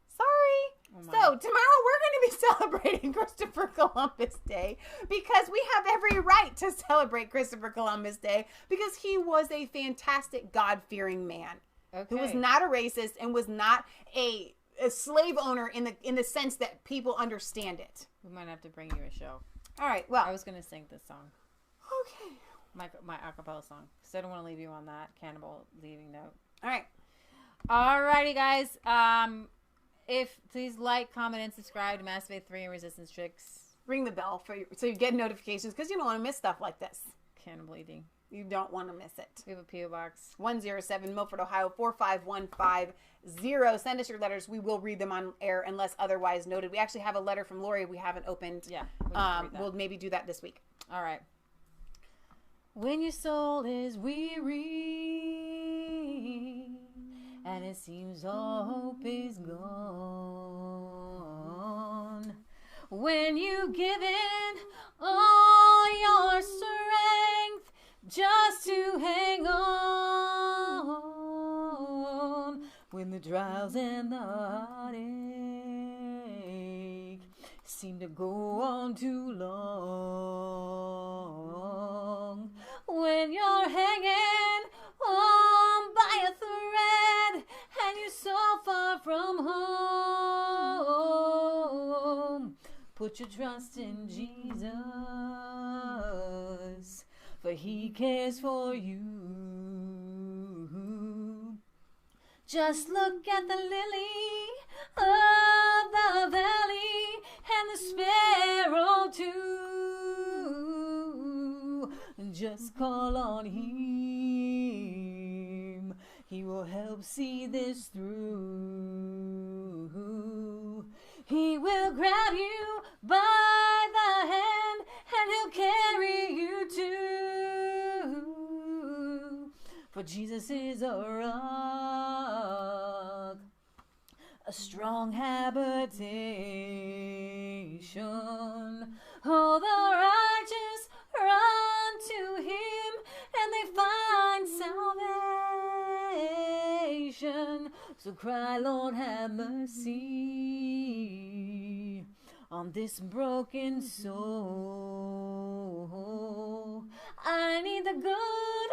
Sorry. So tomorrow we're going to be celebrating Christopher Columbus Day because we have every right to celebrate Christopher Columbus Day because he was a fantastic God-fearing man who was not a racist and was not a slave owner in the sense that people understand it. We might have to bring you a show. All right. Well, I was going to sing this song. Okay. My acapella song. Because I don't want to leave you on that cannibal leaving note. All right. Alrighty, guys. Please like, comment, and subscribe to Mass Faith 3 and Resistance Tricks. Ring the bell so you get notifications because you don't want to miss stuff like this. Cannibal eating. You don't want to miss it. We have a P.O. Box. 107 Milford, Ohio, 45150. Send us your letters. We will read them on air unless otherwise noted. We actually have a letter from Lori we haven't opened. Yeah. We'll maybe do that this week. All right. When your soul is weary and it seems all hope is gone, when you give in all your strength just to hang on, when the trials and the heartache seem to go on too long, when you're hanging on by a thread and you're so far from home, put your trust in Jesus, for he cares for you. Just look at the lily of the valley and the sparrow too. Just call on him, he will help see this through. will grab you by the hand, and he'll carry you too. For Jesus is a rock, a strong habitation. All the righteous run to him, and they find salvation. So cry, Lord, have mercy on this broken soul. I need the good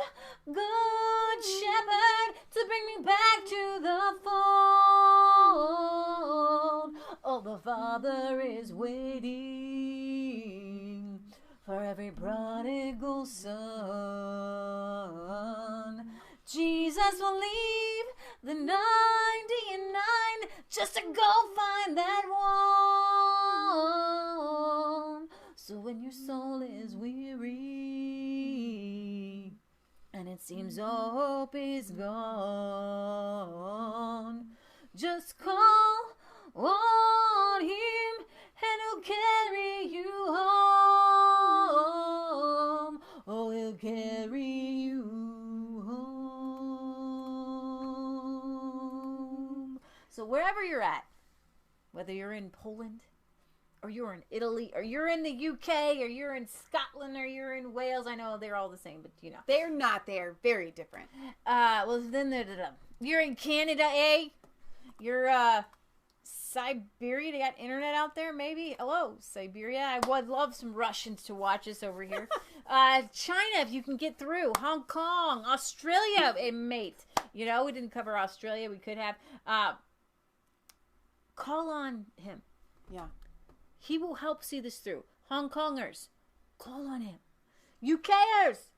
shepherd to bring me back to the fold. Oh, the Father is waiting for every prodigal son. Jesus will leave the 99 just to go find that one. So when your soul is weary and it seems hope is gone, just call on him and he'll carry you home. Oh, he'll carry you home. So wherever you're at, whether you're in Poland or you're in Italy or you're in the UK or you're in Scotland or you're in Wales, I know they're all the same, but you know. They're not. They're very different. Well, then you're in Canada, eh? You're Siberia. They got internet out there, maybe? Hello, Siberia. I would love some Russians to watch us over here. China, if you can get through. Hong Kong. Australia, mate. You know, we didn't cover Australia. We could have. Call on him. Yeah. He will help see this through. Hong Kongers, call on him. UKers,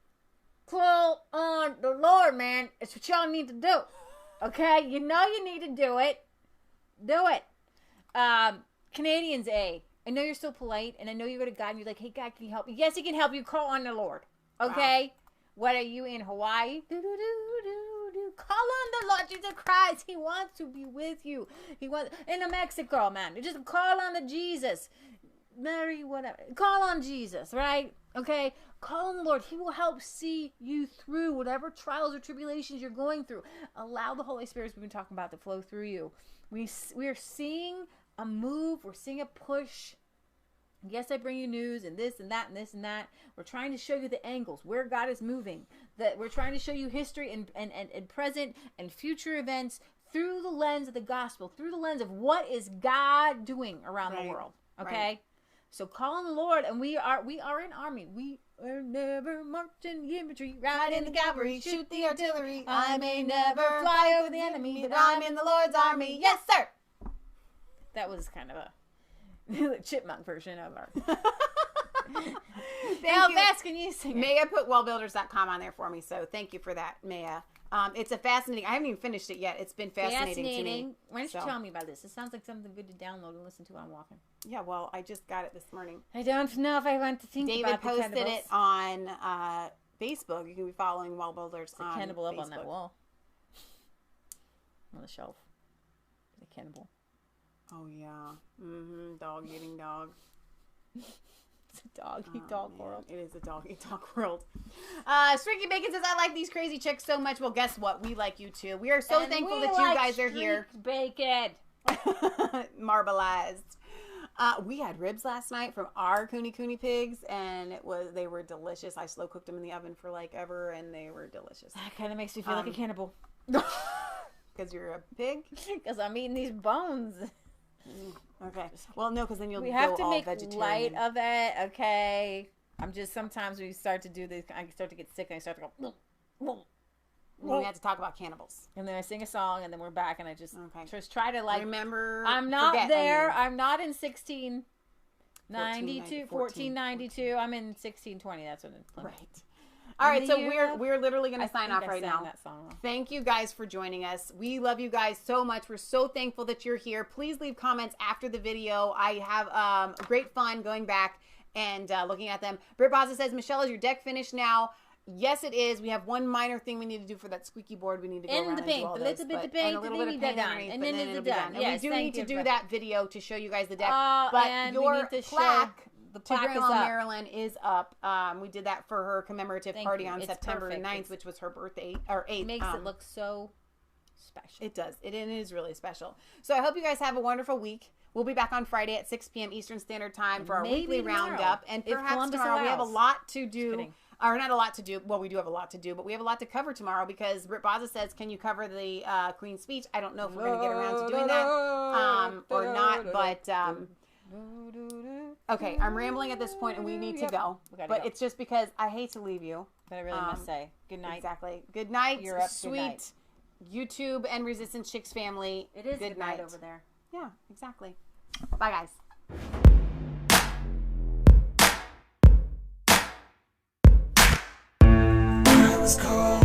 call on the Lord, man. It's what y'all need to do. Okay? You know you need to do it. Do it. Canadians, I know you're so polite, and I know you go to God, and you're like, hey, God, can you help me? Yes, he can help you. Call on the Lord. Okay? Wow. What are you in Hawaii? Call on the Lord Jesus Christ. He wants to be with you. He wants in Mexico, man. Just call on the Jesus. Mary, whatever. Call on Jesus, right? Okay? Call on the Lord. He will help see you through whatever trials or tribulations you're going through. Allow the Holy Spirit, as we've been talking about, to flow through you. We are seeing a move. We're seeing a push. Yes, I bring you news and this and that and this and that. We're trying to show you the angles, where God is moving. That we're trying to show you history and present and future events through the lens of the gospel, through the lens of what is God doing around the world. Okay? Right. So call on the Lord, and we are an army. We are never marked in the infantry, ride in the cavalry, shoot the artillery. I may never fly over the enemy, but I'm in the Lord's army. Yes, sir! That was kind of a chipmunk version of our. How fast can you sing? Maia put wellbuilders.com on there for me, so thank you for that, Maia. It's a fascinating. I haven't even finished it yet. It's been fascinating to me. Why don't you tell me about this? It sounds like something good to download and listen to while I'm walking. Yeah, well, I just got it this morning. I don't know if I want to think David about the posted it on Facebook. You can be following Wellbuilders on cannibal Facebook. Up on that wall, on the shelf. The cannibal. Oh, yeah. Dog eating dog. It's a dog-eat-dog world. It is a dog-eat-dog world. Streaky Bacon says, I like these crazy chicks so much. Well, guess what? We like you, too. We are so thankful that you guys are here. Bacon. Marbleized. We had ribs last night from our Cooney pigs, and they were delicious. I slow cooked them in the oven for like ever, and they were delicious. That kind of makes me feel like a cannibal. Because you're a pig? Because I'm eating these bones. Okay. Well, no, because then you'll we go have to all make vegetarian. light of it. Okay. I'm just sometimes we start to do this. I start to get sick, and I start to go. We have to talk about cannibals, and then I sing a song, and then we're back, and I just try to like remember. I'm not there. I'm not in 1692, 1492. I'm in 1620. That's what it's like. Right. All right, so we're literally going to sign off right now. That song. Thank you guys for joining us. We love you guys so much. We're so thankful that you're here. Please leave comments after the video. I have great fun going back and looking at them. Britt Baza says, Michelle, is your deck finished now? yes, it is. We have one minor thing we need to do for that squeaky board. We need to go around the and do paint, all a this, little bit but- of paint, and a little bit of paint underneath, and but then then it's it'll be done. done. And Yes, we do thank need to you do for- that video to show you guys the deck. And But we your need to show- plaque, the to plaque is Grandma up. Marilyn is up. We did that for her commemorative Thank party you. on It's September perfect. 9th, which was her birthday, or 8th. It makes it look so special. It does. It is really special. So I hope you guys have a wonderful week. We'll be back on Friday at 6 p.m. Eastern Standard Time for our Maybe weekly tomorrow, roundup. And if perhaps Columbus tomorrow we have a allows. lot to do. kidding. Or not a lot to do. Well, we do have a lot to do, but we have a lot to cover tomorrow because Britt Baza says, can you cover the Queen's speech? I don't know if we're going to get around to doing that or not, but... okay, I'm rambling at this point and we need to go. gotta But go. it's just because I hate to leave you. But I really must say, good night. Exactly. Good night, You're up, sweet good night. YouTube and Resistance Chicks family. It is good night over there. Yeah, exactly. Bye, guys. I was cold.